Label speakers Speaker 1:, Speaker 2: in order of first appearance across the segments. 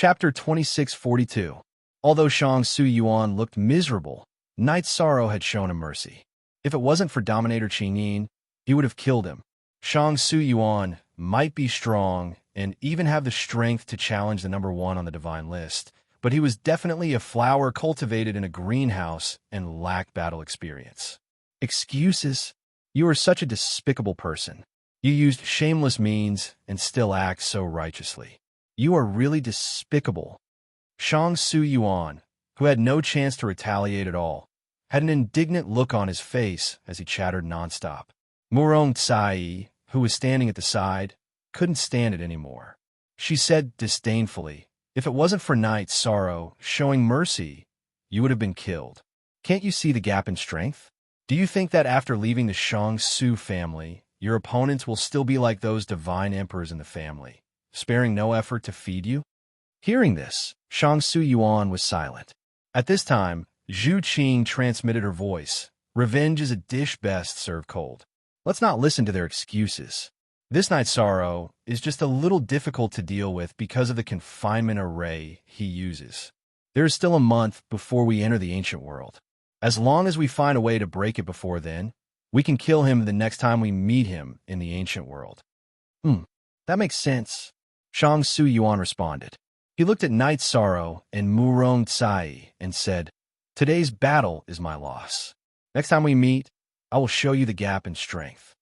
Speaker 1: Chapter 2642. Although Shang Su Yuan looked miserable, Knight's sorrow had shown him mercy. If it wasn't for Dominator Qingyin, he would have killed him. Shang Su Yuan might be strong and even have the strength to challenge the #1 on the divine list, but he was definitely a flower cultivated in a greenhouse and lacked battle experience. Excuses? You are such a despicable person. You used shameless means and still act so righteously. You are really despicable. Shang Su Yuan, who had no chance to retaliate at all, had an indignant look on his face as he chattered nonstop. Murong Tsai, who was standing at the side, couldn't stand it anymore. She said disdainfully, "If it wasn't for Knight's sorrow showing mercy, you would have been killed. Can't you see the gap in strength? Do you think that after leaving the Shang Su family, your opponents will still be like those divine emperors in the family, sparing no effort to feed you?" Hearing this, Shang Su Yuan was silent. At this time, Zhu Qing transmitted her voice. Revenge is a dish best served cold. Let's not listen to their excuses. This Knight's sorrow is just a little difficult to deal with because of the confinement array he uses. There is still a month before we enter the ancient world. As long as we find a way to break it before then, we can kill him the next time we meet him in the ancient world. That makes sense, Shang Su Yuan responded. He looked at Knight's sorrow and Murong Tsai and said, "Today's battle is my loss. Next time we meet, I will show you the gap in strength."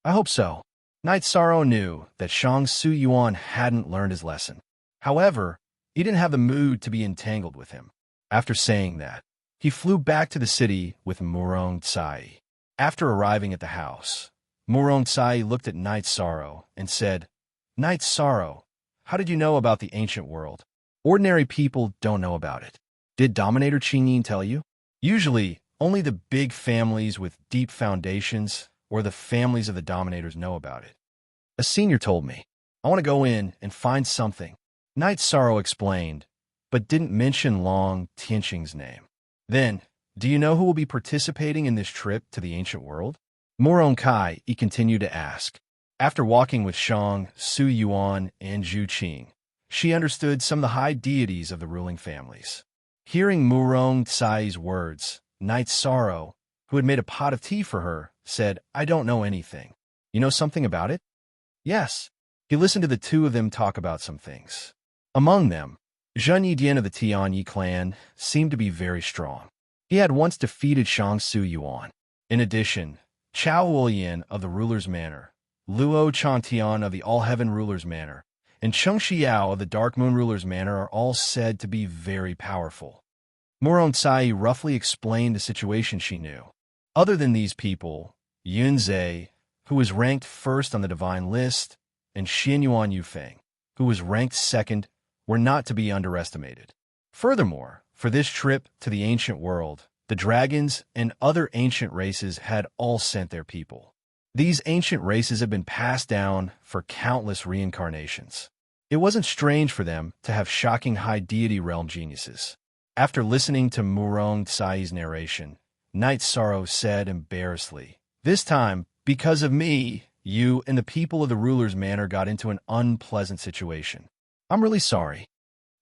Speaker 1: I hope so. Knight's sorrow knew that Shang Su Yuan hadn't learned his lesson. However, he didn't have the mood to be entangled with him. After saying that, he flew back to the city with Murong Tsai. After arriving at the house, Murong Tsai looked at Knight's sorrow and said, "Knight's sorrow, how did you know about the ancient world? Ordinary people don't know about it. Did Dominator Qingyin tell you? Usually, only the big families with deep foundations or the families of the Dominators know about it. A senior told me. I want to go in and find something." Knight's sorrow explained, but didn't mention Long Tianqing's name. "Then, do you know who will be participating in this trip to the ancient world?" Murong Kai, he continued to ask. After walking with Shang Su Yuan and Zhu Qing, she understood some of the high deities of the ruling families. Hearing Murong Tsai's words, Knight's sorrow, who had made a pot of tea for her, said, "I don't know anything. You know something about it?" Yes. He listened to the two of them talk about some things. Among them, Zhen Yidian of the Tianyi clan seemed to be very strong. He had once defeated Shang Su Yuan. In addition, Chao Wulian of the Ruler's Manor, Luo Chantian of the All-Heaven Ruler's Manor, and Cheng Xiao of the Dark Moon Ruler's Manor are all said to be very powerful. Murong Tsai roughly explained the situation she knew. Other than these people, Yunzhe, who was ranked first on the divine list, and Xianyuan Yufeng, who was ranked second, were not to be underestimated. Furthermore, for this trip to the ancient world, the dragons and other ancient races had all sent their people. These ancient races have been passed down for countless reincarnations. It wasn't strange for them to have shocking high deity realm geniuses. After listening to Murong Tsai's narration, Knight's sorrow said embarrassedly, "This time, because of me, you and the people of the ruler's manor got into an unpleasant situation. I'm really sorry.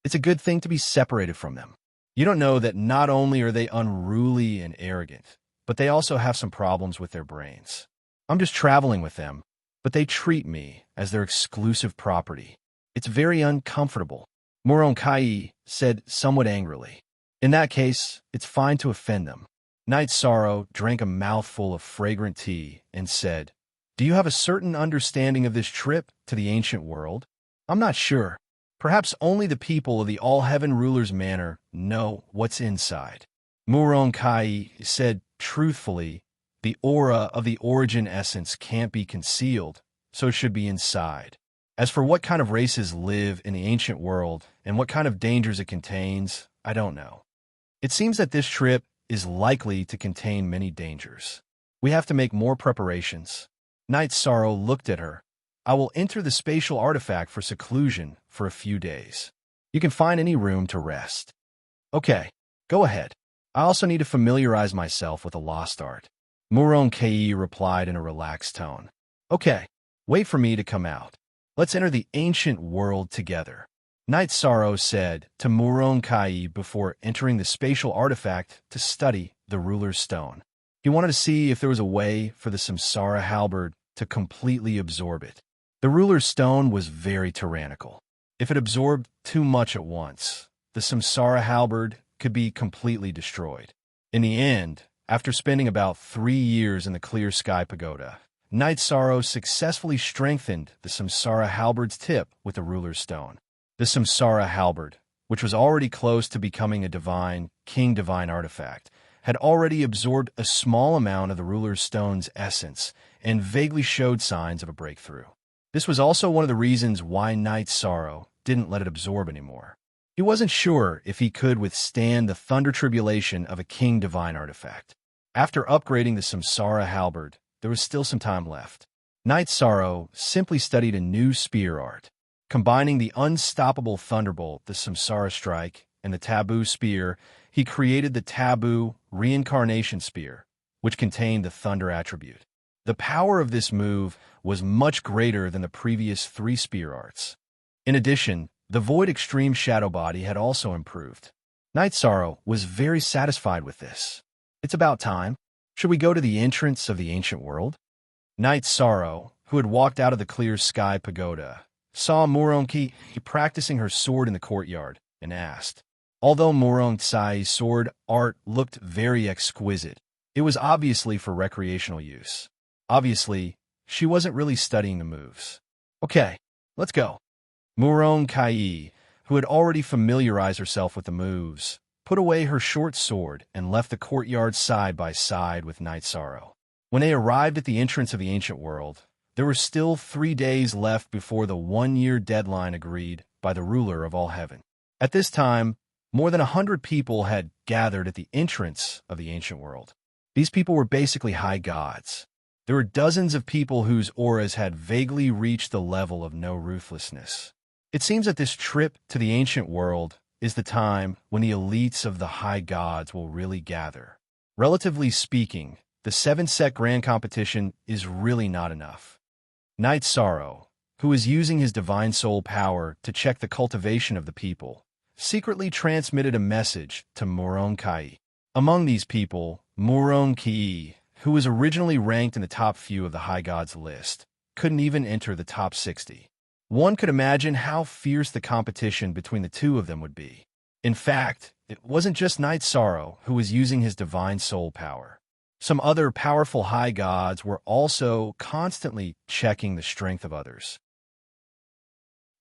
Speaker 1: It's a good thing to be separated from them. You don't know that not only are they unruly and arrogant, but they also have some problems with their brains. I'm just traveling with them, but they treat me as their exclusive property. It's very uncomfortable," Murong Kai said somewhat angrily. "In that case, it's fine to offend them." Knight's sorrow drank a mouthful of fragrant tea and said, "Do you have a certain understanding of this trip to the ancient world?" "I'm not sure. Perhaps only the people of the All-Heaven Ruler's Manor know what's inside." Murong Kai said truthfully, "The aura of the origin essence can't be concealed, so it should be inside. As for what kind of races live in the ancient world and what kind of dangers it contains, I don't know. It seems that this trip is likely to contain many dangers. We have to make more preparations." Knight's sorrow looked at her. "I will enter the spatial artifact for seclusion for a few days. You can find any room to rest." "Okay, go ahead. I also need to familiarize myself with a lost art," Murong Kai replied in a relaxed tone. "Okay, wait for me to come out. Let's enter the ancient world together." Night Sorrow said to Muron Kai before entering the spatial artifact to study the ruler's stone. He wanted to see if there was a way for the Samsara halberd to completely absorb it. The ruler's stone was very tyrannical. If it absorbed too much at once, the Samsara halberd could be completely destroyed. In the end, after spending about 3 years in the Clear Sky Pagoda, Night Sorrow successfully strengthened the Samsara halberd's tip with the ruler's stone. The Samsara halberd, which was already close to becoming a divine artifact, had already absorbed a small amount of the ruler's stone's essence and vaguely showed signs of a breakthrough. This was also one of the reasons why Night Sorrow didn't let it absorb anymore. He wasn't sure if he could withstand the thunder tribulation of a king divine artifact. After upgrading the Samsara halberd, there was still some time left. Night Sorrow simply studied a new spear art. Combining the unstoppable thunderbolt, the Samsara strike, and the taboo spear, he created the taboo reincarnation spear, which contained the thunder attribute. The power of this move was much greater than the previous 3 spear arts. In addition, the Void Extreme Shadow Body had also improved. Night Sorrow was very satisfied with this. It's about time. Should we go to the entrance of the ancient world? Night Sorrow, who had walked out of the Clear Sky Pagoda, saw Muronki practicing her sword in the courtyard and asked. Although Muron Tsai's sword art looked very exquisite, it was obviously for recreational use. Obviously, she wasn't really studying the moves. Okay, let's go. Muron Kai, who had already familiarized herself with the moves, put away her short sword and left the courtyard side by side with Night Sorrow. When they arrived at the entrance of the ancient world, there were still 3 days left before the 1-year deadline agreed by the ruler of all heaven. At this time, more than 100 people had gathered at the entrance of the ancient world. These people were basically high gods. There were dozens of people whose auras had vaguely reached the level of no ruthlessness. It seems that this trip to the ancient world is the time when the elites of the high gods will really gather. Relatively speaking, the 7-set grand competition is really not enough. Night Sorrow, who is using his divine soul power to check the cultivation of the people, secretly transmitted a message to Muron Kai. Among these people, Muron Kai, who was originally ranked in the top few of the high gods list, couldn't even enter the top 60. One could imagine how fierce the competition between the two of them would be. In fact, it wasn't just Night Sorrow who was using his divine soul power. Some other powerful high gods were also constantly checking the strength of others.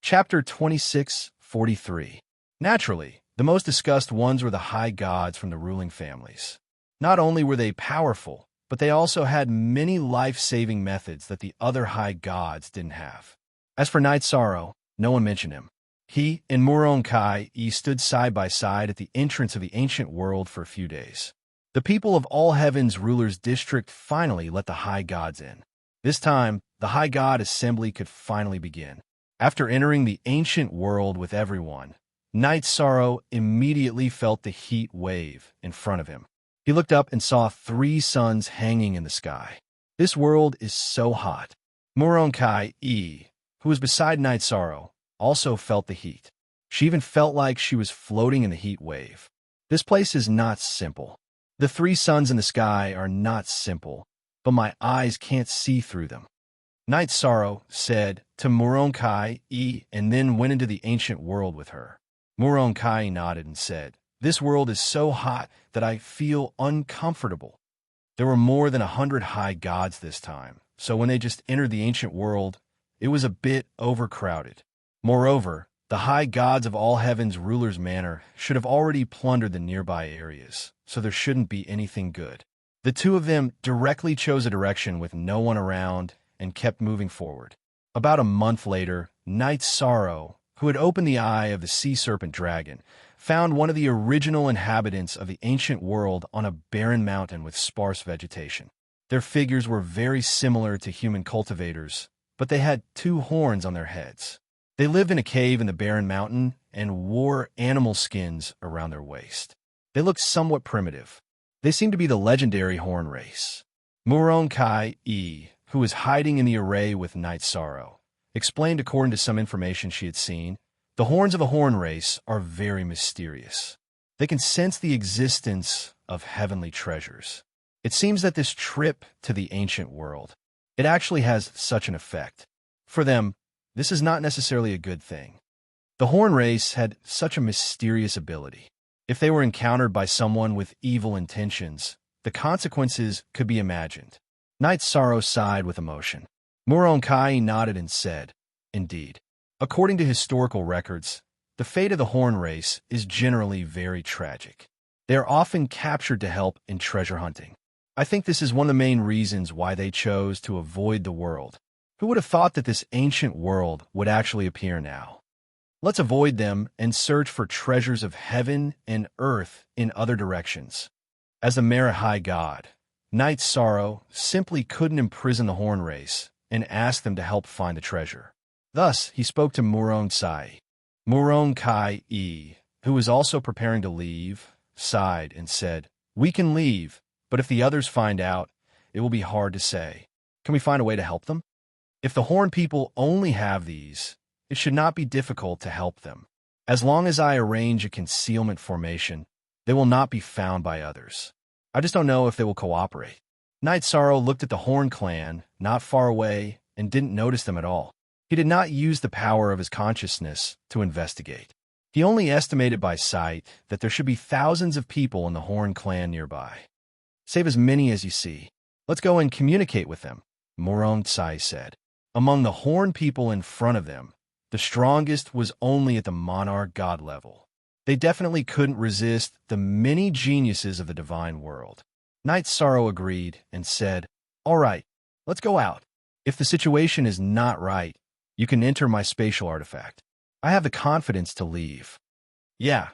Speaker 1: Chapter 26:43. Naturally, the most discussed ones were the high gods from the ruling families. Not only were they powerful, but they also had many life-saving methods that the other high gods didn't have. As for Night Sorrow, no one mentioned him. He and Muron Kai stood side by side at the entrance of the ancient world for a few days. The people of All Heaven's ruler's district finally let the high gods in. This time, the high god assembly could finally begin. After entering the ancient world with everyone, Night Sorrow immediately felt the heat wave in front of him. He looked up and saw 3 suns hanging in the sky. This world is so hot. Muron Kai, who was beside Night Sorrow, also felt the heat. She even felt like she was floating in the heat wave. This place is not simple. The 3 suns in the sky are not simple, but my eyes can't see through them. Night Sorrow said to Muron Kai, and then went into the ancient world with her. Muron Kai nodded and said, "This world is so hot that I feel uncomfortable." There were more than 100 high gods this time, so when they just entered the ancient world, it was a bit overcrowded. Moreover, the high gods of All Heaven's ruler's manor should have already plundered the nearby areas, so there shouldn't be anything good. The two of them directly chose a direction with no one around and kept moving forward. About a month later, Night Sorrow, who had opened the eye of the sea serpent dragon, found one of the original inhabitants of the ancient world on a barren mountain with sparse vegetation. Their figures were very similar to human cultivators, but they had 2 horns on their heads. They lived in a cave in the barren mountain and wore animal skins around their waist. They looked somewhat primitive. They seemed to be the legendary horn race. Muron Kai, who was hiding in the array with Night Sorrow, explained according to some information she had seen, The horns of a horn race are very mysterious. They can sense the existence of heavenly treasures. It seems that this trip to the ancient world, it actually has such an effect. For them, this is not necessarily a good thing. The horn race had such a mysterious ability. If they were encountered by someone with evil intentions, the consequences could be imagined. Knight Sorrow sighed with emotion. Muronkai nodded and said, "Indeed. According to historical records, the fate of the horn race is generally very tragic. They are often captured to help in treasure hunting. I think this is one of the main reasons why they chose to avoid the world. Who would have thought that this ancient world would actually appear now? Let's avoid them and search for treasures of heaven and earth in other directions." As the Myriad High God, Knight Sorrow simply couldn't imprison the horn race and ask them to help find the treasure. Thus, he spoke to Muronkai. Muronkai, who was also preparing to leave, sighed and said, "We can leave, but if the others find out, it will be hard to say. Can we find a way to help them? If the horn people only have these, it should not be difficult to help them. As long as I arrange a concealment formation, they will not be found by others. I just don't know if they will cooperate." Knight Sorrow looked at the Horn clan, not far away, and didn't notice them at all. He did not use the power of his consciousness to investigate. He only estimated by sight that there should be thousands of people in the Horn clan nearby. "Save as many as you see. Let's go and communicate with them," Muronkai said. Among the Horn people in front of them, the strongest was only at the monarch god level. They definitely couldn't resist the many geniuses of the divine world. Knight Sorrow agreed and said, "All right, let's go out. If the situation is not right, you can enter my spatial artifact. I have the confidence to leave. Yeah,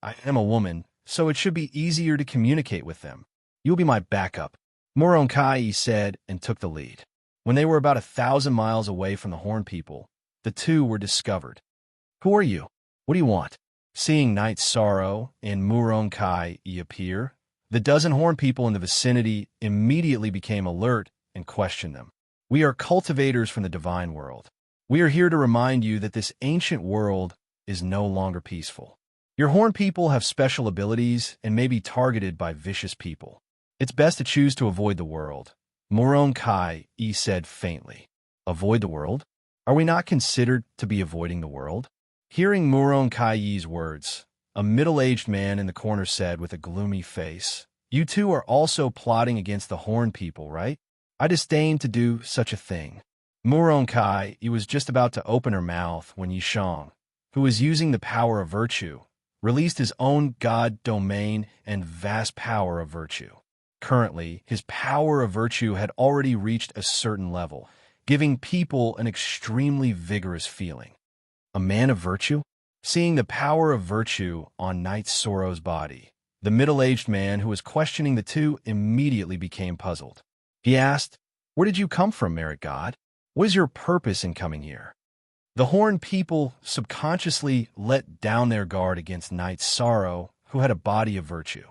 Speaker 1: I am a woman, so it should be easier to communicate with them. You'll be my backup," Muronkai said and took the lead. When they were about 1,000 miles away from the Horn people, the two were discovered. "Who are you? What do you want?" Seeing Knight Sorrow and Muronkai appear, the dozen Horn people in the vicinity immediately became alert and questioned them. "We are cultivators from the divine world. We are here to remind you that this ancient world is no longer peaceful. Your Horn people have special abilities and may be targeted by vicious people. It's best to choose to avoid the world," Muronkai said faintly. "Avoid the world? Are we not considered to be avoiding the world?" Hearing Muronkai's words, a middle-aged man in the corner said with a gloomy face, "You two are also plotting against the Horn people, right? I disdain to do such a thing." Muronkai was just about to open her mouth when Yishang, who was using the power of virtue, released his own god domain and vast power of virtue. Currently, his power of virtue had already reached a certain level, giving people an extremely vigorous feeling. A man of virtue? Seeing the power of virtue on Knight Sorrow's body, the middle-aged man who was questioning the two immediately became puzzled. He asked, "Where did you come from, Merit God? What is your purpose in coming here?" The Horn people subconsciously let down their guard against Knight Sorrow, who had a body of virtue.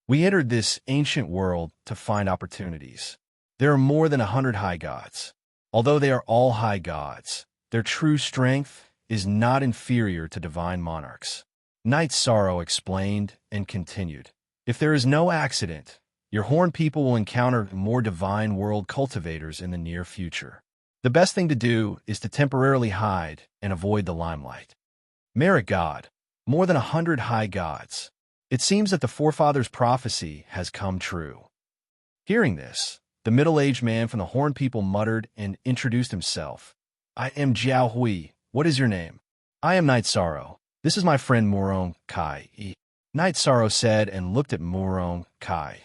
Speaker 1: "We entered this ancient world to find opportunities. There are more than 100 high gods. Although they are all high gods, their true strength is not inferior to divine monarchs." Knight Sorrow explained and continued, "If there is no accident, your Horn people will encounter more divine world cultivators in the near future. The best thing to do is to temporarily hide and avoid the limelight." Merit God, more than 100 high gods. It seems that the forefathers' prophecy has come true. Hearing this, the middle-aged man from the Horn people muttered and introduced himself. "I am Jiao Hui. What is your name?" "I am Knight Sorrow. This is my friend Muronkai," Knight Sorrow said and looked at Muronkai.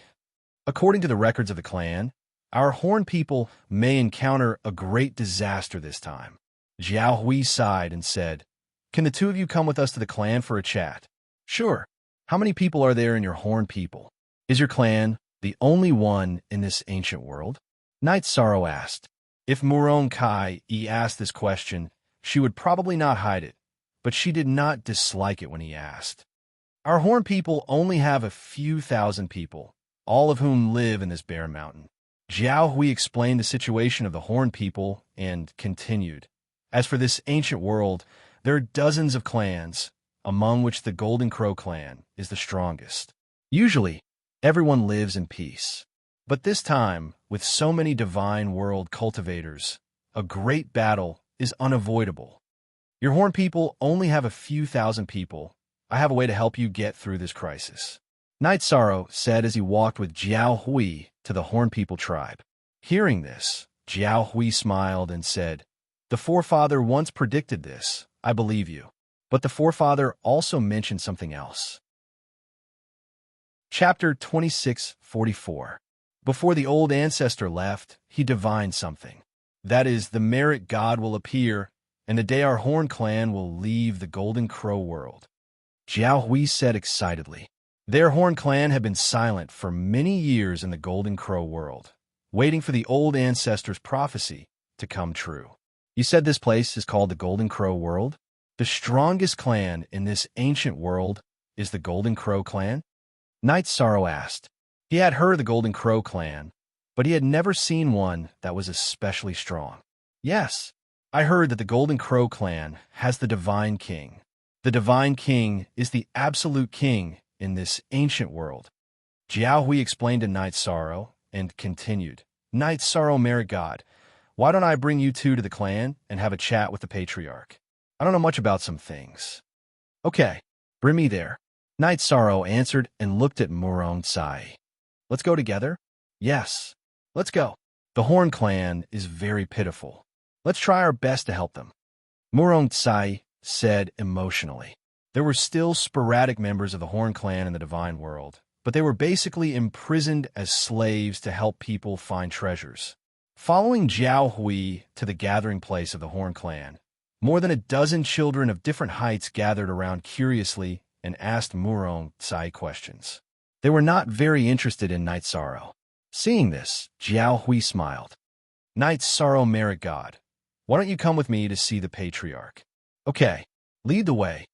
Speaker 1: "According to the records of the clan, our Horn people may encounter a great disaster this time." Jiao Hui sighed and said, "Can the two of you come with us to the clan for a chat?" "Sure. How many people are there in your Horn people? Is your clan the only one in this ancient world?" Knight Sorrow asked. If Muronkai asked this question, she would probably not hide it, but she did not dislike it when he asked. "Our Horn people only have a few thousand people, all of whom live in this bare mountain." Jiao Hui explained the situation of the Horn people and continued. "As for this ancient world, There are dozens of clans, among which the Golden Crow clan is the strongest. Usually, everyone lives in peace. But this time, with so many divine world cultivators, a great battle is unavoidable. Your Horn people only have a few thousand people. I have a way to help you get through this crisis. Night Sorrow said as he walked with Jiao Hui to the Horn people tribe. Hearing this, Jiao Hui smiled and said, "The forefather once predicted this. I believe you." But the forefather also mentioned something else. Chapter 2644. Before the old ancestor left, he divined something. That is, the merit god will appear, and the day our Horn clan will leave the Golden Crow world. Jiao Hui said excitedly. Their Horn clan had been silent for many years in the Golden Crow world, waiting for the old ancestor's prophecy to come true. You said this place is called the Golden Crow world? The strongest clan in this ancient world is the Golden Crow clan? Night Sorrow asked. He had heard of the Golden Crow clan, but he had never seen one that was especially strong. Yes, I heard that the Golden Crow clan has the Divine King. The Divine King is the absolute king in this ancient world. Jiao Hui explained to Night Sorrow and continued, Night Sorrow Merit God, why don't I bring you two to the clan and have a chat with the Patriarch? I don't know much about some things. Okay, bring me there. Night Sorrow answered and looked at Murong Tsai. Let's go together? Yes, let's go. The Horn clan is very pitiful. Let's try our best to help them. Murong Tsai said emotionally. There were still sporadic members of the Horn clan in the Divine World, but they were basically imprisoned as slaves to help people find treasures. Following Jiao Hui to the gathering place of the Horn clan, more than a dozen children of different heights gathered around curiously and asked Murong Tsai questions. They were not very interested in Night Sorrow. Seeing this, Jiao Hui smiled. Night Sorrow Merit God, why don't you come with me to see the Patriarch? Okay, lead the way.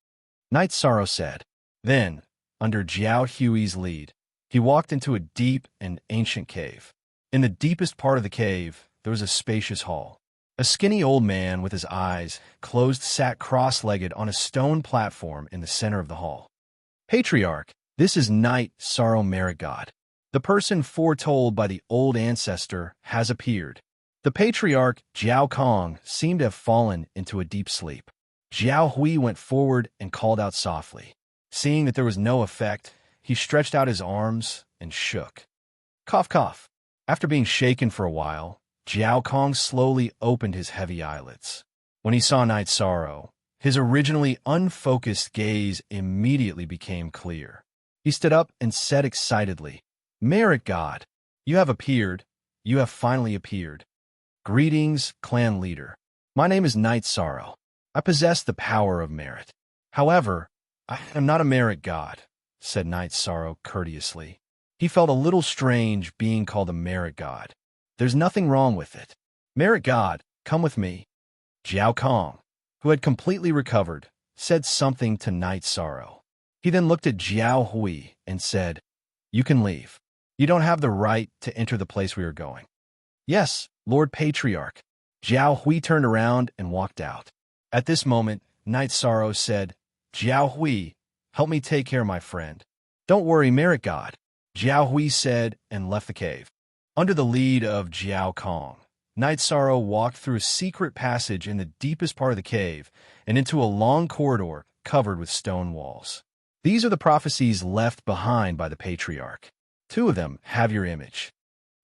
Speaker 1: Night Sorrow said. Then, under Jiao Hui's lead, he walked into a deep and ancient cave. In the deepest part of the cave, there was a spacious hall. A skinny old man with his eyes closed sat cross-legged on a stone platform in the center of the hall. Patriarch, this is Night Sorrow Merit God. The person foretold by the old ancestor has appeared. The Patriarch, Jiao Kong, seemed to have fallen into a deep sleep. Jiao Hui went forward and called out softly. Seeing that there was no effect, he stretched out his arms and shook. Cough, cough. After being shaken for a while, Jiao Kong slowly opened his heavy eyelids. When he saw Night Sorrow, his originally unfocused gaze immediately became clear. He stood up and said excitedly, Merit God, you have appeared. You have finally appeared. Greetings, clan leader. My name is Night Sorrow. I possess the power of merit. However, I am not a merit god, said Night Sorrow courteously. He felt a little strange being called a merit god. There's nothing wrong with it. Merit god, come with me. Jiao Kong, who had completely recovered, said something to Night Sorrow. He then looked at Jiao Hui and said, You can leave. You don't have the right to enter the place we are going. Yes, Lord Patriarch. Jiao Hui turned around and walked out. At this moment, Night Sorrow said, Jiao Hui, help me take care of my friend. Don't worry, Merit God, Jiao Hui said and left the cave. Under the lead of Jiao Kong, Night Sorrow walked through a secret passage in the deepest part of the cave and into a long corridor covered with stone walls. These are the prophecies left behind by the Patriarch. 2 of them have your image.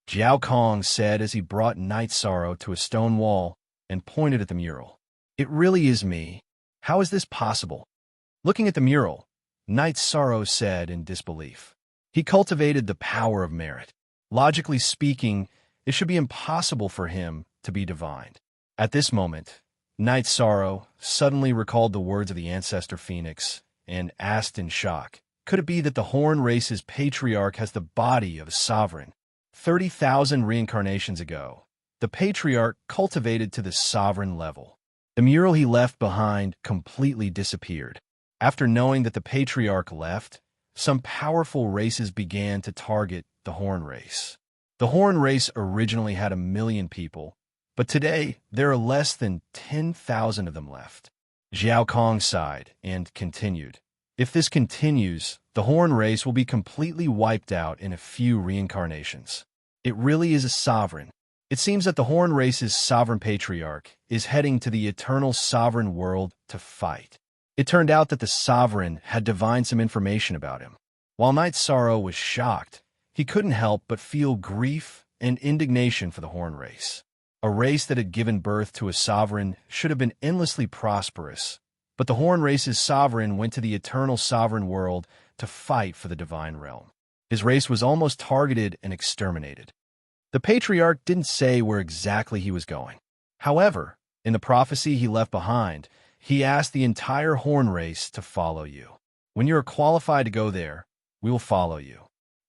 Speaker 1: Jiao Kong said as he brought Night Sorrow to a stone wall and pointed at the mural. It really is me. How is this possible? Looking at the mural, Night Sorrow said in disbelief. He cultivated the power of merit. Logically speaking, it should be impossible for him to be divined. At this moment, Night Sorrow suddenly recalled the words of the ancestor Phoenix and asked in shock, could it be that the Horn race's patriarch has the body of a sovereign? 30,000 reincarnations ago, the patriarch cultivated to the sovereign level. The mural he left behind completely disappeared. After knowing that the patriarch left, some powerful races began to target the Horn race. The Horn race originally had 1 million people, but today there are less than 10,000 of them left. Xiao Kong sighed and continued. If this continues, the Horn race will be completely wiped out in a few reincarnations. It really is a sovereign. It seems that the Horn race's sovereign patriarch is heading to the eternal sovereign world to fight. It turned out that the sovereign had divined some information about him. While Knight Sorrow was shocked, he couldn't help but feel grief and indignation for the Horn race. A race that had given birth to a sovereign should have been endlessly prosperous, but the Horn race's sovereign went to the eternal sovereign world to fight for the divine realm. His race was almost targeted and exterminated. The patriarch didn't say where exactly he was going. However, in the prophecy he left behind, he asked the entire Horn race to follow you. When you are qualified to go there, we will follow you.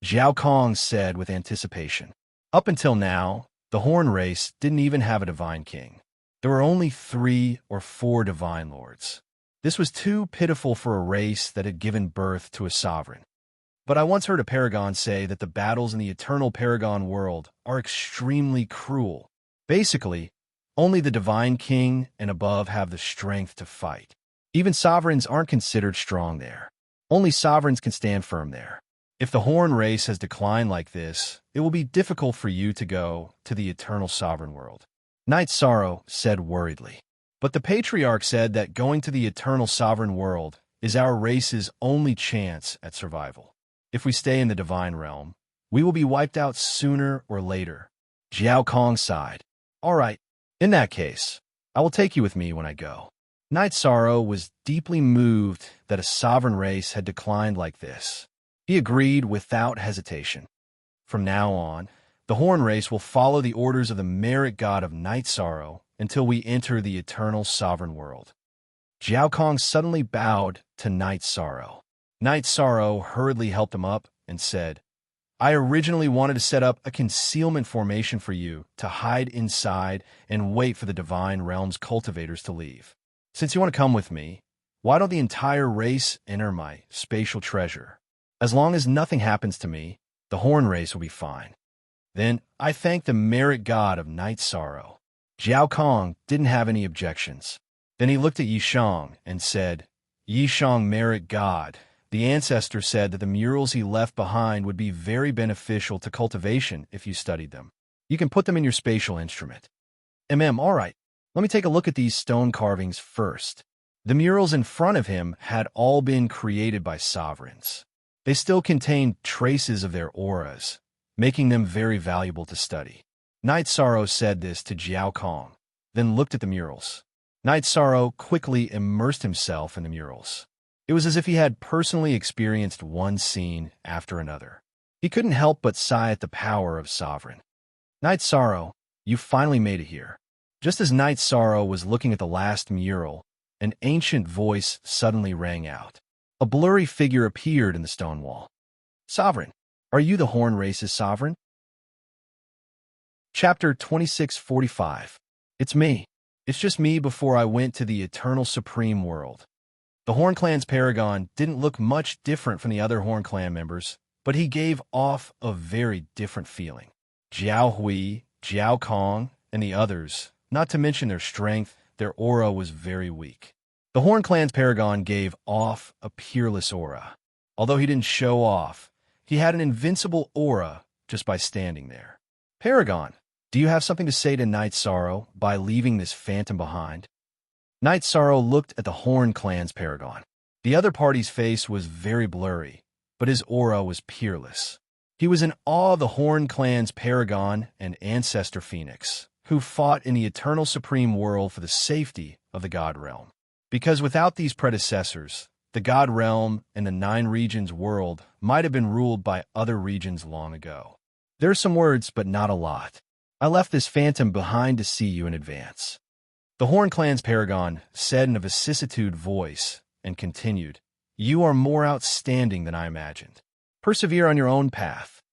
Speaker 1: Xiao Kong said with anticipation. Up until now, the Horn race didn't even have a divine king. There were only 3 or 4 divine lords. This was too pitiful for a race that had given birth to a sovereign. But I once heard a paragon say that the battles in the eternal paragon world are extremely cruel. Basically, only the divine king and above have the strength to fight. Even sovereigns aren't considered strong there. Only sovereigns can stand firm there. If the Horn race has declined like this, it will be difficult for you to go to the eternal sovereign world. Knight Sorrow said worriedly. But the patriarch said that going to the eternal sovereign world is our race's only chance at survival. If we stay in the divine realm, we will be wiped out sooner or later. Xiao Kong sighed. All right, in that case, I will take you with me when I go. Knight Sorrow was deeply moved that a sovereign race had declined like this. He agreed without hesitation. From now on, the Horn race will follow the orders of the merit god of Knight Sorrow until we enter the eternal sovereign world. Xiao Kong suddenly bowed to Knight Sorrow. Knight Sorrow hurriedly helped him up and said, I originally wanted to set up a concealment formation for you to hide inside and wait for the divine realm's cultivators to leave. Since you want to come with me, why don't the entire race enter my spatial treasure? As long as nothing happens to me, the Horn race will be fine. Then I thanked the merit god of Knight Sorrow. Xiao Kong didn't have any objections. Then he looked at Yishang and said, Yishang merit god, the ancestor said that the murals he left behind would be very beneficial to cultivation if you studied them. You can put them in your spatial instrument. All right, let me take a look at these stone carvings first. The murals in front of him had all been created by sovereigns. They still contained traces of their auras, making them very valuable to study. Knight Sorrow said this to Xiao Kong, then looked at the murals. Knight Sorrow quickly immersed himself in the murals. It was as if he had personally experienced one scene after another. He couldn't help but sigh at the power of Sovereign. Knight Sorrow, you finally made it here. Just as Knight Sorrow was looking at the last mural, an ancient voice suddenly rang out. A blurry figure appeared in the stone wall. Sovereign, are you the Horn race's sovereign? Chapter 2645. It's me. It's just me before I went to the eternal supreme world. The Horn Clan's paragon didn't look much different from the other Horn Clan members, but he gave off a very different feeling. Jiao Hui, Jiao Kong, and the others, not to mention their strength, their aura was very weak. The Horn Clan's paragon gave off a peerless aura. Although he didn't show off, he had an invincible aura just by standing there. Paragon, do you have something to say to Knight Sorrow by leaving this phantom behind? Knight Sorrow looked at the Horn Clan's paragon. The other party's face was very blurry, but his aura was peerless. He was in awe of the Horn Clan's paragon and ancestor Phoenix, who fought in the eternal supreme world for the safety of the God Realm. Because without these predecessors, the God Realm and the 9 regions world might have been ruled by other regions long ago. There are some words, but not a lot. I left this phantom behind to see you in advance. The Horn Clan's paragon said in a vicissitude voice and continued, You are more outstanding than I imagined. Persevere on your own path.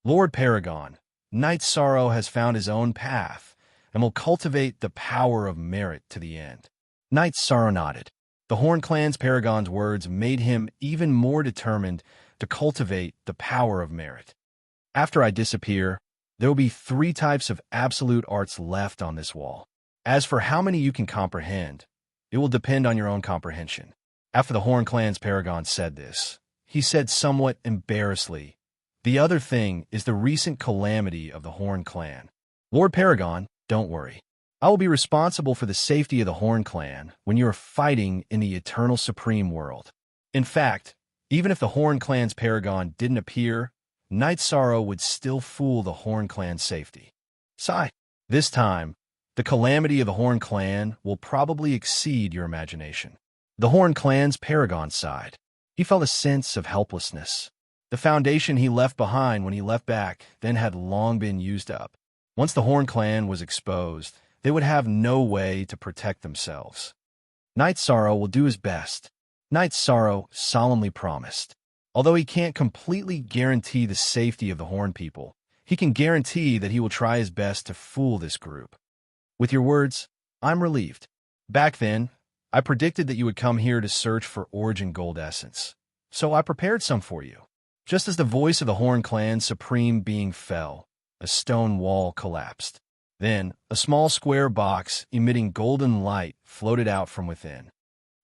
Speaker 1: Lord Paragon, Knight Sorrow has found his own path and will cultivate the power of merit to the end. Knight Sorrow nodded. The Horn Clan's paragon's words made him even more determined to cultivate the power of merit. After I disappear, there will be 3 types of absolute arts left on this wall. As for how many you can comprehend, It will depend on your own comprehension. After the Horn Clan's Paragon said this, he said somewhat embarrassedly, "The other thing is the recent calamity of the Horn Clan. Lord Paragon, don't worry. I will be responsible for the safety of the Horn Clan when you are fighting in the Eternal Supreme World." In fact, even if the Horn Clan's Paragon didn't appear, Night Sorrow would still fool the Horn Clan's safety. Sigh. This time, the calamity of the Horn Clan will probably exceed your imagination. The Horn Clan's Paragon sighed. He felt a sense of helplessness. The foundation he left behind when he left back then had long been used up. Once the Horn Clan was exposed, they would have no way to protect themselves. Night Sorrow will do his best, Night Sorrow solemnly promised. Although he can't completely guarantee the safety of the Horn people, he can guarantee that he will try his best to fool this group. With your words, I'm relieved. Back then, I predicted that you would come here to search for Origin Gold Essence, so I prepared some for you. Just as the voice of the Horn Clan's supreme being fell, a stone wall collapsed. Then, a small square box emitting golden light floated out from within.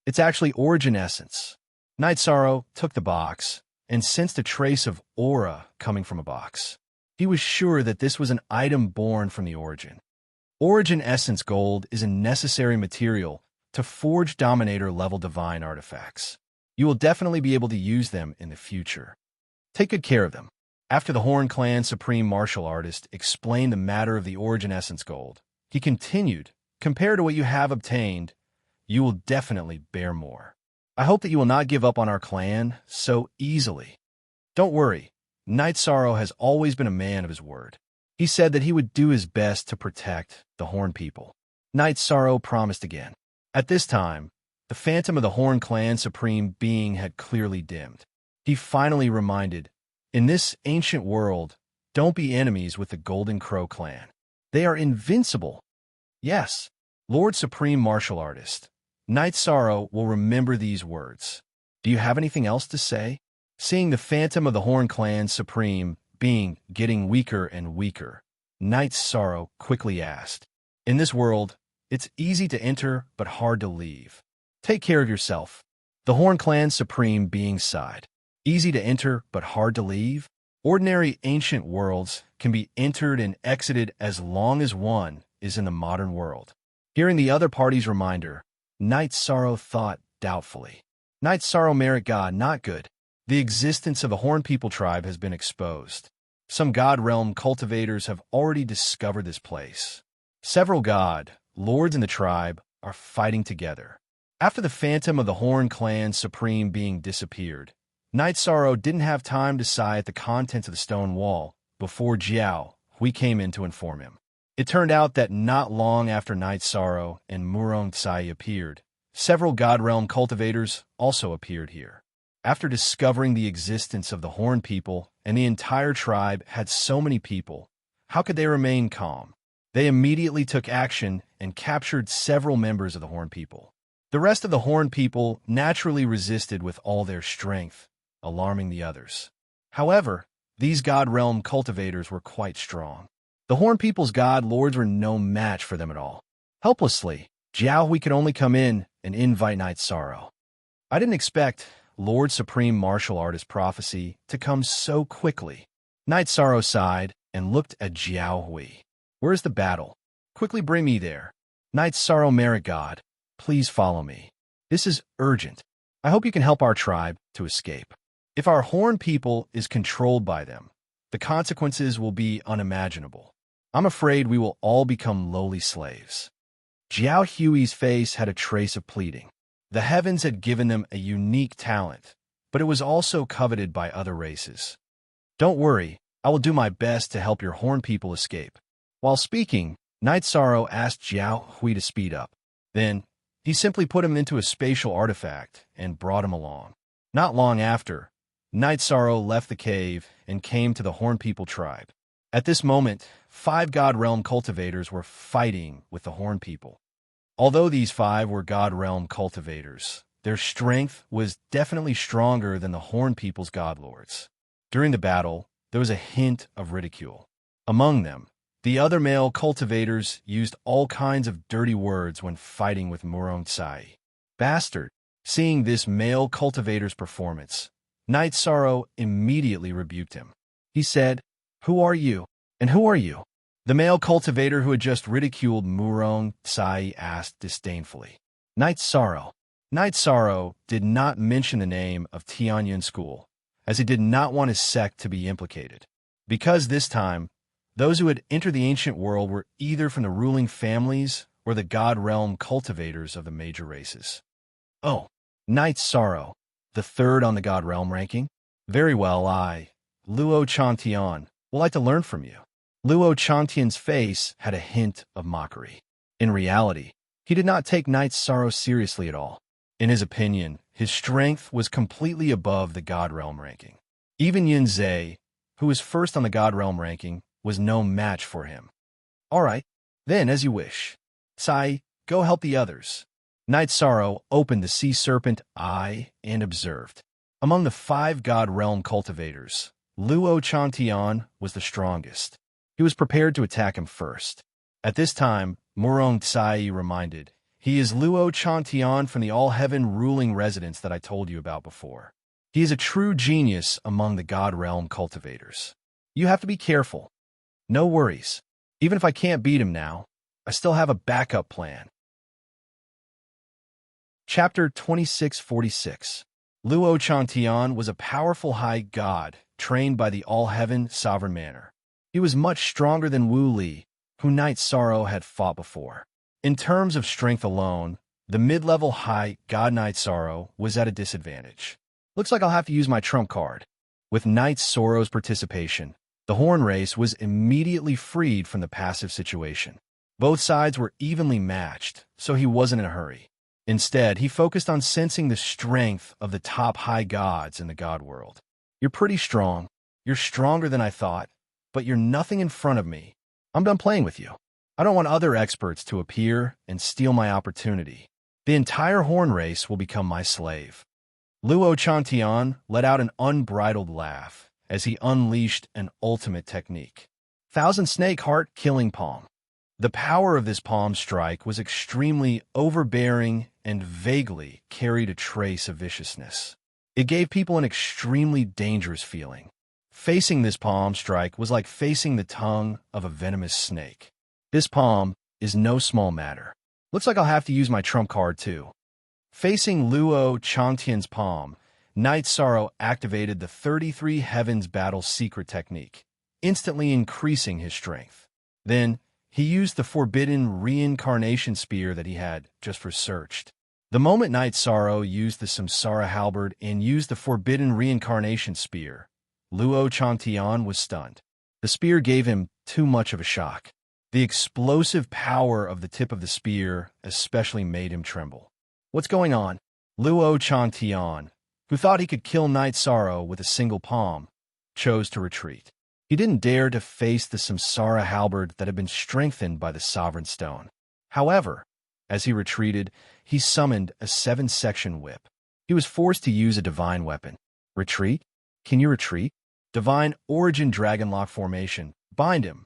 Speaker 1: It's actually Origin Essence. Night Sorrow took the box and sensed a trace of aura coming from a box. He was sure that this was an item born from the Origin. Origin Essence Gold is a necessary material to forge Dominator-level divine artifacts. You will definitely be able to use them in the future. Take good care of them. After the Horn Clan Supreme Martial Artist explained the matter of the Origin Essence Gold, he continued, compared to what you have obtained, you will definitely bear more. I hope that you will not give up on our clan so easily. Don't worry, Night Sorrow has always been a man of his word. He said that he would do his best to protect the Horn people. Night Sorrow promised again. At this time, the phantom of the Horn Clan Supreme Being had clearly dimmed. He finally reminded, in this ancient world, don't be enemies with the Golden Crow clan. They are invincible. Yes, Lord Supreme Martial Artist, Night Sorrow will remember these words. Do you have anything else to say? Seeing the phantom of the Horn Clan Supreme Being getting weaker and weaker, Night Sorrow quickly asked, in this world, it's easy to enter but hard to leave. Take care of yourself. The Horn Clan Supreme Being sighed. Easy to enter but hard to leave? Ordinary ancient worlds can be entered and exited as long as one is in the modern world. Hearing the other party's reminder, Night Sorrow thought doubtfully. Night Sorrow Merit God not good. The existence of the Horn People tribe has been exposed. Some God Realm cultivators have already discovered this place. Several God Lords in the tribe are fighting together. After the phantom of the Horn Clan Supreme Being disappeared, Night Sorrow didn't have time to sigh at the contents of the stone wall before Jiao Hui came in to inform him. It turned out that not long after Night Sorrow and Murong Tsai appeared, several God Realm cultivators also appeared here. After discovering the existence of the Horn people and the entire tribe had so many people, how could they remain calm? They immediately took action and captured several members of the Horn people. The rest of the Horn people naturally resisted with all their strength, alarming the others. However, these God Realm cultivators were quite strong. The Horn people's God Lords were no match for them at all. Helplessly, Jiao Hui could only come in and invite Night Sorrow. I didn't expect Lord Supreme Martial Artist prophecy to come so quickly. Night Sorrow sighed and looked at Jiao Hui. Where's the battle? Quickly bring me there. Night Sorrow Merit God, please follow me. This is urgent. I hope you can help our tribe to escape. If our Horn people is controlled by them, the consequences will be unimaginable. I'm afraid we will all become lowly slaves. Jiao Hui's face had a trace of pleading. The heavens had given them a unique talent, but it was also coveted by other races. Don't worry, I will do my best to help your Horn people escape. While speaking, Night Sorrow asked Jiao Hui to speed up. Then, he simply put him into a spatial artifact and brought him along. Not long after, Night Sorrow left the cave and came to the Horn People tribe. At this moment, 5 God Realm cultivators were fighting with the Horn People. Although these 5 were God Realm cultivators, their strength was definitely stronger than the Horn People's God Lords. During the battle, there was a hint of ridicule. Among them, the other male cultivators used all kinds of dirty words when fighting with Murong Tsai. Bastard! Seeing this male cultivator's performance, Knight Sorrow immediately rebuked him. He said, "Who are you? And who are you?" The male cultivator who had just ridiculed Murong Tsai asked disdainfully. Knight Sorrow. Knight Sorrow did not mention the name of Tianyun School, as he did not want his sect to be implicated. Because this time, those who had entered the ancient world were either from the ruling families or the god realm cultivators of the major races. Oh, Knight Sorrow, the third on the god realm ranking? Very well, I, Luo Chantian, would like to learn from you. Luo Chantian's face had a hint of mockery. In reality, he did not take Knight Sorrow seriously at all. In his opinion, his strength was completely above the god realm ranking. Even Yin Zhe, who was first on the god realm ranking, was no match for him. All right, then, as you wish. Tsai, go help the others. Knight Sorrow opened the sea serpent eye and observed. Among the 5 god realm cultivators, Luo Chantian was the strongest. He was prepared to attack him first. At this time, Murong Tsai reminded, he is Luo Chantian from the all-heaven ruling residence that I told you about before. He is a true genius among the god realm cultivators. You have to be careful. No worries. Even if I can't beat him now, I still have a backup plan. Chapter 2646. Luo Chantian was a powerful high god, trained by the all-heaven sovereign manor. He was much stronger than Wu Li, who Knight Sorrow had fought before. In terms of strength alone, the mid-level high god Knight Sorrow was at a disadvantage. Looks like I'll have to use my trump card. With Knight Sorrow's participation, the Horn race was immediately freed from the passive situation. Both sides were evenly matched, so he wasn't in a hurry. Instead, he focused on sensing the strength of the top high gods in the god world. You're pretty strong. You're stronger than I thought, but you're nothing in front of me. I'm done playing with you. I don't want other experts to appear and steal my opportunity. The entire Horn race will become my slave. Luo Chantian let out an unbridled laugh as he unleashed an ultimate technique. Thousand Snake Heart Killing Palm. The power of this palm strike was extremely overbearing and vaguely carried a trace of viciousness. It gave people an extremely dangerous feeling. Facing this palm strike was like facing the tongue of a venomous snake. This palm is no small matter. Looks like I'll have to use my trump card too. Facing Luo Chantian's palm, Knight Sorrow activated the 33 Heavens Battle secret technique, instantly increasing his strength. Then, he used the forbidden reincarnation spear that he had just researched. The moment Knight Sorrow used the Samsara halberd and used the forbidden reincarnation spear, Luo Chantian was stunned. The spear gave him too much of a shock. The explosive power of the tip of the spear especially made him tremble. What's going on? Luo Chantian, who thought he could kill Knight Sorrow with a single palm, chose to retreat. He didn't dare to face the Samsara halberd that had been strengthened by the Sovereign Stone. However, as he retreated, he summoned a 7-section whip. He was forced to use a divine weapon. Retreat? Can you retreat? Divine Origin Dragonlock Formation. Bind him.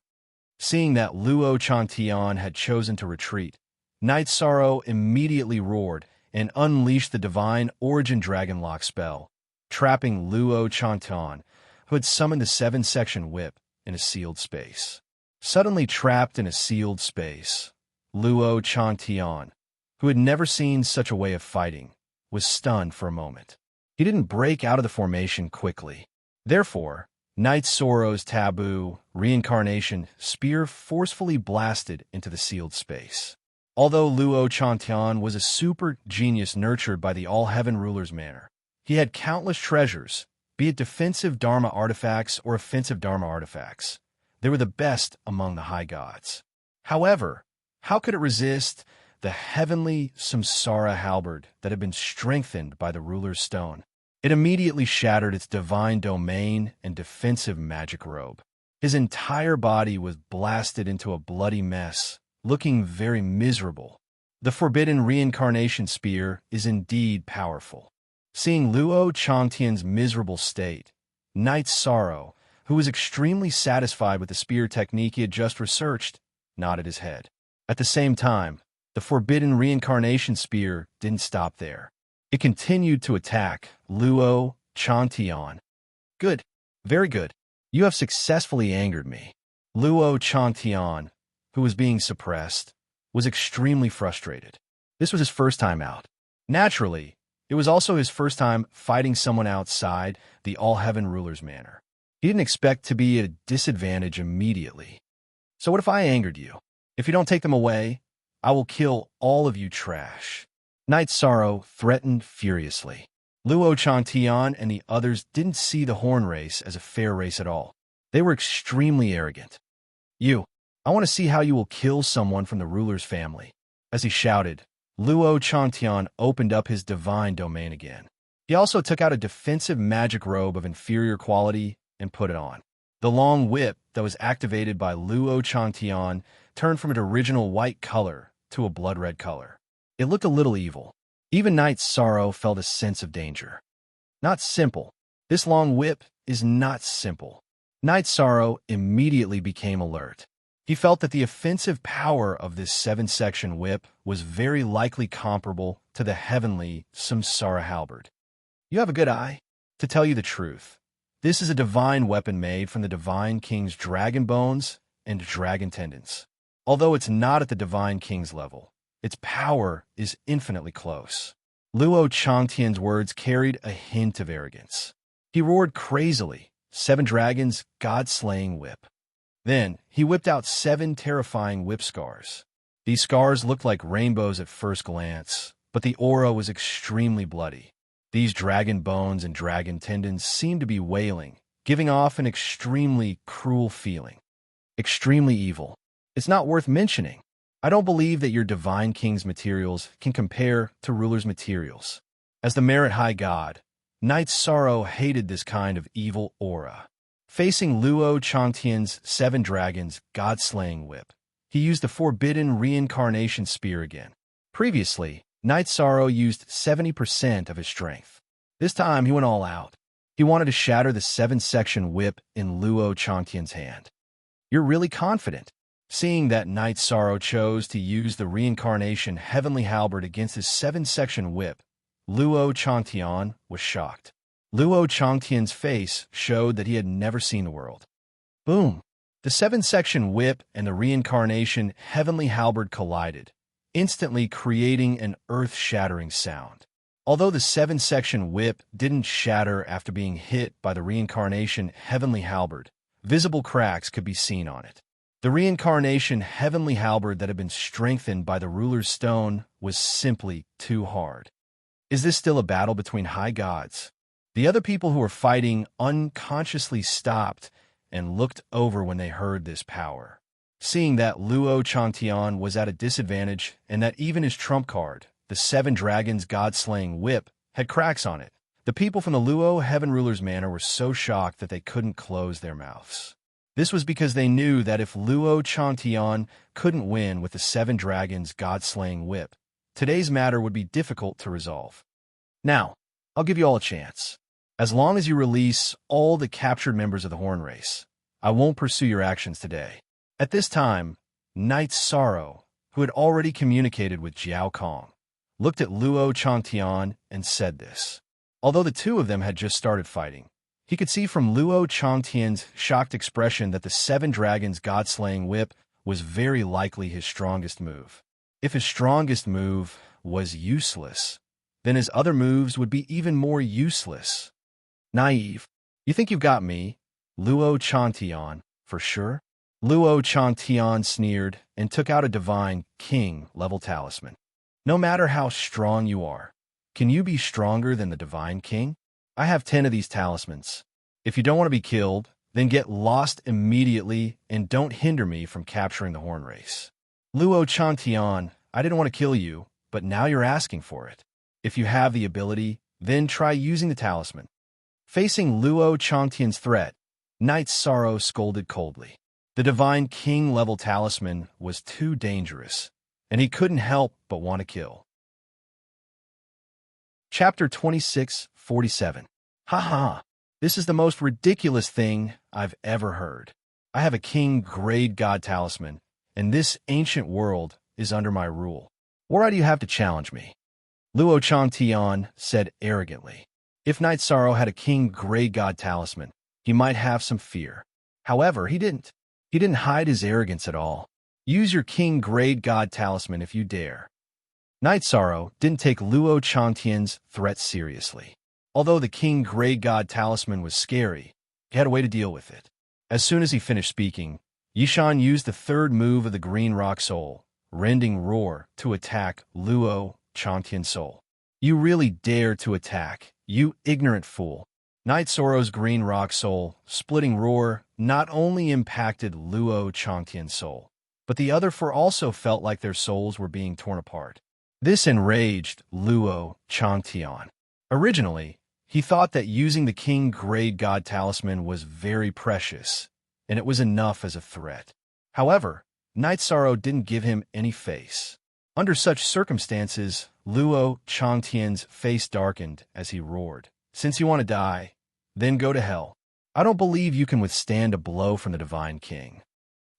Speaker 1: Seeing that Luo Chantian had chosen to retreat, Knight Sorrow immediately roared and unleashed the Divine Origin Dragonlock spell, trapping Luo Chantian, who had summoned the 7-section whip, in a sealed space. Suddenly trapped in a sealed space, Luo Chantian, who had never seen such a way of fighting, was stunned for a moment. He didn't break out of the formation quickly. Therefore, Knight Sorrow's taboo, reincarnation, spear forcefully blasted into the sealed space. Although Luo Chantian was a super genius nurtured by the all-heaven ruler's manor, he had countless treasures, be it defensive Dharma artifacts or offensive Dharma artifacts. They were the best among the high gods. However, how could it resist the heavenly Samsara halberd that had been strengthened by the ruler's stone? It immediately shattered its divine domain and defensive magic robe. His entire body was blasted into a bloody mess, looking very miserable. The forbidden reincarnation spear is indeed powerful. Seeing Luo Chantian's miserable state, Knight Sorrow, who was extremely satisfied with the spear technique he had just researched, nodded his head. At the same time, The forbidden reincarnation spear didn't stop there. It continued to attack Luo Chantian. Good. Very good. You have successfully angered me. Luo Chantian, who was being suppressed, was extremely frustrated. This was his first time out. Naturally, it was also his first time fighting someone outside the All-Heaven Ruler's manor. He didn't expect to be at a disadvantage immediately. So what if I angered you? If you don't take them away, I will kill all of you trash. Knight Sorrow threatened furiously. Luo Chantian and the others didn't see the horn race as a fair race at all. They were extremely arrogant. I want to see how you will kill someone from the ruler's family. As he shouted, Luo Chantian opened up his divine domain again. He also took out a defensive magic robe of inferior quality and put it on. The long whip that was activated by Luo Chantian turned from its original white color to a blood red color. It looked a little evil. Even Knight Sorrow felt a sense of danger. Not simple. This long whip is not simple. Knight Sorrow immediately became alert. He felt that the offensive power of this 7-section whip was very likely comparable to the heavenly Samsara halberd. You have a good eye. To tell you the truth, this is a divine weapon made from the Divine King's dragon bones and dragon tendons. Although it's not at the Divine King's level, its power is infinitely close. Luo Chantian's words carried a hint of arrogance. He roared crazily, 7 dragons, God-slaying whip. Then, he whipped out 7 terrifying whip scars. These scars looked like rainbows at first glance, but the aura was extremely bloody. These dragon bones and dragon tendons seemed to be wailing, giving off an extremely cruel feeling. Extremely evil. It's not worth mentioning. I don't believe that your Divine King's materials can compare to ruler's materials. As the Merit High God, Knight Sorrow hated this kind of evil aura. Facing Luo Chantian's 7 dragons God-slaying whip, he used the forbidden reincarnation spear again. Previously, Knight Sorrow used 70% of his strength. This time he went all out. He wanted to shatter the 7-section whip in Luo Chantian's hand. You're really confident. Seeing that Knight Sorrow chose to use the reincarnation heavenly halberd against his 7-section whip, Luo Chantian was shocked. Luo Chantian's face showed that he had never seen the world. Boom! The 7-section whip and the reincarnation heavenly halberd collided, instantly creating an earth-shattering sound. Although the 7-section whip didn't shatter after being hit by the reincarnation heavenly halberd, visible cracks could be seen on it. The reincarnation heavenly halberd that had been strengthened by the ruler's stone was simply too hard. Is this still a battle between high gods? The other people who were fighting unconsciously stopped and looked over when they heard this power. Seeing that Luo Chantian was at a disadvantage and that even his trump card, the 7 dragons God-slaying whip, had cracks on it, the people from the Luo Heaven Ruler's manor were so shocked that they couldn't close their mouths. This was because they knew that if Luo Chantian couldn't win with the 7 dragons God-slaying whip, today's matter would be difficult to resolve. Now, I'll give you all a chance. As long as you release all the captured members of the Horn Race, I won't pursue your actions today. At this time, Knight Sorrow, who had already communicated with Jiao Kong, looked at Luo Chantian and said this. Although the two of them had just started fighting, he could see from Luo Chantian's shocked expression that the 7 dragons God-slaying whip was very likely his strongest move. If his strongest move was useless, then his other moves would be even more useless. Naive. You think you've got me, Luo Chantian, for sure? Luo Chantian sneered and took out a Divine King-level talisman. No matter how strong you are, can you be stronger than the Divine King? I have 10 of these talismans. If you don't want to be killed, then get lost immediately and don't hinder me from capturing the Horn Race. Luo Chantian, I didn't want to kill you, but now you're asking for it. If you have the ability, then try using the talisman. Facing Luo Chantian's threat, Knight Sorrow scolded coldly. The Divine King-level talisman was too dangerous, and he couldn't help but want to kill. Chapter 26:47. Ha! This is the most ridiculous thing I've ever heard. I have a king-grade god talisman, and this ancient world is under my rule. What right do you have to challenge me? Luo Changtian said arrogantly. If Night Sorrow had a king gray god talisman, he might have some fear. However, he didn't. He didn't hide his arrogance at all. Use your king gray god talisman if you dare. Night Sorrow didn't take Luo Changtian's threat seriously. Although the king gray god talisman was scary, he had a way to deal with it. As soon as he finished speaking, Yishan used the third move of the Green Rock Soul, Rending Roar, to attack Luo Changtian's soul. You really dare to attack, you ignorant fool. Night Sorrow's Green Rock Soul, Splitting Roar, not only impacted Luo Changtian's soul, but the other four also felt like their souls were being torn apart. This enraged Luo Changtian. Originally, he thought that using the King Grade God Talisman was very precious, and it was enough as a threat. However, Night Sorrow didn't give him any face. Under such circumstances, Luo Changtian's face darkened as he roared. Since you want to die, then go to hell. I don't believe you can withstand a blow from the Divine King.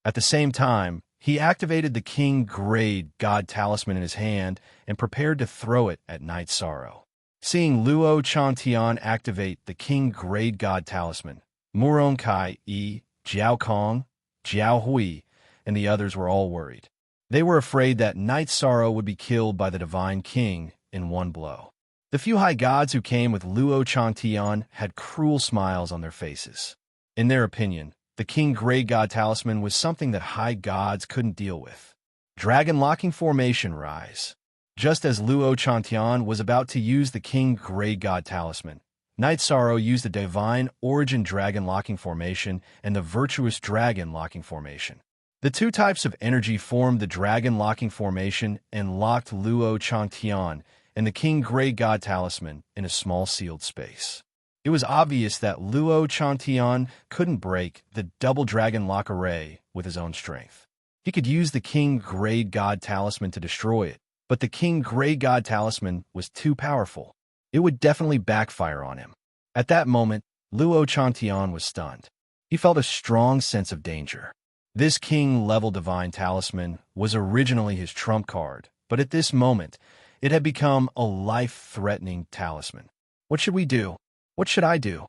Speaker 1: At the same time, he activated the King Grade God Talisman in his hand and prepared to throw it at Night Sorrow. Seeing Luo Changtian activate the King Grade God Talisman, Muron Kai Yi, Jiao Kong, Jiao Hui, and the others were all worried. They were afraid that Night Sorrow would be killed by the Divine King in one blow. The few high gods who came with Luo Changtian had cruel smiles on their faces. In their opinion, the King Grade God Talisman was something that high gods couldn't deal with. Dragon Locking Formation Rise. Just as Luo Changtian was about to use the King Grade God Talisman, Night Sorrow used the Divine Origin Dragon Locking Formation and the Virtuous Dragon Locking Formation. The two types of energy formed the Dragon Locking Formation and locked Luo Changtian and the King Grade God Talisman in a small sealed space. It was obvious that Luo Changtian couldn't break the Double Dragon Lock Array with his own strength. He could use the King Grade God Talisman to destroy it, but the King Grade God Talisman was too powerful. It would definitely backfire on him. At that moment, Luo Changtian was stunned. He felt a strong sense of danger. This King-level Divine Talisman was originally his trump card, but at this moment, it had become a life-threatening talisman. What should we do? What should I do?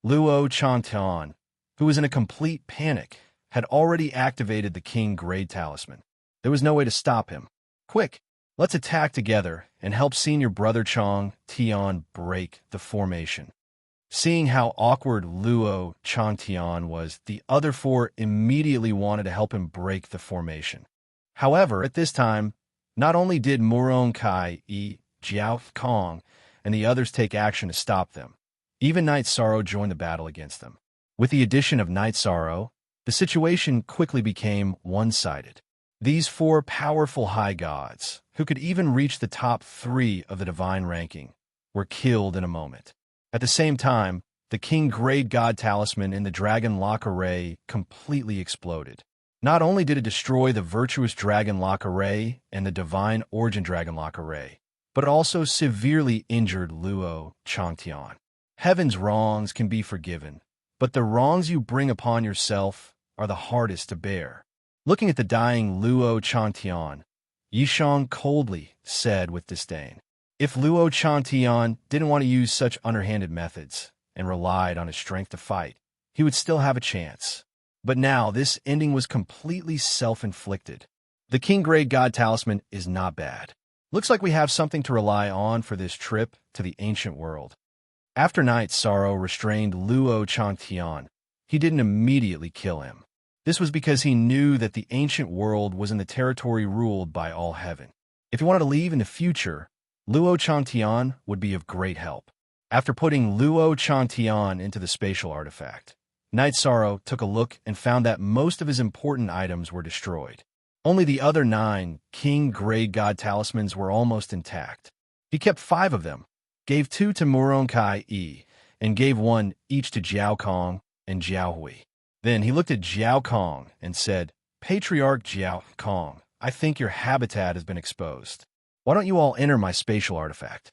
Speaker 1: Luo Changtian, who was in a complete panic, had already activated the King Grade Talisman. There was no way to stop him. Quick, let's attack together and help senior brother Changtian break the formation. Seeing how awkward Luo Changtian was, the other four immediately wanted to help him break the formation. However, at this time, not only did Muron Kai Yi, Jiao Kong, and the others take action to stop them, even Night Sorrow joined the battle against them. With the addition of Night Sorrow, the situation quickly became one-sided. These four powerful high gods, who could even reach the top 3 of the divine ranking, were killed in a moment. At the same time, the King Grade God Talisman in the Dragon Lock Array completely exploded. Not only did it destroy the Virtuous Dragon Lock Array and the Divine Origin Dragon Lock Array, but it also severely injured Luo Changtian. Heaven's wrongs can be forgiven, but the wrongs you bring upon yourself are the hardest to bear. Looking at the dying Luo Changtian, Yishan coldly said with disdain, if Luo Changtian didn't want to use such underhanded methods and relied on his strength to fight, he would still have a chance. But now this ending was completely self-inflicted. The King Grade God Talisman is not bad. Looks like we have something to rely on for this trip to the ancient world. After Night Sorrow restrained Luo Changtian, he didn't immediately kill him. This was because he knew that the ancient world was in the territory ruled by all heaven. If he wanted to leave in the future, Luo Changtian would be of great help. After putting Luo Changtian into the spatial artifact, Night Sorrow took a look and found that most of his important items were destroyed. Only the other 9 King Grade God Talismans were almost intact. He kept 5 of them, gave 2 to Muron Kai Yi, and gave 1 each to Jiao Kong and Jiao Hui. Then he looked at Jiao Kong and said, Patriarch Jiao Kong, I think your habitat has been exposed. Why don't you all enter my spatial artifact?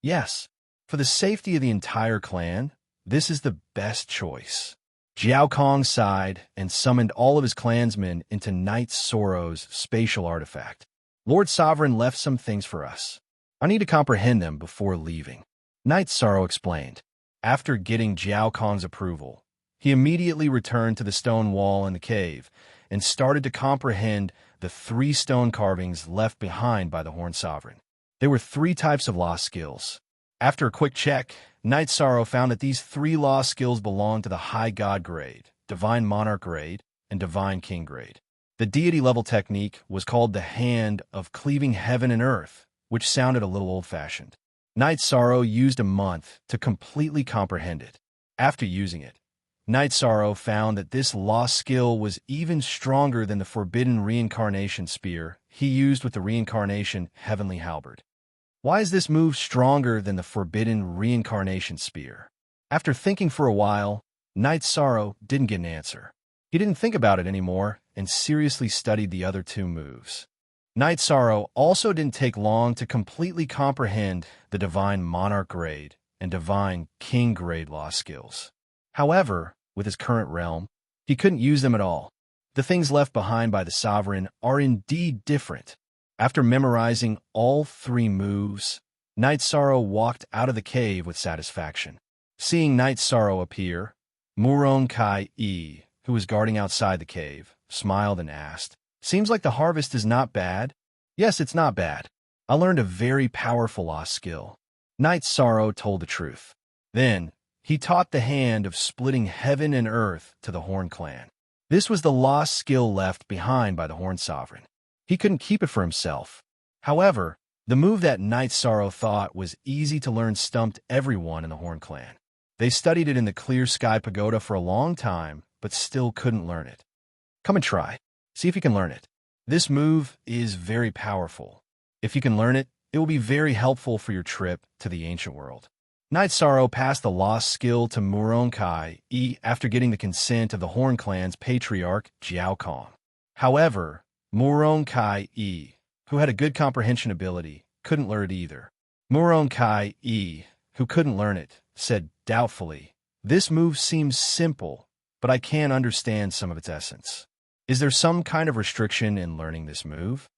Speaker 1: Yes, for the safety of the entire clan, this is the best choice. Jiao Kong sighed and summoned all of his clansmen into Night Sorrow's spatial artifact. Lord Sovereign left some things for us. I need to comprehend them before leaving. Knight Sorrow explained. After getting Jiao Kong's approval, he immediately returned to the stone wall in the cave and started to comprehend the 3 stone carvings left behind by the Horned Sovereign. There were 3 types of lost skills. After a quick check, Knight Sorrow found that these 3 lost skills belonged to the High God grade, Divine Monarch grade, and Divine King grade. The deity level technique was called the Hand of Cleaving Heaven and Earth, which sounded a little old-fashioned. Knight Sorrow used a month to completely comprehend it. After using it, Knight Sorrow found that this lost skill was even stronger than the forbidden reincarnation spear he used with the reincarnation Heavenly Halberd. Why is this move stronger than the forbidden reincarnation spear? After thinking for a while, Knight Sorrow didn't get an answer. He didn't think about it anymore and seriously studied the other 2 moves. Knight Sorrow also didn't take long to completely comprehend the Divine Monarch grade and Divine King grade lost skills. However, with his current realm, he couldn't use them at all. The things left behind by the Sovereign are indeed different. After memorizing all 3 moves, Knight Sorrow walked out of the cave with satisfaction. Seeing Knight Sorrow appear, Muron Kai-e, who was guarding outside the cave, smiled and asked, "Seems like the harvest is not bad." "Yes, it's not bad. I learned a very powerful lost skill." Knight Sorrow told the truth. Then, he taught the Hand of Splitting Heaven and Earth to the Horn Clan. This was the lost skill left behind by the Horned Sovereign. He couldn't keep it for himself. However, the move that Knight Sorrow thought was easy to learn stumped everyone in the Horn Clan. They studied it in the Clear Sky Pagoda for a long time, but still couldn't learn it. Come and try. See if you can learn it. This move is very powerful. If you can learn it, it will be very helpful for your trip to the ancient world. Knight Sorrow passed the lost skill to Muron Kai-e after getting the consent of the Horn Clan's patriarch, Jiao Kong. However, Muron Kai-e, who had a good comprehension ability, couldn't learn it either. Muron Kai-e, who couldn't learn it, said doubtfully, "This move seems simple, but I can't understand some of its essence. Is there some kind of restriction in learning this move?"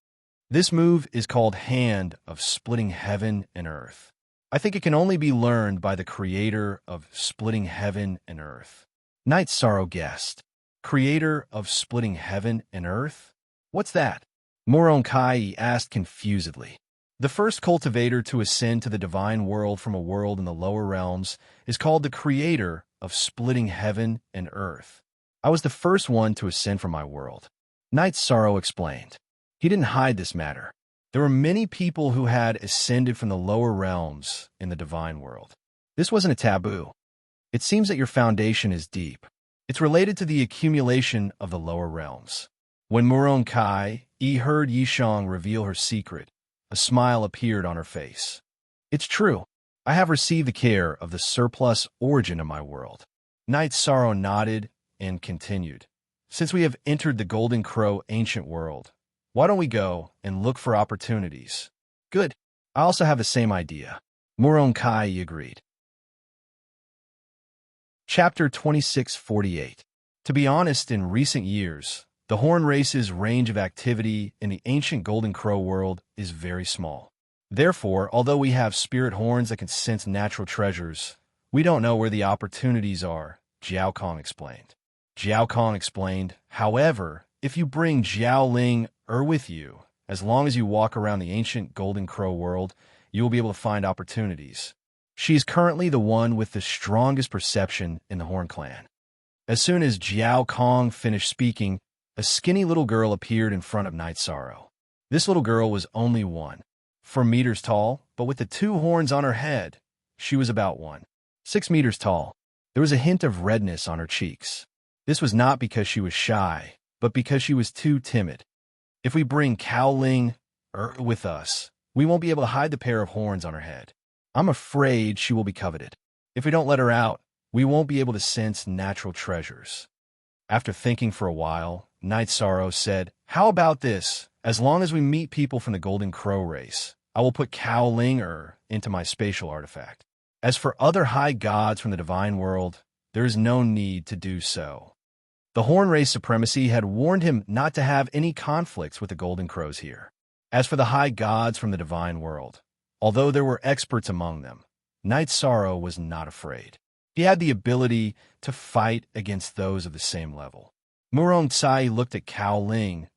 Speaker 1: This move is called Hand of Splitting Heaven and Earth. I think it can only be learned by the creator of Splitting Heaven and Earth. Knight Sorrow guessed. Creator of Splitting Heaven and Earth? What's that? Muron Kai asked confusedly. The first cultivator to ascend to the divine world from a world in the lower realms is called the creator of Splitting Heaven and Earth. I was the first one to ascend from my world. Knight Sorrow explained. He didn't hide this matter. There were many people who had ascended from the lower realms in the divine world. This wasn't a taboo. It seems that your foundation is deep. It's related to the accumulation of the lower realms. When Muron Kai-e heard Yishang reveal her secret, a smile appeared on her face. "It's true. I have received the care of the surplus origin of my world." Knight Sorrow nodded and continued. "Since we have entered the Golden Crow ancient world, why don't we go and look for opportunities?" "Good. I also have the same idea." Muron Kai agreed. Chapter 2648. To be honest, in recent years, the Horn race's range of activity in the ancient Golden Crow world is very small. Therefore, although we have spirit horns that can sense natural treasures, we don't know where the opportunities are, Jiao Kong explained. Jiao Kong explained, however, if you bring Jiao Ling with you, as long as you walk around the ancient Golden Crow world, you will be able to find opportunities. She is currently the one with the strongest perception in the Horn Clan. As soon as Jiao Kong finished speaking, a skinny little girl appeared in front of Knight Sorrow. This little girl was only 4 meters tall, but with the 2 horns on her head, she was about 6 meters tall. There was a hint of redness on her cheeks. This was not because she was shy, but because she was too timid. If we bring Cao Ling with us, we won't be able to hide the pair of horns on her head. I'm afraid she will be coveted. If we don't let her out, we won't be able to sense natural treasures. After thinking for a while, Knight Sorrow said, "How about this? As long as we meet people from the Golden Crow race, I will put Cao Ling into my spatial artifact. As for other high gods from the divine world, there is no need to do so." The Horn race supremacy had warned him not to have any conflicts with the Golden Crows here. As for the high gods from the divine world, although there were experts among them, Knight Sorrow was not afraid. He had the ability to fight against those of the same level. Murong Tsai looked at Cao Ling,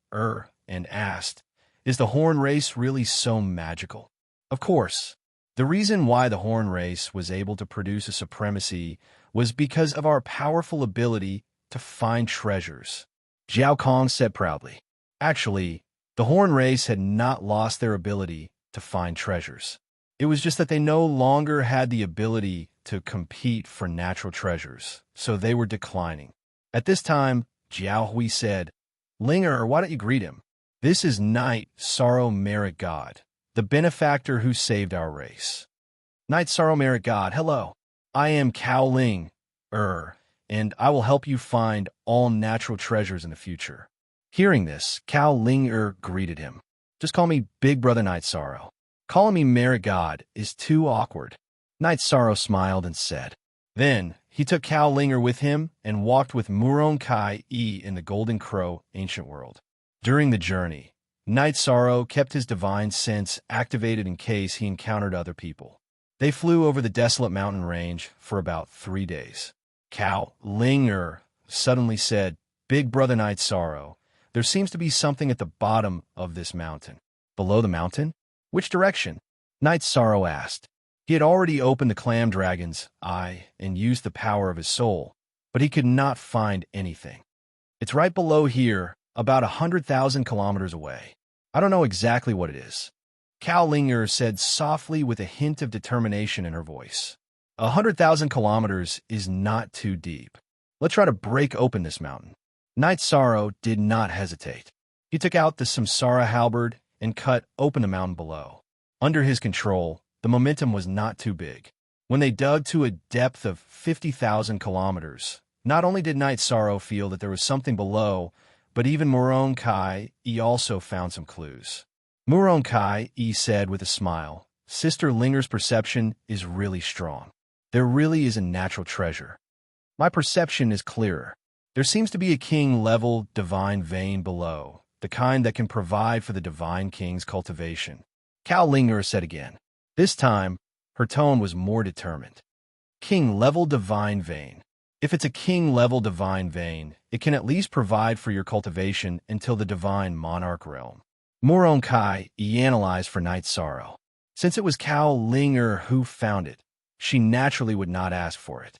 Speaker 1: and asked, "Is the Horn race really so magical?" Of course. The reason why the Horn race was able to produce a supremacy was because of our powerful ability to find treasures, Zhao Kong said proudly. Actually, the Horn race had not lost their ability to find treasures. It was just that they no longer had the ability to compete for natural treasures, so they were declining. At this time, Jiao Hui said, "Linger, why don't you greet him? This is Knight Sorrow Merit God, the benefactor who saved our race." Knight Sorrow Merit God, hello. I am Cao Ling, and I will help you find all natural treasures in the future. Hearing this, Cao Ling greeted him. Just call me Big Brother Knight Sorrow. Calling me Merit God is too awkward. Knight Sorrow smiled and said. Then he took Cao Linger with him and walked with Murong Kai in the Golden Crow ancient world. During the journey, Knight Sorrow kept his divine sense activated in case he encountered other people. They flew over the desolate mountain range for about 3 days. Cao Linger suddenly said, "Big Brother Knight Sorrow, there seems to be something at the bottom of this mountain." Below the mountain? Which direction? Knight Sorrow asked. He had already opened the clam dragon's eye and used the power of his soul, but he could not find anything. "It's right below here, about 100,000 kilometers away. I don't know exactly what it is," Cao Linger said softly with a hint of determination in her voice. 100,000 kilometers is not too deep. Let's try to break open this mountain. Knight Sorrow did not hesitate. He took out the Samsara halberd and cut open the mountain below. Under his control, the momentum was not too big. When they dug to a depth of 50,000 kilometers, not only did Knight Sorrow feel that there was something below, but even Murong Kai also found some clues. Murong Kai said with a smile, "Sister Linger's perception is really strong. There really is a natural treasure. My perception is clearer. There seems to be a king-level divine vein below, the kind that can provide for the divine king's cultivation," Cao Linger said again. This time, her tone was more determined. King-level divine vein. If it's a king-level divine vein, it can at least provide for your cultivation until the divine monarch realm. Murong Kai analyzed for Knight Sorrow. Since it was Cao Linger who found it, she naturally would not ask for it.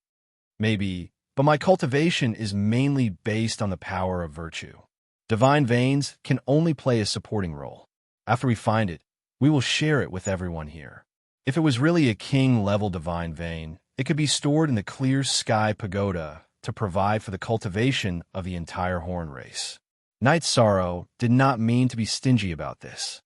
Speaker 1: Maybe, but my cultivation is mainly based on the power of virtue. Divine veins can only play a supporting role. After we find it, we will share it with everyone here. If it was really a king-level divine vein, it could be stored in the clear sky pagoda to provide for the cultivation of the entire Horn race. Knight Sorrow did not mean to be stingy about this.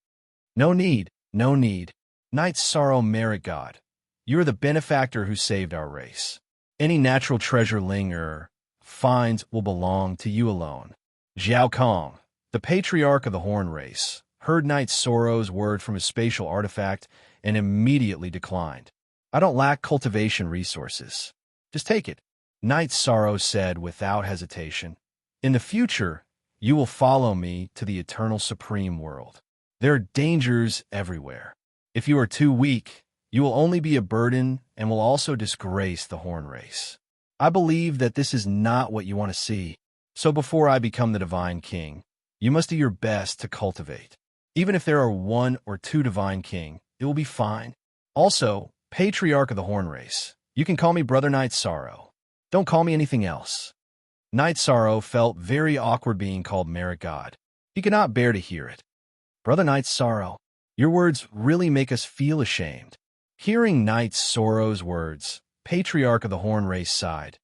Speaker 1: No need, no need. Knight Sorrow Merit God, you are the benefactor who saved our race. Any natural treasure Linger finds will belong to you alone. Zhao Kong, the patriarch of the Horn race, heard Knight Sorrow's word from his spatial artifact and immediately declined. "I don't lack cultivation resources. Just take it," Knight Sorrow said without hesitation. "In the future, you will follow me to the eternal supreme world. There are dangers everywhere. If you are too weak, you will only be a burden and will also disgrace the Horn race. I believe that this is not what you want to see. So before I become the Divine King, you must do your best to cultivate. Even if there are 1 or 2 Divine King, it will be fine. Also, Patriarch of the Horn race, you can call me Brother Knight Sorrow. Don't call me anything else." Knight Sorrow felt very awkward being called Merit God. He could not bear to hear it. "Brother Knight Sorrow, your words really make us feel ashamed." Hearing Knight Sorrow's words, Patriarch of the Horn race sighed.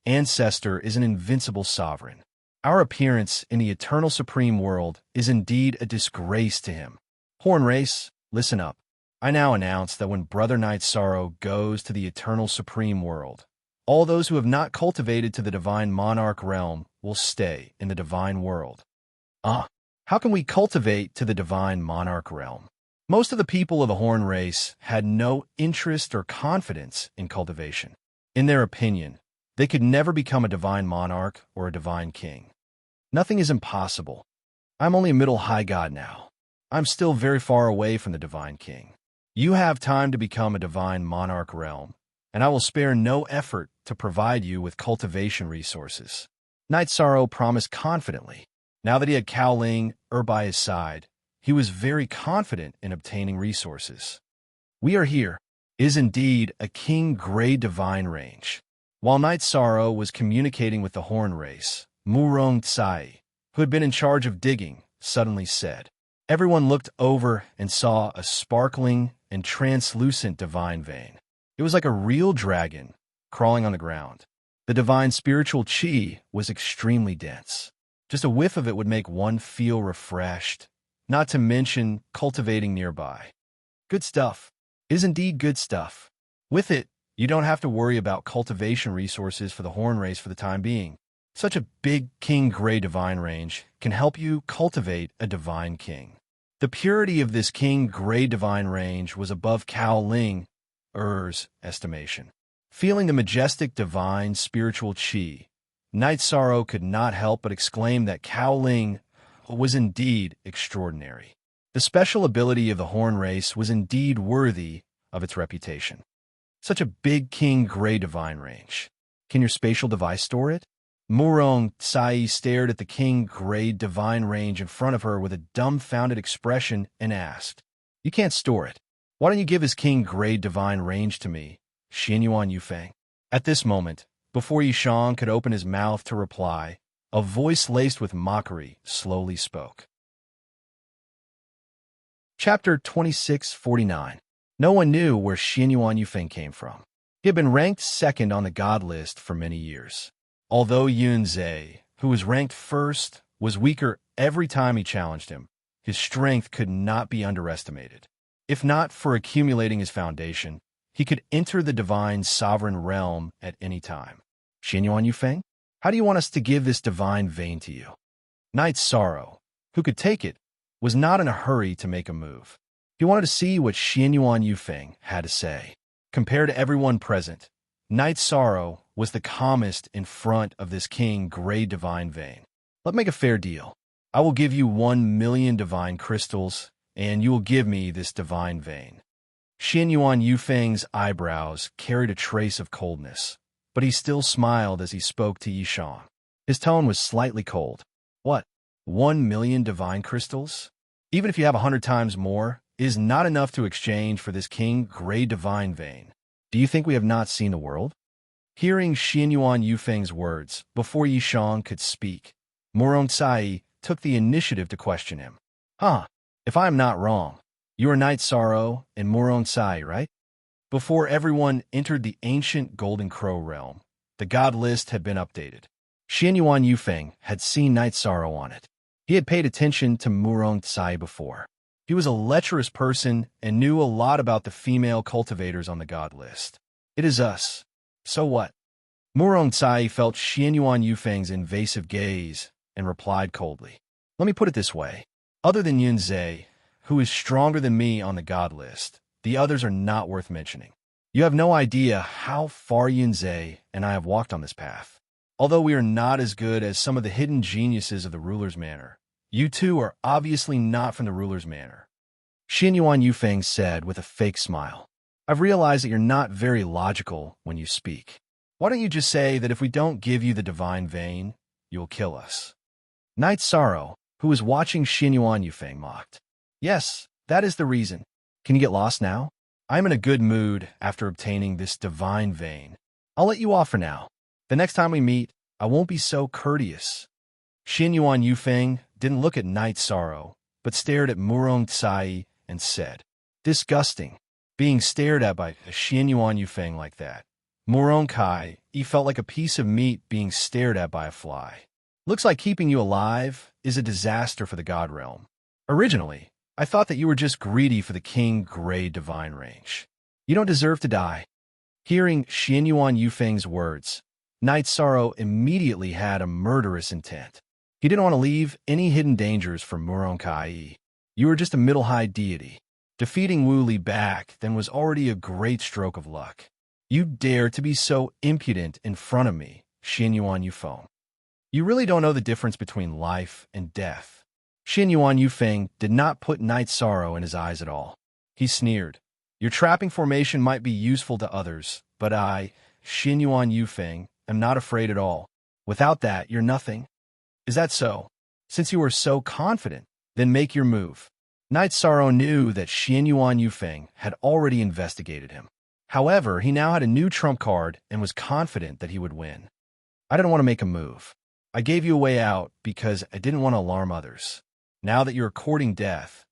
Speaker 1: "Ancestor is an invincible sovereign. Our appearance in the eternal supreme world is indeed a disgrace to him. Horn race, listen up. I now announce that when Brother Knight Sorrow goes to the eternal supreme world, all those who have not cultivated to the divine monarch realm will stay in the divine world." How can we cultivate to the divine monarch realm? Most of the people of the Horn race had no interest or confidence in cultivation. In their opinion, they could never become a divine monarch or a divine king. Nothing is impossible. I'm only a middle high god now. I'm still very far away from the Divine King. You have time to become a Divine Monarch realm, and I will spare no effort to provide you with cultivation resources. Knight Sorrow promised confidently. Now that he had Cao Ling by his side, he was very confident in obtaining resources. We are here is indeed a King Grey Divine range. While Knight Sorrow was communicating with the Horn race, Murong Tsai, who had been in charge of digging, suddenly said. Everyone looked over and saw a sparkling and translucent divine vein. It was like a real dragon crawling on the ground. The divine spiritual chi was extremely dense. Just a whiff of it would make one feel refreshed, not to mention cultivating nearby. Good stuff. It is indeed good stuff. With it, you don't have to worry about cultivation resources for the Horn race for the time being. Such a big King Grey Divine range can help you cultivate a Divine King. The purity of this King Grey Divine range was above Cao Ling's estimation. Feeling the majestic divine spiritual chi, Knight Sorrow could not help but exclaim that Cao Ling was indeed extraordinary. The special ability of the Horn race was indeed worthy of its reputation. Such a big King Grey Divine range. Can your spatial device store it? Murong Tsai stared at the King Grey Divine range in front of her with a dumbfounded expression and asked, You can't store it. Why don't you give his King Grey Divine range to me, Xianyuan Yufeng? At this moment, before Yishang could open his mouth to reply, a voice laced with mockery slowly spoke. Chapter 2649. No one knew where Xianyuan Yufeng came from. He had been ranked second on the god list for many years. Although Yunzhe, who was ranked first, was weaker every time he challenged him, his strength could not be underestimated. If not for accumulating his foundation, he could enter the divine sovereign realm at any time. Xianyuan Yufeng, how do you want us to give this divine vein to you? Knight Sorrow, who could take it, was not in a hurry to make a move. He wanted to see what Xianyuan Yufeng had to say. Compared to everyone present, Knight Sorrow was the calmest in front of this King Grey Divine vein. Let's make a fair deal. I will give you 1,000,000 divine crystals, and you will give me this divine vein. Xianyuan Yufeng's eyebrows carried a trace of coldness, but he still smiled as he spoke to Yishang. His tone was slightly cold. What? 1,000,000 divine crystals? Even if you have 100 times more, is not enough to exchange for this King Grey Divine vein. Do you think we have not seen the world? Hearing Xianyuan Yufeng's words, before Yishang could speak, Murong Tsai took the initiative to question him. If I am not wrong, you are Knight Sorrow and Murong Tsai, right? Before everyone entered the ancient Golden Crow realm, the god list had been updated. Xianyuan Yufeng had seen Knight Sorrow on it. He had paid attention to Murong Tsai before. He was a lecherous person and knew a lot about the female cultivators on the god list. It is us. So what? Murong Tsai felt Xianyuan Yufeng's invasive gaze and replied coldly. Let me put it this way. Other than Yunzhe, who is stronger than me on the god list, the others are not worth mentioning. You have no idea how far Yunzhe and I have walked on this path. Although we are not as good as some of the hidden geniuses of the ruler's manor, you two are obviously not from the ruler's manor. Xianyuan Yufeng said with a fake smile. I've realized that you're not very logical when you speak. Why don't you just say that if we don't give you the divine vein, you'll kill us? Knight Sorrow, who was watching Xianyuan Yufeng, mocked. Yes, that is the reason. Can you get lost now? I'm in a good mood after obtaining this divine vein. I'll let you off for now. The next time we meet, I won't be so courteous. Xianyuan Yufeng didn't look at Knight Sorrow, but stared at Murong Tsai and said, Disgusting. Being stared at by a Xianyuan Yufeng like that. Murong Kai, he felt like a piece of meat being stared at by a fly. Looks like keeping you alive is a disaster for the god realm. Originally, I thought that you were just greedy for the King Grey Divine range. You don't deserve to die. Hearing Xianyuan Yufeng's words, Knight Sorrow immediately had a murderous intent. He didn't want to leave any hidden dangers for Murong Kai. You were just a middle-high deity. Defeating Wu Li back then was already a great stroke of luck. You dare to be so impudent in front of me, Xianyuan Yufeng. You really don't know the difference between life and death. Xin Yuan Yufeng did not put Night Sorrow in his eyes at all. He sneered. Your trapping formation might be useful to others, but I, Xin Yuan Yufeng, am not afraid at all. Without that, you're nothing. Is that so? Since you are so confident, then make your move. Night Sorrow knew that Xin Yuan Yufeng had already investigated him. However, he now had a new trump card and was confident that he would win. I didn't want to make a move. I gave you a way out because I didn't want to alarm others. Now that you're courting death,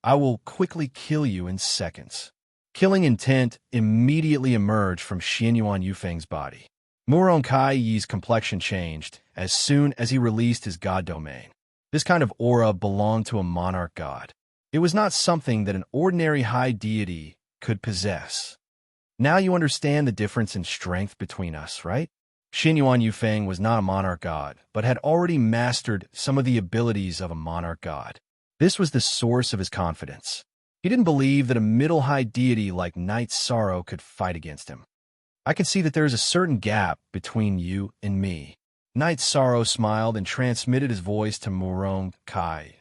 Speaker 1: I will quickly kill you in seconds. Killing intent immediately emerged from Xin Yuan Yufeng's body. Murong Kai's complexion changed as soon as he released his god domain. This kind of aura belonged to a monarch god. It was not something that an ordinary high deity could possess. Now you understand the difference in strength between us, right? Xin Yuan Yufeng was not a monarch god, but had already mastered some of the abilities of a monarch god. This was the source of his confidence. He didn't believe that a middle-high deity like Night Sorrow could fight against him. I can see that there is a certain gap between you and me. Night Sorrow smiled and transmitted his voice to Murong Kai.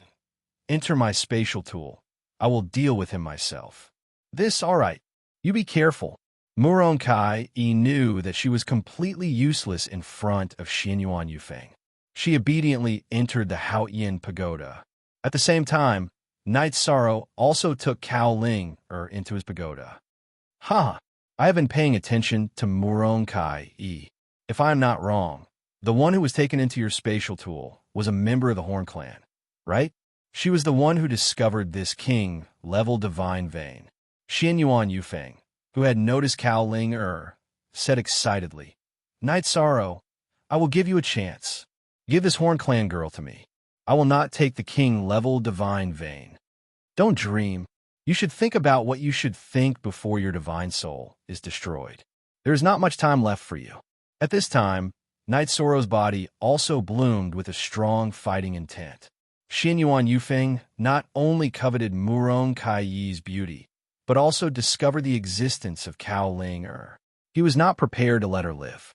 Speaker 1: Enter my spatial tool. I will deal with him myself. This, all right. You be careful. Murong Kai knew that she was completely useless in front of Xin Yuan Yufeng. She obediently entered the Haoyan Pagoda. At the same time, Night Sorrow also took Cao Ling into his pagoda. I have been paying attention to Murong Kai. If I am not wrong, the one who was taken into your spatial tool was a member of the Horn Clan, right? She was the one who discovered this king-level divine vein. Xin Yuan Yufeng, who had noticed Cao Ling said excitedly, Night Sorrow, I will give you a chance. Give this Horn Clan girl to me. I will not take the king-level divine vein. Don't dream. You should think about what you should think before your divine soul is destroyed. There is not much time left for you. At this time, Night Sorrow's body also bloomed with a strong fighting intent. Xin Yuan Yufeng not only coveted Murong Kai's beauty, but also discovered the existence of Cao Ling. He was not prepared to let her live.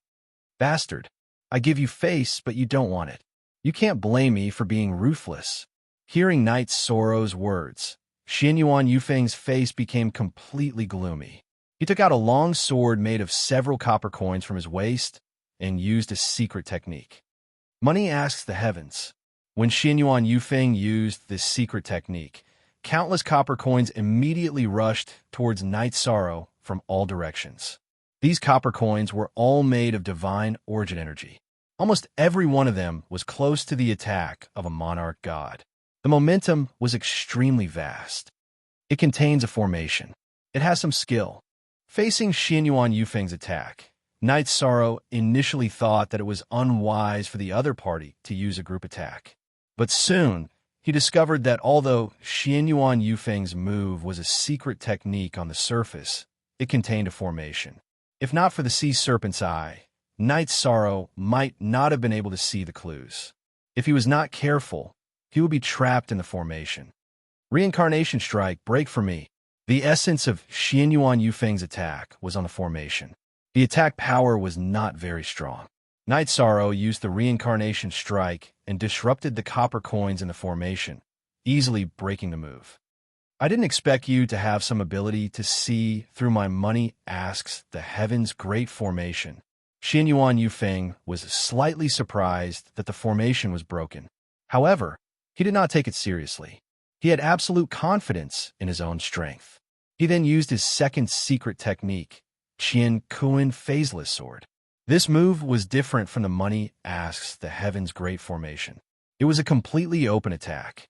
Speaker 1: Bastard, I give you face, but you don't want it. You can't blame me for being ruthless. Hearing Night Sorrow's words, Xin Yuan Yufeng's face became completely gloomy. He took out a long sword made of several copper coins from his waist and used a secret technique. Money asks the heavens. When Xin Yuan Yufeng used this secret technique, countless copper coins immediately rushed towards Night Sorrow from all directions. These copper coins were all made of divine origin energy. Almost every one of them was close to the attack of a monarch god. The momentum was extremely vast. It contains a formation. It has some skill. Facing Xin Yuan Yufeng's attack, Night Sorrow initially thought that it was unwise for the other party to use a group attack. But soon, he discovered that although Xin Yuan Yufeng's move was a secret technique on the surface, it contained a formation. If not for the Sea Serpent's Eye, Night Sorrow might not have been able to see the clues. If he was not careful, he would be trapped in the formation. Reincarnation Strike, break for me. The essence of Xin Yuan Yufeng's attack was on the formation. The attack power was not very strong. Night Sorrow used the Reincarnation Strike and disrupted the copper coins in the formation, easily breaking the move. I didn't expect you to have some ability to see through my money asks the heavens great formation. Xin Yuan Yufeng was slightly surprised that the formation was broken. However, he did not take it seriously. He had absolute confidence in his own strength. He then used his second secret technique, Qian Kuan Phaseless Sword. This move was different from the money asks the heavens great formation. It was a completely open attack.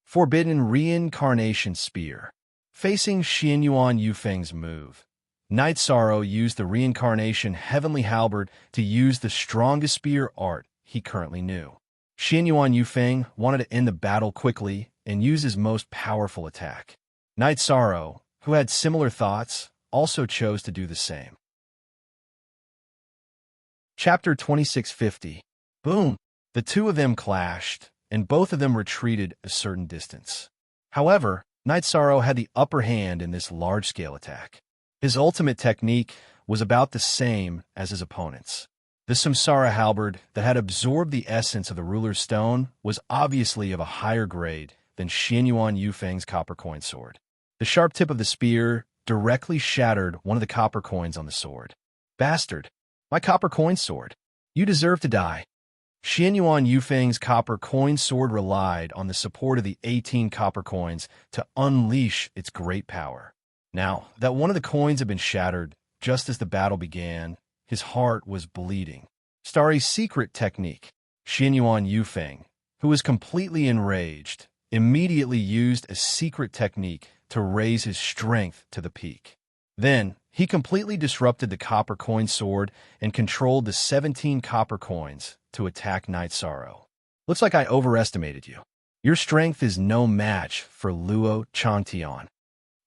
Speaker 1: Forbidden Reincarnation Spear. Facing Xin Yuan Yufeng's move, Night Sorrow used the Reincarnation Heavenly Halberd to use the strongest spear art he currently knew. Xin Yuan Yufeng wanted to end the battle quickly and use his most powerful attack. Night Sorrow, who had similar thoughts, also chose to do the same. Chapter 2650. Boom! The two of them clashed, and both of them retreated a certain distance. However, Night Sorrow had the upper hand in this large-scale attack. His ultimate technique was about the same as his opponent's. The samsara halberd that had absorbed the essence of the ruler's stone was obviously of a higher grade than Xianyuan Yufeng's copper coin sword. The sharp tip of the spear directly shattered one of the copper coins on the sword. Bastard! My copper coin sword! You deserve to die. Xianyuan Yufeng's copper coin sword relied on the support of the 18 copper coins to unleash its great power. Now that one of the coins had been shattered just as the battle began, his heart was bleeding. Starry's secret technique. Xianyuan Yufeng, who was completely enraged, immediately used a secret technique to raise his strength to the peak. Then, he completely disrupted the copper coin sword and controlled the 17 copper coins to attack Night Sorrow. Looks like I overestimated you. Your strength is no match for Luo Changtian.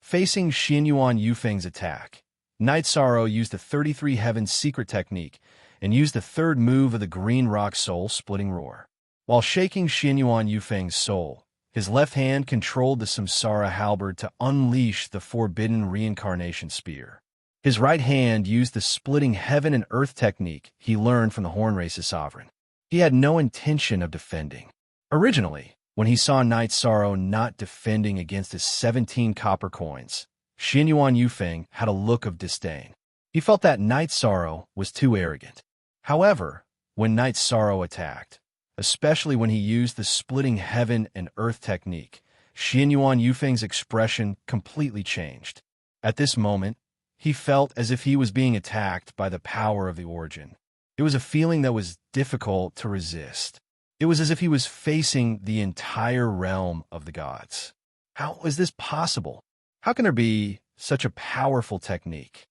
Speaker 1: Facing Xianyuan Yufeng's attack, Night Sorrow used the 33 Heavens secret technique and used the third move of the Green Rock Soul Splitting Roar. While shaking Xianyuan Yufeng's soul, his left hand controlled the samsara halberd to unleash the forbidden reincarnation spear. His right hand used the splitting heaven and earth technique he learned from the Horn Race's sovereign. He had no intention of defending. Originally, when he saw Night Sorrow not defending against his 17 copper coins, Xianyuan Yufeng had a look of disdain. He felt that Night Sorrow was too arrogant. However, when Night Sorrow attacked, especially when he used the splitting heaven and earth technique, Xianyuan Yufeng's expression completely changed. At this moment, he felt as if he was being attacked by the power of the origin. It was a feeling that was difficult to resist. It was as if he was facing the entire realm of the gods. How is this possible? How can there be such a powerful technique?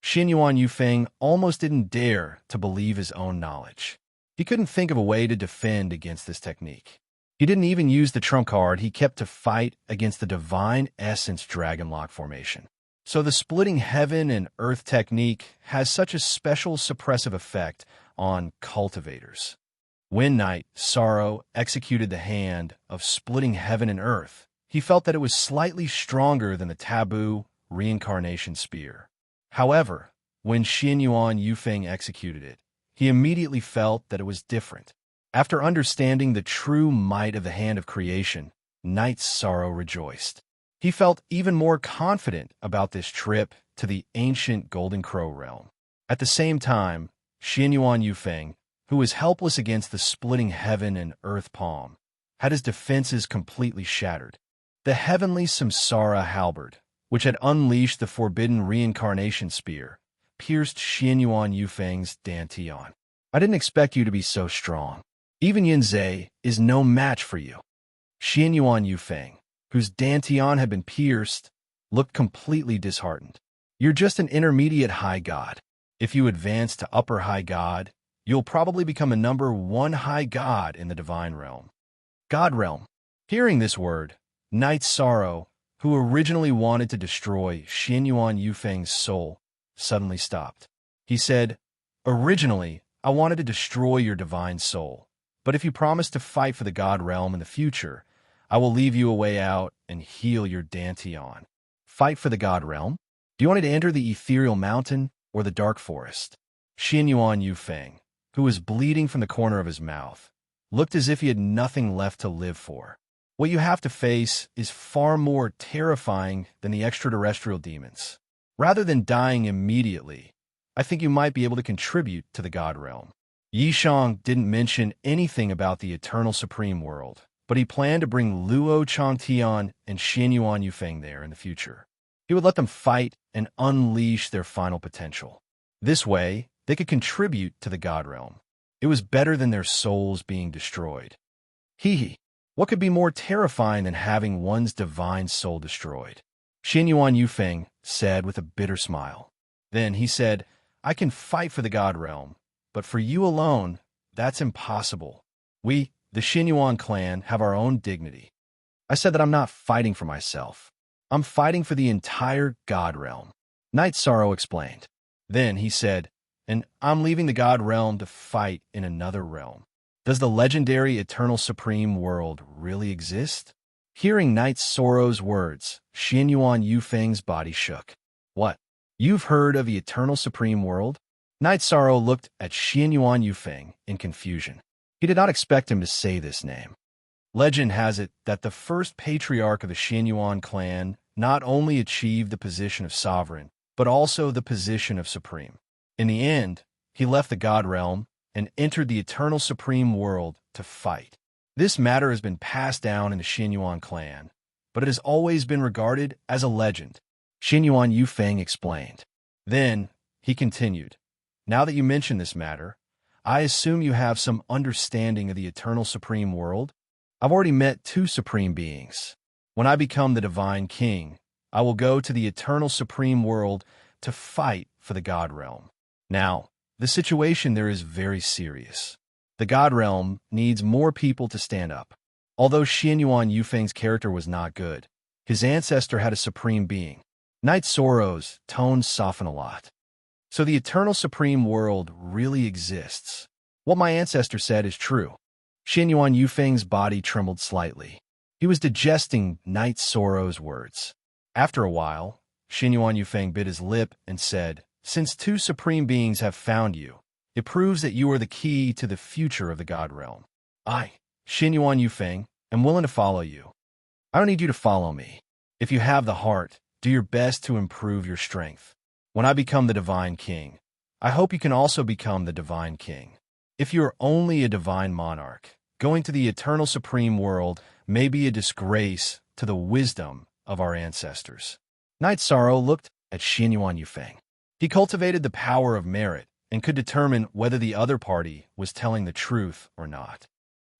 Speaker 1: Xianyuan Yufeng almost didn't dare to believe his own knowledge. He couldn't think of a way to defend against this technique. He didn't even use the trump card he kept to fight against the Divine Essence Dragonlock formation. So the splitting heaven and earth technique has such a special suppressive effect on cultivators. When Night Sorrow executed the hand of splitting heaven and earth, he felt that it was slightly stronger than the taboo reincarnation spear. However, when Xianyuan Yufeng executed it, he immediately felt that it was different. After understanding the true might of the hand of creation, Night Sorrow rejoiced. He felt even more confident about this trip to the ancient Golden Crow realm. At the same time, Xianyuan Yufeng, who was helpless against the splitting heaven and earth palm, had his defenses completely shattered. The heavenly samsara halberd, which had unleashed the forbidden reincarnation spear, pierced Xianyuan Yufeng's dantian. I didn't expect you to be so strong. Even Yinzei is no match for you. Xianyuan Yufeng, whose dantian had been pierced, looked completely disheartened. You're just an intermediate high god. If you advance to upper high god, you'll probably become a number 1 high god in the divine realm. God realm. Hearing this word, Night Sorrow, who originally wanted to destroy Xianyuan Yufeng's soul, suddenly stopped. He said, "Originally, I wanted to destroy your divine soul, but if you promise to fight for the God realm in the future, I will leave you a way out and heal your dantian." Fight for the God realm? Do you want to enter the ethereal mountain or the dark forest? Xianyuan Yufeng, who was bleeding from the corner of his mouth, looked as if he had nothing left to live for. What you have to face is far more terrifying than the extraterrestrial demons. Rather than dying immediately, I think you might be able to contribute to the God realm. Yishang didn't mention anything about the eternal supreme world, but he planned to bring Luo Changtian and Xianyuan Yufeng there in the future. He would let them fight and unleash their final potential. This way, they could contribute to the God realm. It was better than their souls being destroyed. Hee. What could be more terrifying than having one's divine soul destroyed? Xianyuan Yufeng said with a bitter smile. Then he said, "I can fight for the God realm, but for you alone, that's impossible. We, the Xianyuan clan, have our own dignity." I said that I'm not fighting for myself. I'm fighting for the entire God realm. Night Sorrow explained. Then he said, "And I'm leaving the God realm to fight in another realm. Does the legendary eternal supreme world really exist?" Hearing Night Sorrow's words, Xianyuan Yufeng's body shook. What? You've heard of the eternal supreme world? Knight Sorrow looked at Xianyuan Yufeng in confusion. He did not expect him to say this name. Legend has it that the first patriarch of the Xianyuan clan not only achieved the position of sovereign, but also the position of supreme. In the end, he left the God realm and entered the eternal supreme world to fight. This matter has been passed down in the Xianyuan clan, but it has always been regarded as a legend. Xianyuan Yufeng explained. Then, he continued, now that you mention this matter, I assume you have some understanding of the eternal supreme world? I've already met two supreme beings. When I become the divine king, I will go to the eternal supreme world to fight for the God realm. Now, the situation there is very serious. The God realm needs more people to stand up. Although Xianyuan Yufeng's character was not good, his ancestor had a supreme being. Knight Sorrow's tones soften a lot. So the eternal supreme world really exists. What my ancestor said is true. Xianyuan Yufeng's body trembled slightly. He was digesting Knight Sorrow's words. After a while, Xianyuan Yufeng bit his lip and said, since two supreme beings have found you, it proves that you are the key to the future of the God realm. I, Xianyuan Yufeng, am willing to follow you. I don't need you to follow me. If you have the heart, do your best to improve your strength. When I become the divine king, I hope you can also become the divine king. If you are only a divine monarch, going to the eternal supreme world may be a disgrace to the wisdom of our ancestors. Knight Sorrow looked at Xianyuan Yufeng. He cultivated the power of merit and could determine whether the other party was telling the truth or not.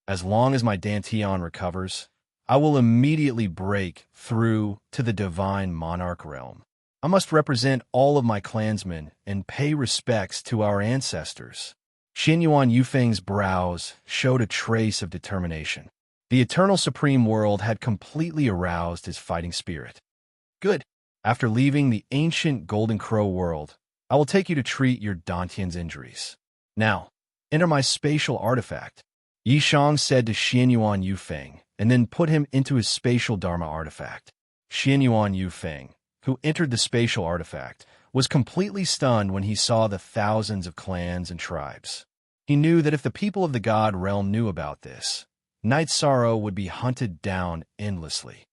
Speaker 1: As long as my Dantian recovers, I will immediately break through to the divine monarch realm. I must represent all of my clansmen and pay respects to our ancestors. Xianyuan Yufeng's brows showed a trace of determination. The eternal supreme world had completely aroused his fighting spirit. Good. After leaving the ancient Golden Crow world, I will take you to treat your Dantian's injuries. Now, enter my spatial artifact. Yi Shang said to Xianyuan Yufeng, and then put him into his spatial Dharma artifact. Xianyuan Yufeng, who entered the spatial artifact, was completely stunned when he saw the thousands of clans and tribes. He knew that if the people of the God realm knew about this, Knight Sorrow would be hunted down endlessly.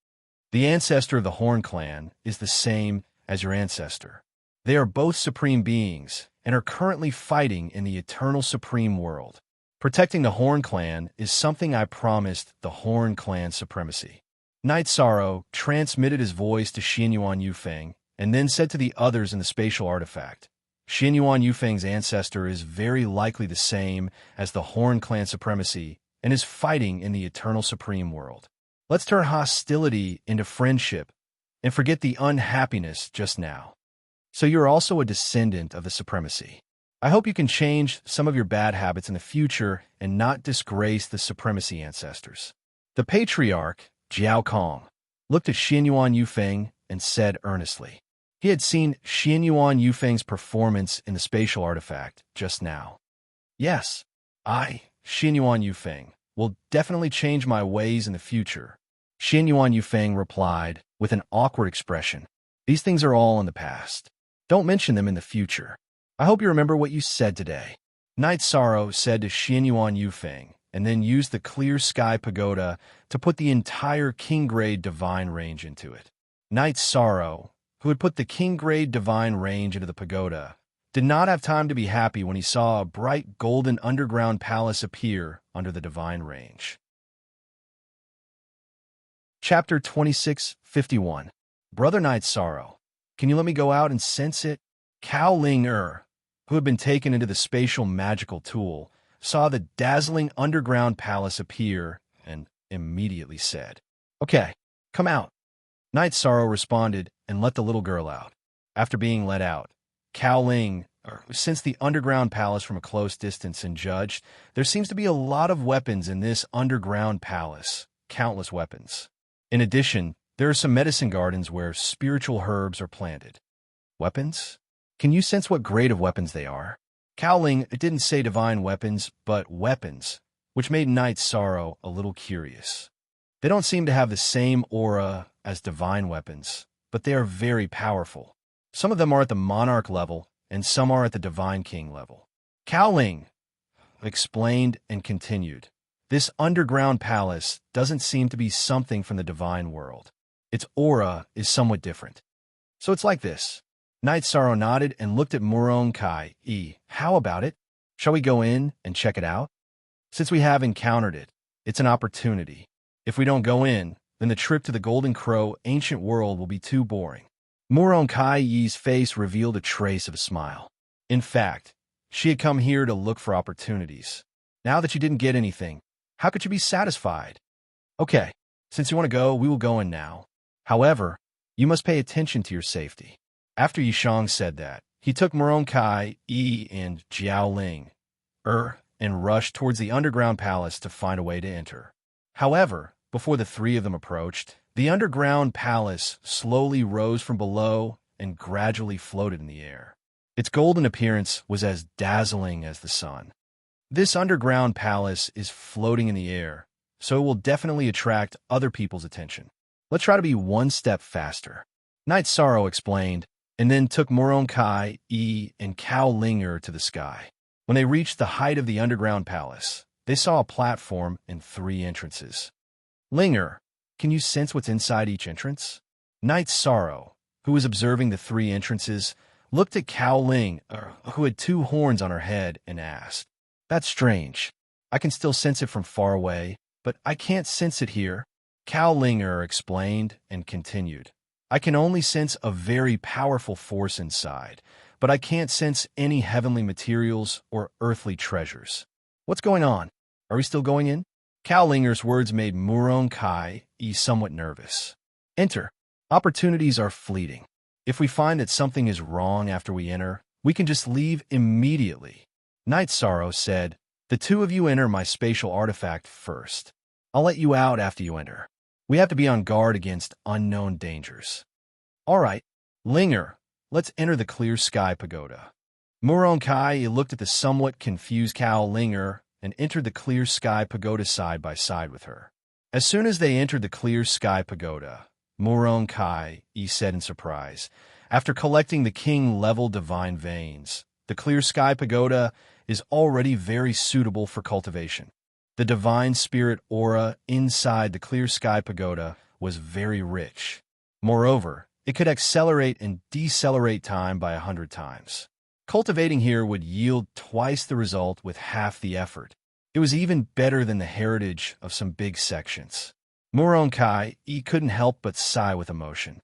Speaker 1: The ancestor of the Horn clan is the same as your ancestor. They are both supreme beings and are currently fighting in the eternal supreme world. Protecting the Horn clan is something I promised the Horn clan supremacy. Knight Sorrow transmitted his voice to Xianyuan Yufeng and then said to the others in the spatial artifact, Xianyuan Yufeng's ancestor is very likely the same as the Horn clan supremacy and is fighting in the eternal supreme world. Let's turn hostility into friendship and forget the unhappiness just now. So you're also a descendant of the supremacy. I hope you can change some of your bad habits in the future and not disgrace the supremacy ancestors. The patriarch, Jiao Kong, looked at Xianyuan Yufeng and said earnestly. He had seen Xianyuan Yufeng's performance in the spatial artifact just now. Yes, I, Xianyuan Yufeng, will definitely change my ways in the future. Xianyuan Yufeng replied with an awkward expression. These things are all in the past. Don't mention them in the future. I hope you remember what you said today. Knight Sorrow said to Xianyuan Yufeng, and then used the Clear Sky Pagoda to put the entire King-grade Divine Range into it. Knight Sorrow, who had put the King-grade Divine Range into the pagoda, did not have time to be happy when he saw a bright golden underground palace appear under the Divine Range. Chapter 2651. Brother Knight Sorrow, can you let me go out and sense it? Cao Ling-er, who had been taken into the spatial magical tool, saw the dazzling underground palace appear and immediately said, Okay, come out. Knight Sorrow responded and let the little girl out. After being let out, Cao Ling sensed the underground palace from a close distance and judged, there seems to be a lot of weapons in this underground palace, countless weapons. In addition, there are some medicine gardens where spiritual herbs are planted. Weapons? Can you sense what grade of weapons they are? Cao Ling didn't say divine weapons, but weapons, which made Knight Sorrow a little curious. They don't seem to have the same aura as divine weapons, but they are very powerful. Some of them are at the monarch level, and some are at the Divine King level. Cowling explained and continued. This underground palace doesn't seem to be something from the divine world. Its aura is somewhat different. So it's like this. Night Sorrow nodded and looked at Muron Kai. How about it? Shall we go in and check it out? Since we have encountered it, it's an opportunity. If we don't go in, then the trip to the Golden Crow ancient world will be too boring. Muron Kai's face revealed a trace of a smile. In fact, she had come here to look for opportunities. Now that you didn't get anything, how could you be satisfied? Okay, since you want to go, we will go in now. However, you must pay attention to your safety. After Yishang said that, he took Muron Kai, and Jiao Ling, and rushed towards the underground palace to find a way to enter. However, before the three of them approached, the underground palace slowly rose from below and gradually floated in the air. Its golden appearance was as dazzling as the sun. This underground palace is floating in the air, so it will definitely attract other people's attention. Let's try to be one step faster. Night Sorrow explained, and then took Muron Kai, and Cao Linger to the sky. When they reached the height of the underground palace, they saw a platform and 3 entrances. Linger, can you sense what's inside each entrance? Night Sorrow, who was observing the 3 entrances, looked at Cao Ling, who had 2 horns on her head, and asked, "That's strange. I can still sense it from far away, but I can't sense it here." Cao Linger explained and continued, "I can only sense a very powerful force inside, but I can't sense any heavenly materials or earthly treasures. What's going on? Are we still going in?" Cao Linger's words made Muron Kai somewhat nervous. Enter. Opportunities are fleeting. If we find that something is wrong after we enter, we can just leave immediately. Night Sorrow said, "The 2 of you enter my spatial artifact first. I'll let you out after you enter. We have to be on guard against unknown dangers." All right, Linger, let's enter the Clear Sky Pagoda. Muron Kai looked at the somewhat confused Cao Linger and entered the Clear Sky Pagoda side by side with her. As soon as they entered the Clear Sky Pagoda, Muron Kai said in surprise, "After collecting the king-level divine veins, the Clear Sky Pagoda is already very suitable for cultivation." The divine spirit aura inside the Clear Sky Pagoda was very rich. Moreover, it could accelerate and decelerate time by 100 times. Cultivating here would yield twice the result with half the effort. It was even better than the heritage of some big sections. Muron Kai couldn't help but sigh with emotion.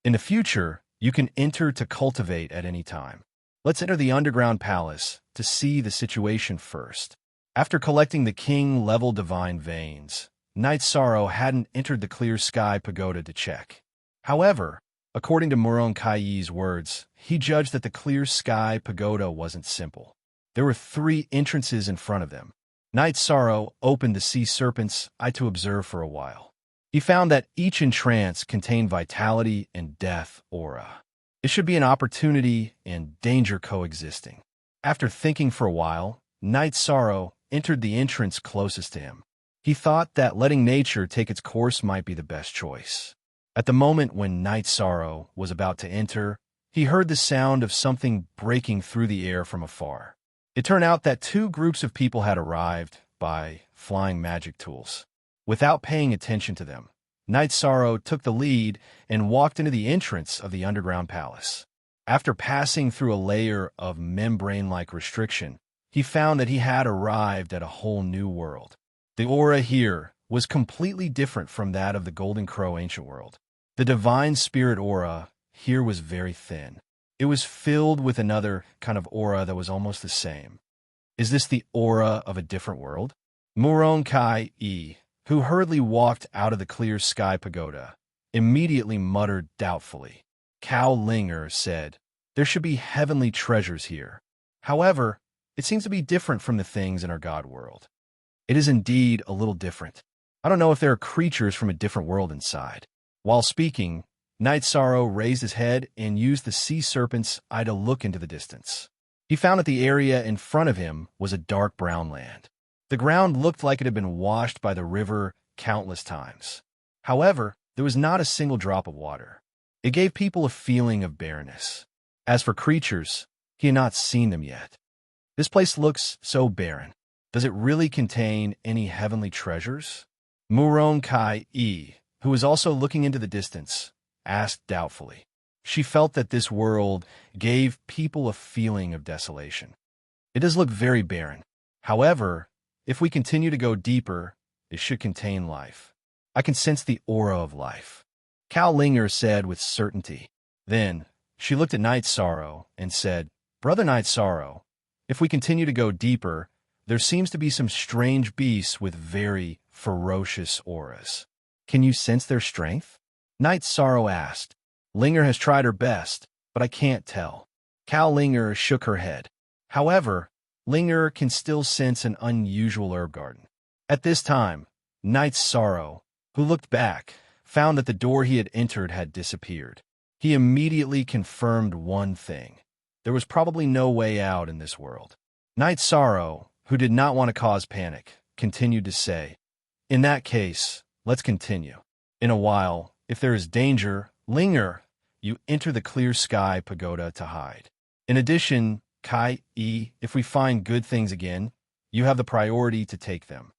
Speaker 1: In the future, you can enter to cultivate at any time. Let's enter the underground palace to see the situation first. After collecting the king-level divine veins, Night Sorrow hadn't entered the Clear Sky Pagoda to check. However, according to Muron Kai's words, he judged that the Clear Sky Pagoda wasn't simple. There were 3 entrances in front of them. Night Sorrow opened the sea serpent's eye to observe for a while. He found that each entrance contained vitality and death aura. It should be an opportunity and danger coexisting. After thinking for a while, Night Sorrow entered the entrance closest to him. He thought that letting nature take its course might be the best choice. At the moment when Night Sorrow was about to enter, he heard the sound of something breaking through the air from afar. It turned out that 2 groups of people had arrived by flying magic tools. Without paying attention to them, Night Sorrow took the lead and walked into the entrance of the underground palace. After passing through a layer of membrane-like restriction, he found that he had arrived at a whole new world. The aura here was completely different from that of the Golden Crow ancient world. The divine spirit aura here was very thin. It was filled with another kind of aura that was almost the same. Is this the aura of a different world? Muron Kai, who hurriedly walked out of the Clear Sky Pagoda, immediately muttered doubtfully. Cao Linger said, "There should be heavenly treasures here. However, it seems to be different from the things in our God world." It is indeed a little different. I don't know if there are creatures from a different world inside. While speaking, Night Sorrow raised his head and used the sea serpent's eye to look into the distance. He found that the area in front of him was a dark brown land. The ground looked like it had been washed by the river countless times. However, there was not a single drop of water. It gave people a feeling of barrenness. As for creatures, He had not seen them yet. This place looks so barren. Does it really contain any heavenly treasures? Murong Kai-e, who was also looking into the distance, asked doubtfully. She felt that this world gave people a feeling of desolation. It does look very barren. However, if we continue to go deeper, it should contain life. I can sense the aura of life, Cao Linger said with certainty. Then, she looked at Night Sorrow and said, Brother Night Sorrow, if we continue to go deeper, there seems to be some strange beasts with very ferocious auras. Can you sense their strength? Night Sorrow asked. Linger has tried her best, but I can't tell. Cao Linger shook her head. However, Linger can still sense an unusual herb garden. At this time, Night Sorrow, who looked back, found that the door he had entered had disappeared. He immediately confirmed one thing. There was probably no way out in this world. Night Sorrow, who did not want to cause panic, continued to say, In that case, let's continue. In a while, if there is danger, Linger, you enter the Clear Sky Pagoda to hide. In addition, Kai-e, if we find good things again, you have the priority to take them.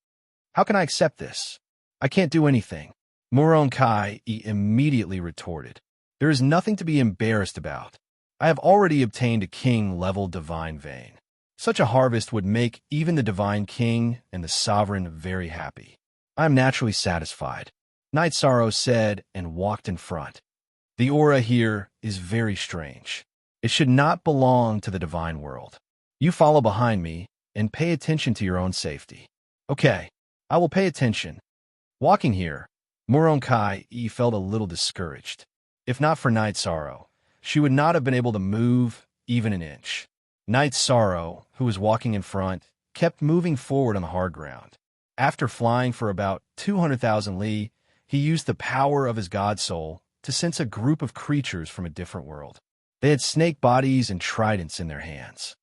Speaker 1: How can I accept this? I can't do anything. Murong Kai-e immediately retorted. There is nothing to be embarrassed about. I have already obtained a king-level divine vein. Such a harvest would make even the divine king and the sovereign very happy. I am naturally satisfied, Night Sorrow said and walked in front. The aura here is very strange. It should not belong to the divine world. You follow behind me and pay attention to your own safety. Okay, I will pay attention. Walking here, Murong Kai-e felt a little discouraged. If not for Night Sorrow, she would not have been able to move even an inch. Night Sorrow, who was walking in front, kept moving forward on the hard ground. After flying for about 200,000 li, he used the power of his god soul to sense a group of creatures from a different world. They had snake bodies and tridents in their hands.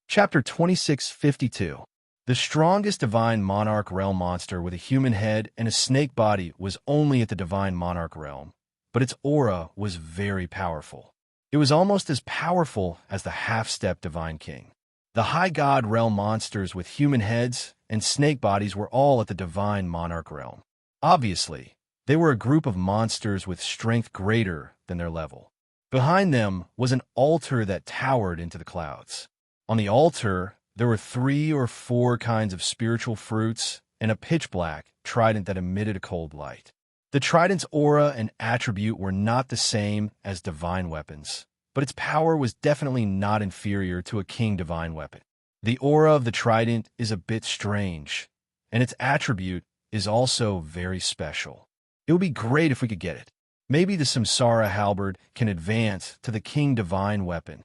Speaker 1: Chapter 2652. The strongest divine monarch realm monster with a human head and a snake body was only at the divine monarch realm, but its aura was very powerful. It was almost as powerful as the half-step divine king. The high god realm monsters with human heads and snake bodies were all at the divine monarch realm. Obviously, they were a group of monsters with strength greater than their level. Behind them was an altar that towered into the clouds. On the altar, there were 3 or 4 kinds of spiritual fruits and a pitch-black trident that emitted a cold light. The trident's aura and attribute were not the same as divine weapons, but its power was definitely not inferior to a king divine weapon. The aura of the trident is a bit strange, and its attribute is also very special. It would be great if we could get it. Maybe the Samsara halberd can advance to the king divine weapon.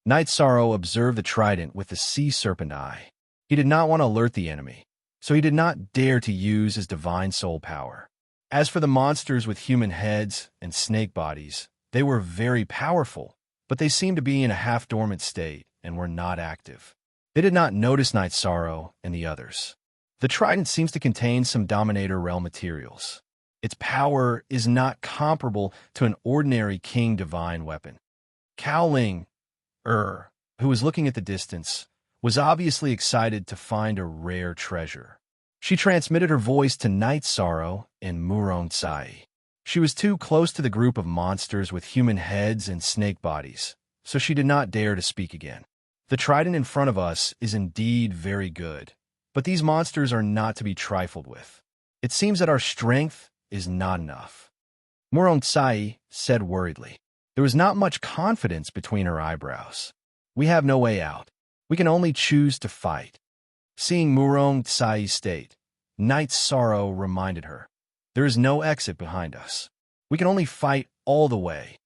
Speaker 1: Night Sorrow observed the trident with the sea serpent eye. He did not want to alert the enemy, so he did not dare to use his divine soul power. As for the monsters with human heads and snake bodies, they were very powerful, but they seemed to be in a half-dormant state and were not active. They did not notice Night Sorrow and the others. The trident seems to contain some Dominator realm materials. Its power is not comparable to an ordinary king divine weapon. Cao Ling, who was looking at the distance, was obviously excited to find a rare treasure. She transmitted her voice to Night Sorrow and Murong Tsai. She was too close to the group of monsters with human heads and snake bodies, so she did not dare to speak again. The trident in front of us is indeed very good, but these monsters are not to be trifled with. It seems that our strength is not enough. Murong Tsai said worriedly. There was not much confidence between her eyebrows. We have no way out. We can only choose to fight. Seeing Murong Tsai's state, Night Sorrow reminded her, there is no exit behind us. We can only fight all the way.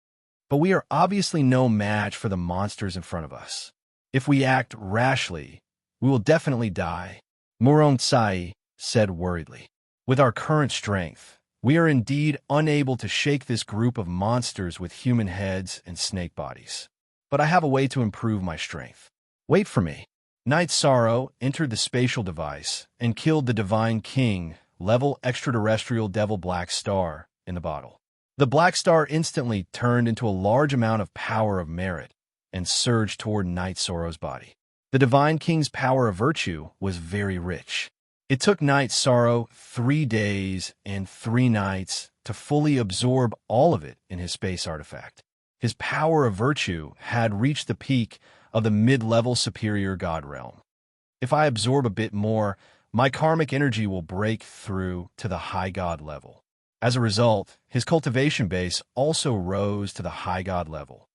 Speaker 1: But we are obviously no match for the monsters in front of us. If we act rashly, we will definitely die. Murong Tsai said worriedly. With our current strength, we are indeed unable to shake this group of monsters with human heads and snake bodies. But I have a way to improve my strength. Wait for me. Night Sorrow entered the spatial device and killed the Divine King, level extraterrestrial Devil Black Star, in the bottle. The black star instantly turned into a large amount of power of merit and surged toward Knight Sorrow's body. The Divine King's power of virtue was very rich. It took Knight Sorrow 3 days and 3 nights to fully absorb all of it in his space artifact. His power of virtue had reached the peak of the mid-level superior god realm. If I absorb a bit more, my karmic energy will break through to the high god level. As a result, his cultivation base also rose to the high god level.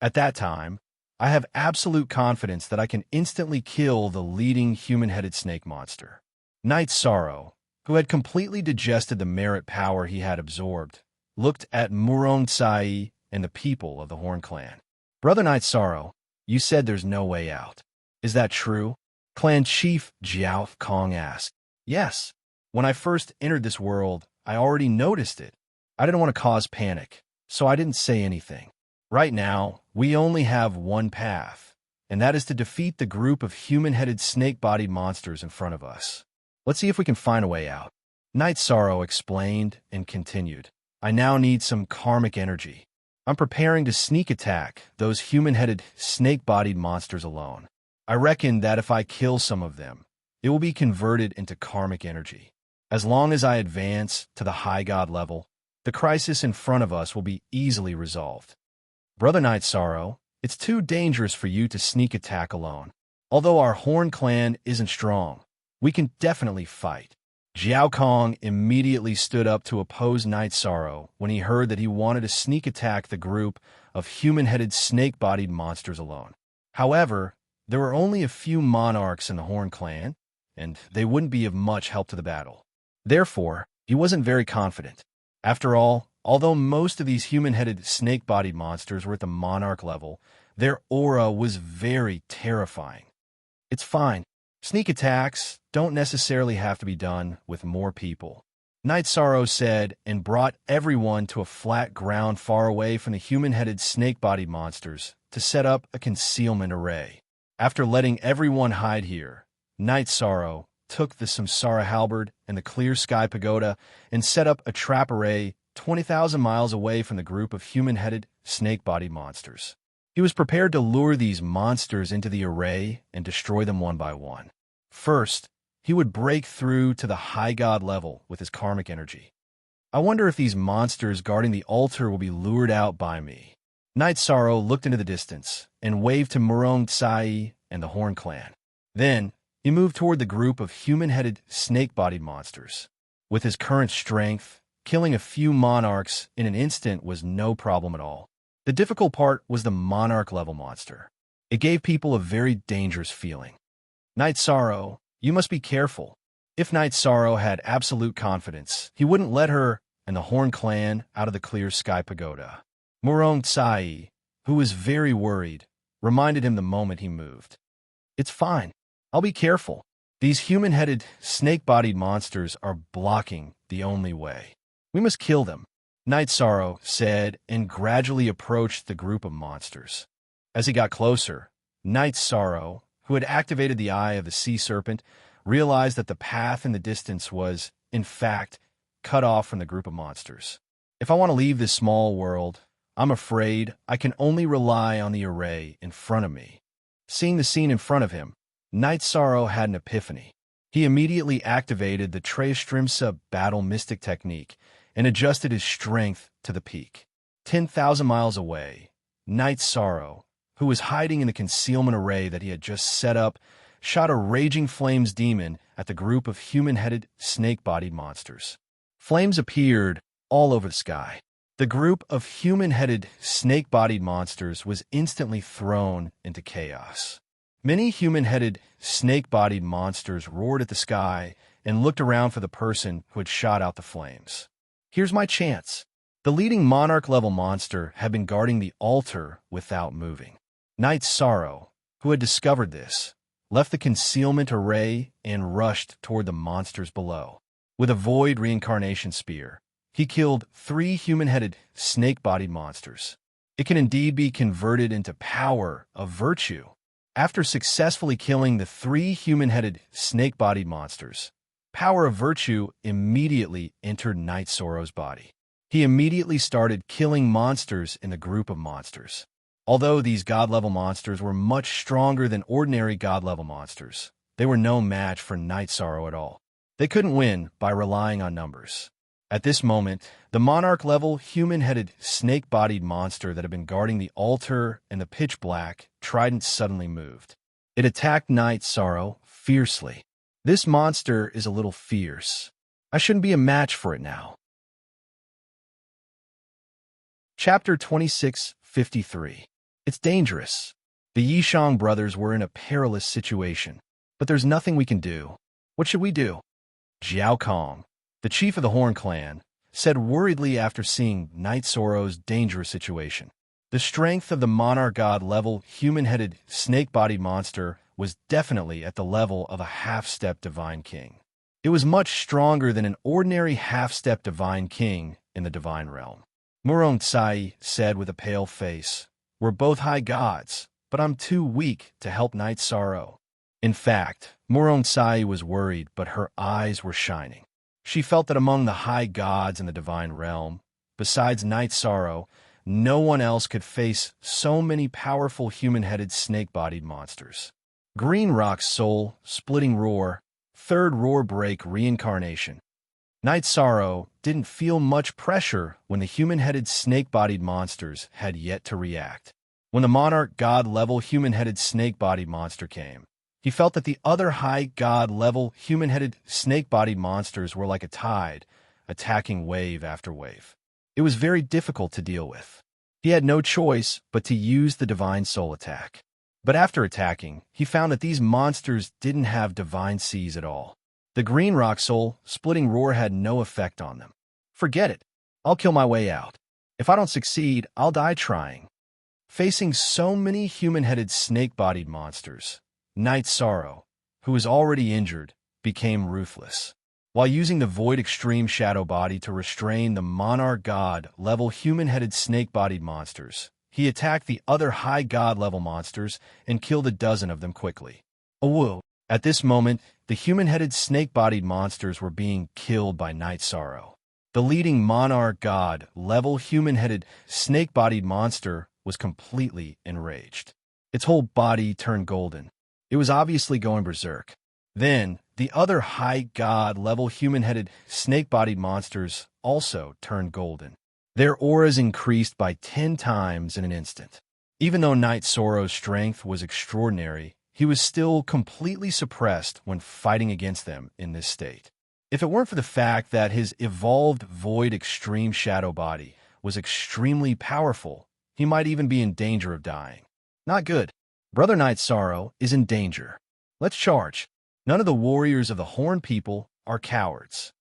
Speaker 1: At that time, I have absolute confidence that I can instantly kill the leading human-headed snake monster. Knight Sorrow, who had completely digested the merit power he had absorbed, looked at Murong-Tsai and the people of the Horn Clan. Brother Knight Sorrow, you said there's no way out. Is that true? Clan Chief Jiao Kong asked. Yes. When I first entered this world, I already noticed it. I didn't want to cause panic, so I didn't say anything. Right now, we only have one path, and that is to defeat the group of human-headed snake-bodied monsters in front of us. Let's see if we can find a way out. Knight Sorrow explained and continued. I now need some karmic energy. I'm preparing to sneak attack those human-headed snake-bodied monsters alone. I reckon that if I kill some of them, it will be converted into karmic energy. As long as I advance to the high god level, the crisis in front of us will be easily resolved. Brother Knight Sorrow, it's too dangerous for you to sneak attack alone. Although our Horn Clan isn't strong, we can definitely fight. Jiao Kong immediately stood up to oppose Knight Sorrow when he heard that he wanted to sneak attack the group of human-headed snake-bodied monsters alone. However, there were only a few monarchs in the Horn Clan, and they wouldn't be of much help to the battle. Therefore, he wasn't very confident. After all, although most of these human-headed snake-bodied monsters were at the monarch level, their aura was very terrifying. It's fine. Sneak attacks don't necessarily have to be done with more people. Knight Sorrow said and brought everyone to a flat ground far away from the human-headed snake-bodied monsters to set up a concealment array. After letting everyone hide here, Knight Sorrow took the Samsara halberd and the clear sky pagoda and set up a trap array 20,000 miles away from the group of human-headed snake-bodied monsters. He was prepared to lure these monsters into the array and destroy them one by one. First, he would break through to the high god level with his karmic energy. I wonder if these monsters guarding the altar will be lured out by me. Knight Sorrow looked into the distance and waved to Murong-Tsai and the Horn Clan. Then, he moved toward the group of human-headed snake-bodied monsters. With his current strength, killing a few monarchs in an instant was no problem at all. The difficult part was the monarch-level monster. It gave people a very dangerous feeling. Knight Sorrow, you must be careful. If Knight Sorrow had absolute confidence, he wouldn't let her and the Horn Clan out of the clear sky pagoda. Murong-Tsai, who was very worried, reminded him the moment he moved. It's fine. I'll be careful. These human-headed, snake-bodied monsters are blocking the only way. We must kill them, Knight Sorrow said and gradually approached the group of monsters. As he got closer, Knight Sorrow, who had activated the eye of the sea serpent, realized that the path in the distance was, in fact, cut off from the group of monsters. If I want to leave this small world, I'm afraid I can only rely on the array in front of me. Seeing the scene in front of him, Knight Sorrow had an epiphany. He immediately activated the Treyastrimsa battle mystic technique and adjusted his strength to the peak. 10,000 miles away, Knight Sorrow, who was hiding in the concealment array that he had just set up, shot a raging flames demon at the group of human-headed, snake-bodied monsters. Flames appeared all over the sky. The group of human-headed, snake-bodied monsters was instantly thrown into chaos. Many human-headed, snake-bodied monsters roared at the sky and looked around for the person who had shot out the flames. Here's my chance. The leading monarch-level monster had been guarding the altar without moving. Knight Sorrow, who had discovered this, left the concealment array and rushed toward the monsters below. With a void reincarnation spear, he killed 3 human-headed, snake-bodied monsters. It can indeed be converted into power of virtue. After successfully killing the 3 human-headed, snake-bodied monsters, power of virtue immediately entered Knight Sorrow's body. He immediately started killing monsters in the group of monsters. Although these god-level monsters were much stronger than ordinary god-level monsters, they were no match for Night Sorrow at all. They couldn't win by relying on numbers. At this moment, the monarch-level, human-headed, snake-bodied monster that had been guarding the altar and the pitch-black trident suddenly moved. It attacked Night Sorrow fiercely. This monster is a little fierce. I shouldn't be a match for it now. Chapter 26:53. It's dangerous. The Yishang brothers were in a perilous situation, but there's nothing we can do. What should we do? Jiao Kong, the chief of the Horn clan, said worriedly after seeing Night Sorrow's dangerous situation. The strength of the monarch god-level, human-headed, snake-bodied monster was definitely at the level of a half-step divine king. It was much stronger than an ordinary half-step divine king in the divine realm. Murong Tsai said with a pale face, "We're both high gods, but I'm too weak to help Night Sorrow." In fact, Murong Tsai was worried, but her eyes were shining. She felt that among the high gods in the divine realm, besides Night Sorrow, no one else could face so many powerful human-headed snake-bodied monsters. Green Rock's soul, splitting roar, third roar break reincarnation. Night Sorrow didn't feel much pressure when the human-headed snake-bodied monsters had yet to react. When the monarch god-level human-headed snake-bodied monster came, he felt that the other high god-level human-headed snake-bodied monsters were like a tide, attacking wave after wave. It was very difficult to deal with. He had no choice but to use the divine soul attack. But after attacking, he found that these monsters didn't have divine seas at all. The Green Rock soul splitting roar had no effect on them. Forget it. I'll kill my way out. If I don't succeed, I'll die trying. Facing so many human-headed snake-bodied monsters, Night Sorrow, who was already injured, became ruthless. While using the Void Extreme Shadow Body to restrain the Monarch God-level human-headed snake-bodied monsters, he attacked the other high god-level monsters and killed a dozen of them quickly. Awoo! At this moment, the human-headed snake-bodied monsters were being killed by Night Sorrow. The leading Monarch God-level human-headed snake-bodied monster was completely enraged. Its whole body turned golden. It was obviously going berserk. Then, the other high god-level human-headed snake-bodied monsters also turned golden. Their auras increased by 10 times in an instant. Even though Night Sorrow's strength was extraordinary, he was still completely suppressed when fighting against them in this state. If it weren't for the fact that his evolved Void Extreme Shadow Body was extremely powerful, he might even be in danger of dying. Not good. Brother Night Sorrow is in danger. Let's charge. None of the warriors of the Horn people are cowards.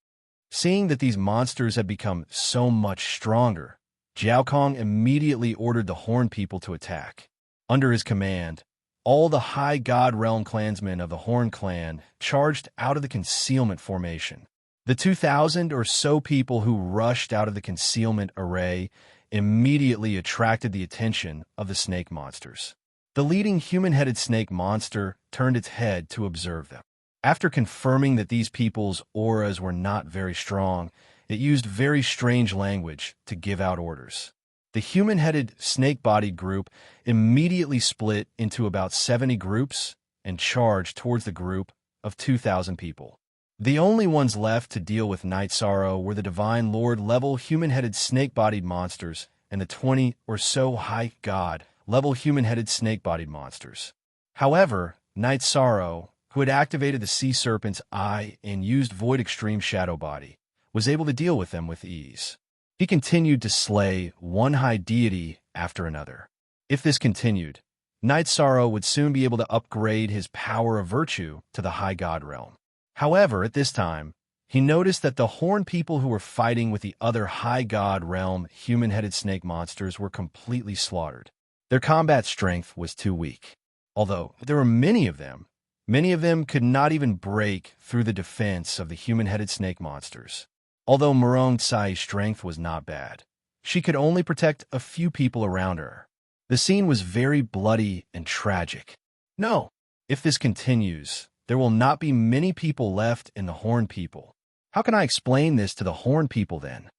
Speaker 1: Seeing that these monsters had become so much stronger, Jiao Kong immediately ordered the Horn people to attack. Under his command, all the high god realm clansmen of the Horn clan charged out of the concealment formation. The 2,000 or so people who rushed out of the concealment array immediately attracted the attention of the snake monsters. The leading human-headed snake monster turned its head to observe them. After confirming that these people's auras were not very strong, it used very strange language to give out orders. The human-headed, snake-bodied group immediately split into about 70 groups and charged towards the group of 2,000 people. The only ones left to deal with Night Sorrow were the Divine Lord-level human-headed snake-bodied monsters and the 20 or so high god-level human-headed snake-bodied monsters. However, Night Sorrow, who had activated the Sea Serpent's eye and used Void Extreme Shadow Body, was able to deal with them with ease. He continued to slay one high deity after another. If this continued, Night Sorrow would soon be able to upgrade his power of virtue to the high god realm. However, at this time, he noticed that the Horn people who were fighting with the other high god realm human-headed snake monsters were completely slaughtered. Their combat strength was too weak. Although there were many of them could not even break through the defense of the human-headed snake monsters. Although Murong Tsai's strength was not bad, she could only protect a few people around her. The scene was very bloody and tragic. No, if this continues, there will not be many people left in the Horn people. How can I explain this to the Horn people then?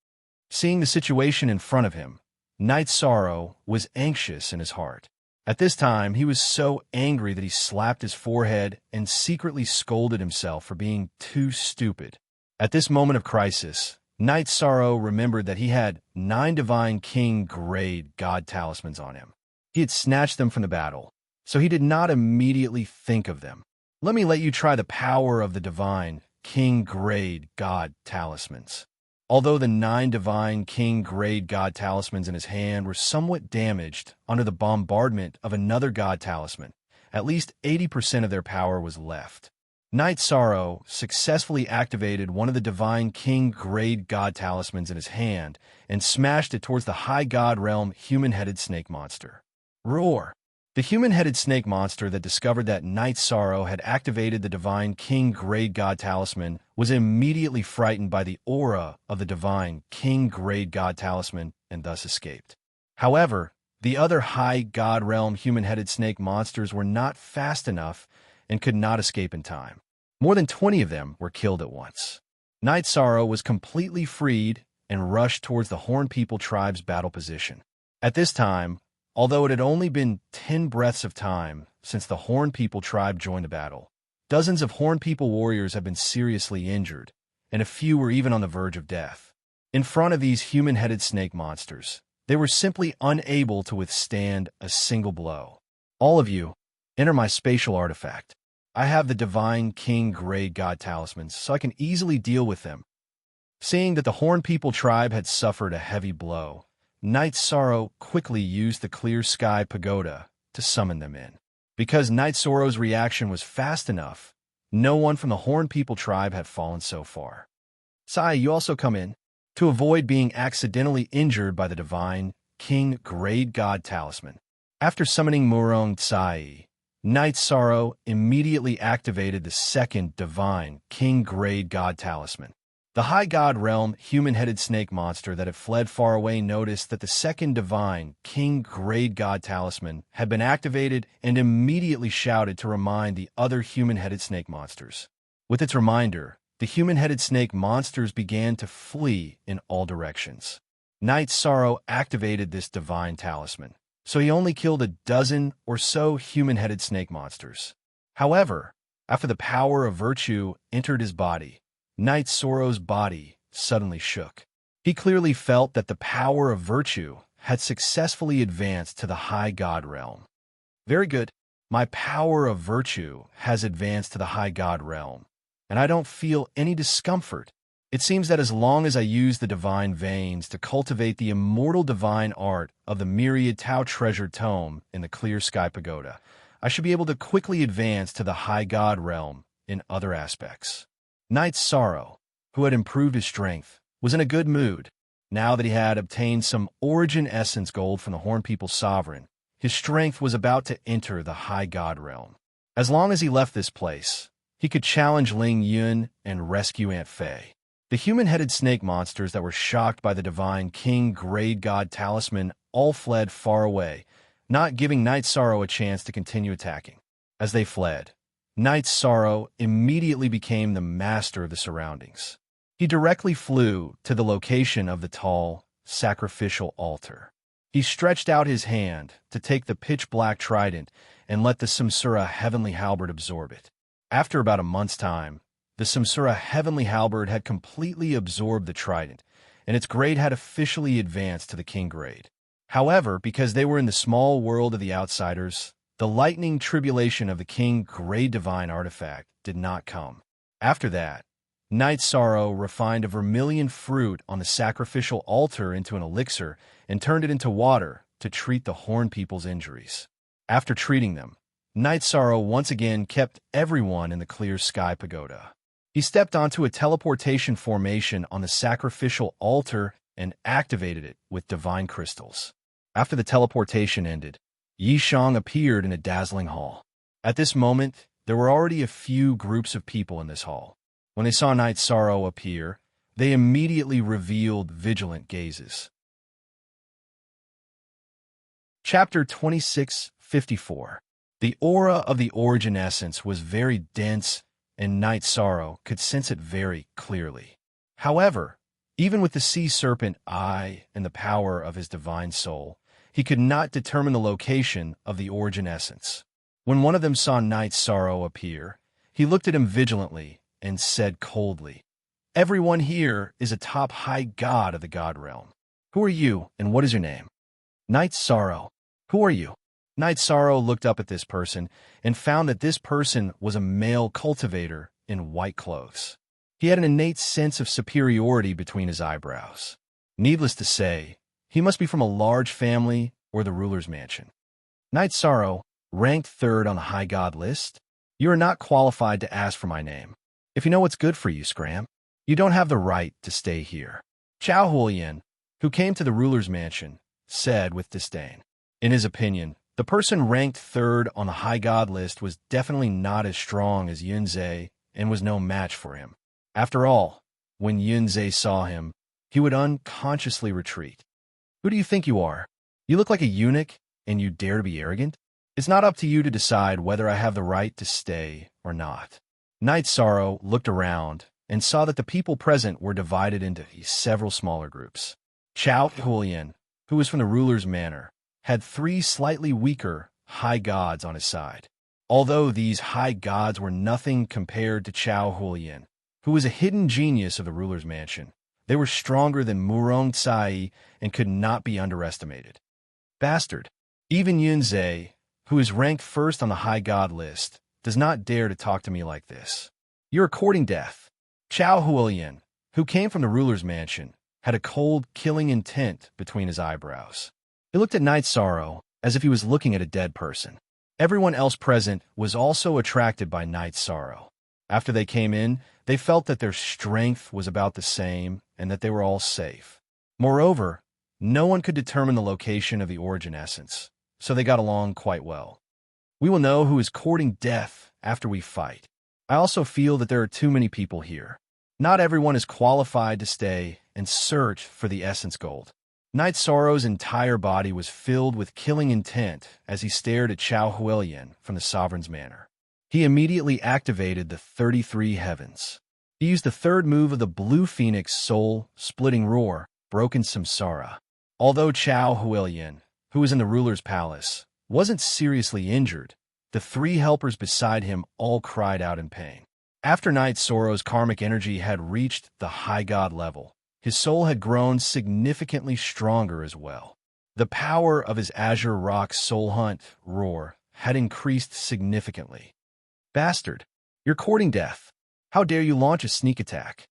Speaker 1: Seeing the situation in front of him, Night Sorrow was anxious in his heart. At this time, he was so angry that he slapped his forehead and secretly scolded himself for being too stupid. At this moment of crisis, Night Sorrow remembered that he had 9 divine king-grade god talismans on him. He had snatched them from the battle, so he did not immediately think of them. Let me let you try the power of the divine king-grade god talismans. Although the 9 divine king-grade god talismans in his hand were somewhat damaged under the bombardment of another god talisman, at least 80% of their power was left. Night Sorrow successfully activated one of the divine king-grade god talismans in his hand and smashed it towards the high god realm human-headed snake monster. Roar! The human-headed snake monster that discovered that Night Sorrow had activated the divine king-grade god talisman was immediately frightened by the aura of the divine king-grade god talisman and thus escaped. However, the other high god realm human-headed snake monsters were not fast enough and could not escape in time. More than 20 of them were killed at once. Night Sorrow was completely freed and rushed towards the Horned People tribe's battle position. At this time, although it had only been 10 breaths of time since the Horned People tribe joined the battle, dozens of Horned People warriors had been seriously injured, and a few were even on the verge of death. In front of these human-headed snake monsters, they were simply unable to withstand a single blow. All of you, enter my spatial artifact. I have the divine king-grade god talismans, so I can easily deal with them. Seeing that the Horned People tribe had suffered a heavy blow, Night Sorrow quickly used the Clear Sky Pagoda to summon them in. Because Night Sorrow's reaction was fast enough, no one from the Horned People tribe had fallen so far. Sai, you also come in. To avoid being accidentally injured by the divine king-grade god talisman. After summoning Murong Tsai, Night Sorrow immediately activated the second divine king-grade god talisman. The high god realm human-headed snake monster that had fled far away noticed that the second divine king-grade god talisman had been activated and immediately shouted to remind the other human-headed snake monsters. With its reminder, the human-headed snake monsters began to flee in all directions. Night Sorrow activated this divine talisman, so he only killed a dozen or so human-headed snake monsters. However, after the power of virtue entered his body, Night Sorrow's body suddenly shook. He clearly felt that the power of virtue had successfully advanced to the high god realm. Very good. My power of virtue has advanced to the high god realm, and I don't feel any discomfort. It seems that as long as I use the divine veins to cultivate the immortal divine art of the Myriad Tao treasure tome in the Clear Sky Pagoda, I should be able to quickly advance to the high god realm in other aspects. Night Sorrow, who had improved his strength, was in a good mood. Now that he had obtained some origin essence gold from the Horned People's sovereign, his strength was about to enter the high god realm. As long as he left this place, he could challenge Ling Yun and rescue Aunt Fei. The human-headed snake monsters that were shocked by the divine king-grade god talisman all fled far away, not giving Night Sorrow a chance to continue attacking. As they fled, Night Sorrow immediately became the master of the surroundings. He directly flew to the location of the tall, sacrificial altar. He stretched out his hand to take the pitch-black trident and let the Samsura Heavenly Halberd absorb it. After about a month's time, the Samsura Heavenly Halberd had completely absorbed the trident, and its grade had officially advanced to the king grade. However, because they were in the small world of the outsiders, the lightning tribulation of the king-grade divine artifact did not come. After that, Night Sorrow refined a vermilion fruit on the sacrificial altar into an elixir and turned it into water to treat the Horned People's injuries. After treating them, Night Sorrow once again kept everyone in the Clear Sky Pagoda. He stepped onto a teleportation formation on the sacrificial altar and activated it with divine crystals. After the teleportation ended, Yi Shang appeared in a dazzling hall. At this moment, there were already a few groups of people in this hall. When they saw Night Sorrow appear, they immediately revealed vigilant gazes. Chapter 2654. The aura of the origin essence was very dense, and Night Sorrow could sense it very clearly. However, Even with the sea serpent eye and the power of his divine soul, he could not determine the location of the origin essence. When one of them saw Night Sorrow appear, he looked at him vigilantly and said coldly, "Everyone here is a top high god of the god realm. Who are you, and what is your name?" "Night Sorrow." "Who are you?" Night Sorrow looked up at this person and found that this person was a male cultivator in white clothes. He had an innate sense of superiority between his eyebrows. Needless to say, he must be from a large family or the ruler's mansion. "Night Sorrow, ranked third on the high god list? You are not qualified to ask for my name. If you know what's good for you, Scram, you don't have the right to stay here," Chow Huolian, who came to the ruler's mansion, said with disdain. In his opinion, the person ranked third on the high god list was definitely not as strong as Yunzhe and was no match for him. After all, when Yunzhe saw him, he would unconsciously retreat. "Who do you think you are? You look like a eunuch, and you dare to be arrogant? It's not up to you to decide whether I have the right to stay or not." Night Sorrow looked around and saw that the people present were divided into several smaller groups. Chow Huolian, who was from the ruler's manor, had 3 slightly weaker high gods on his side. Although these high gods were nothing compared to Chow Huolian, who was a hidden genius of the ruler's mansion, they were stronger than Murong Tsai and could not be underestimated. "Bastard, even Yunzhe, who is ranked first on the high god list, does not dare to talk to me like this. You're courting death." Chow Huolian, who came from the ruler's mansion, had a cold, killing intent between his eyebrows. He looked at Night Sorrow as if he was looking at a dead person. Everyone else present was also attracted by Night Sorrow. After they came in, they felt that their strength was about the same and that they were all safe. Moreover, no one could determine the location of the origin essence, so they got along quite well. "We will know who is courting death after we fight. I also feel that there are too many people here. Not everyone is qualified to stay and search for the essence gold." Night Sorrow's entire body was filled with killing intent as he stared at Chow Huolian from the sovereign's manor. He immediately activated the 33 heavens. He used the third move of the Blue Phoenix soul-splitting roar, Broken Samsara. Although Chow Huolian, who was in the ruler's palace, wasn't seriously injured, the 3 helpers beside him all cried out in pain. After Night Sorrow's karmic energy had reached the high god level, his soul had grown significantly stronger as well. The power of his Azure Rock Soul Hunt roar had increased significantly. "Bastard, you're courting death. How dare you launch a sneak attack?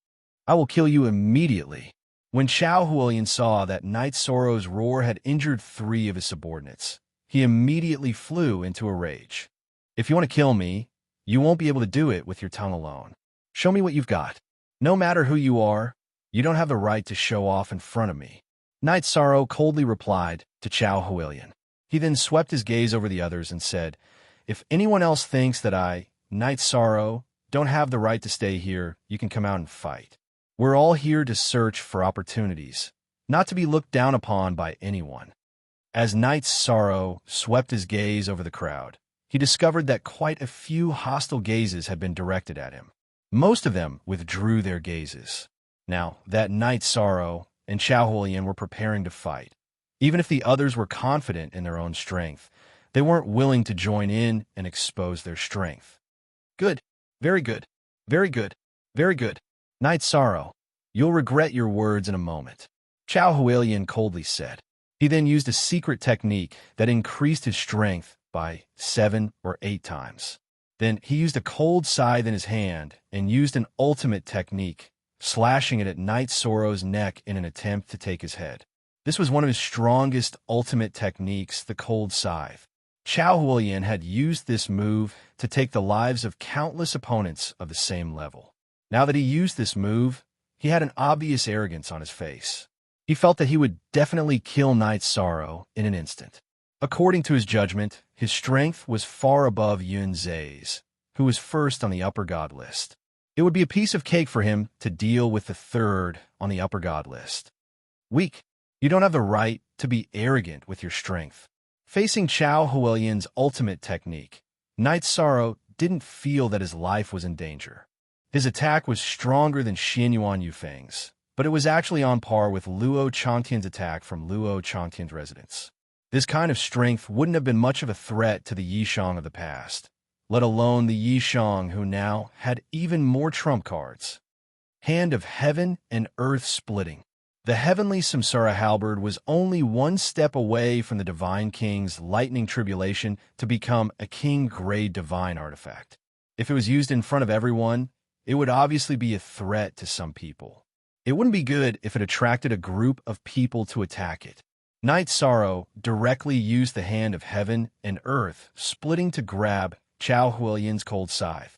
Speaker 1: I will kill you immediately." When Chow Huolian saw that Night Sorrow's roar had injured 3 of his subordinates, he immediately flew into a rage. "If you want to kill me, you won't be able to do it with your tongue alone. Show me what you've got. No matter who you are, you don't have the right to show off in front of me." Night Sorrow coldly replied to Chow Huolian. He then swept his gaze over the others and said, "If anyone else thinks that I, Night Sorrow, don't have the right to stay here, you can come out and fight. We're all here to search for opportunities, not to be looked down upon by anyone." As Night Sorrow swept his gaze over the crowd, he discovered that quite a few hostile gazes had been directed at him. Most of them withdrew their gazes. Now that Night Sorrow and Chow Huolian were preparing to fight. Even if the others were confident in their own strength, they weren't willing to join in and expose their strength. "Good. Very good. Very good. Very good. Night Sorrow, you'll regret your words in a moment," Chow Huolian coldly said. He then used a secret technique that increased his strength by 7 or 8 times. Then he used a cold scythe in his hand and used an ultimate technique, slashing it at Night Sorrow's neck in an attempt to take his head. This was one of his strongest ultimate techniques, the cold scythe. Chow Huolian had used this move to take the lives of countless opponents of the same level. Now that he used this move, he had an obvious arrogance on his face. He felt that he would definitely kill Night Sorrow in an instant. According to his judgment, his strength was far above Yunzhe's, who was first on the upper god list. It would be a piece of cake for him to deal with the third on the upper god list. "Weak. You don't have the right to be arrogant with your strength." Facing Chow Huolian's ultimate technique, Night Sorrow didn't feel that his life was in danger. His attack was stronger than Xianyuan Yufeng's, but it was actually on par with Luo Changtian's attack from Luo Changtian's residence. This kind of strength wouldn't have been much of a threat to the Yishang of the past, let alone the Yishang who now had even more trump cards. Hand of Heaven and Earth Splitting. The heavenly Samsara halberd was only one step away from the Divine King's lightning tribulation to become a king-grade divine artifact. If it was used in front of everyone, it would obviously be a threat to some people. It wouldn't be good if it attracted a group of people to attack it. Knight Sorrow directly used the Hand of Heaven and Earth Splitting to grab Chao Huilian's cold scythe.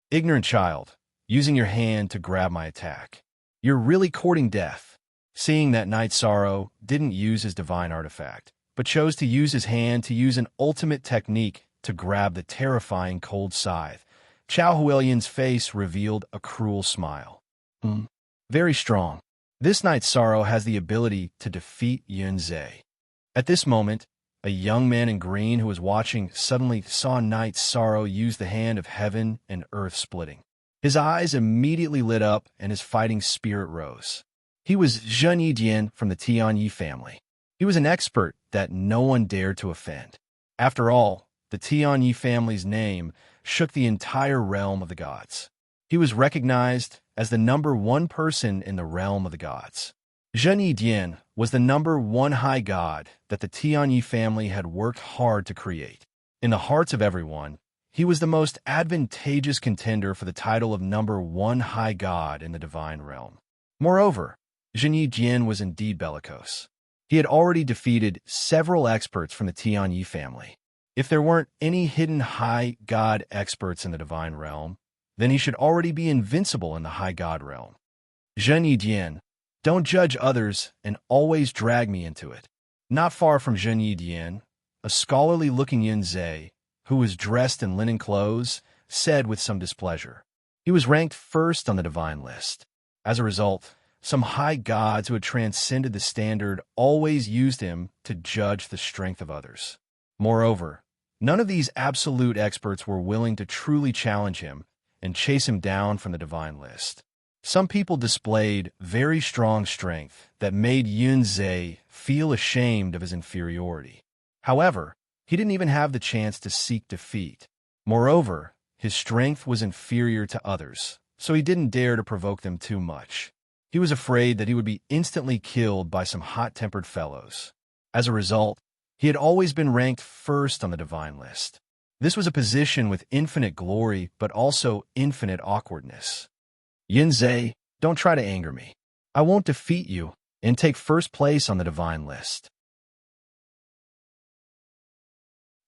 Speaker 1: Ignorant child, using your hand to grab my attack. You're really courting death. Seeing that Knight Sorrow didn't use his divine artifact, but chose to use his hand to use an ultimate technique to grab the terrifying cold scythe, Chao Huilian's face revealed a cruel smile. Very strong. This Knight Sorrow has the ability to defeat Yunzei. At this moment, a young man in green who was watching suddenly saw Knight Sorrow use the Hand of Heaven and Earth Splitting. His eyes immediately lit up and his fighting spirit rose. He was Zhen Yidian from the Tianyi family. He was an expert that no one dared to offend. After all, the Tianyi family's name shook the entire realm of the gods. He was recognized as the #1 person in the realm of the gods. Zhen Yidian was the #1 high god that the Tianyi family had worked hard to create. In the hearts of everyone, he was the most advantageous contender for the title of #1 high god in the divine realm. Moreover, Zhen Yidian was indeed bellicose. He had already defeated several experts from the Tianyi family. If there weren't any hidden high god experts in the divine realm, then he should already be invincible in the high god realm. Zhen Yidian, don't judge others and always drag me into it. Not far from Zhen Yidian, a scholarly-looking Yunzei, who was dressed in linen clothes, said with some displeasure. He was ranked first on the divine list. As a result, some high gods who had transcended the standard always used him to judge the strength of others. Moreover, none of these absolute experts were willing to truly challenge him and chase him down from the divine list. Some people displayed very strong strength that made Yunzei feel ashamed of his inferiority. However, he didn't even have the chance to seek defeat. Moreover, his strength was inferior to others, so he didn't dare to provoke them too much. He was afraid that he would be instantly killed by some hot-tempered fellows. As a result, he had always been ranked first on the divine list. This was a position with infinite glory, but also infinite awkwardness. Yunzei, don't try to anger me. I won't defeat you and take first place on the divine list.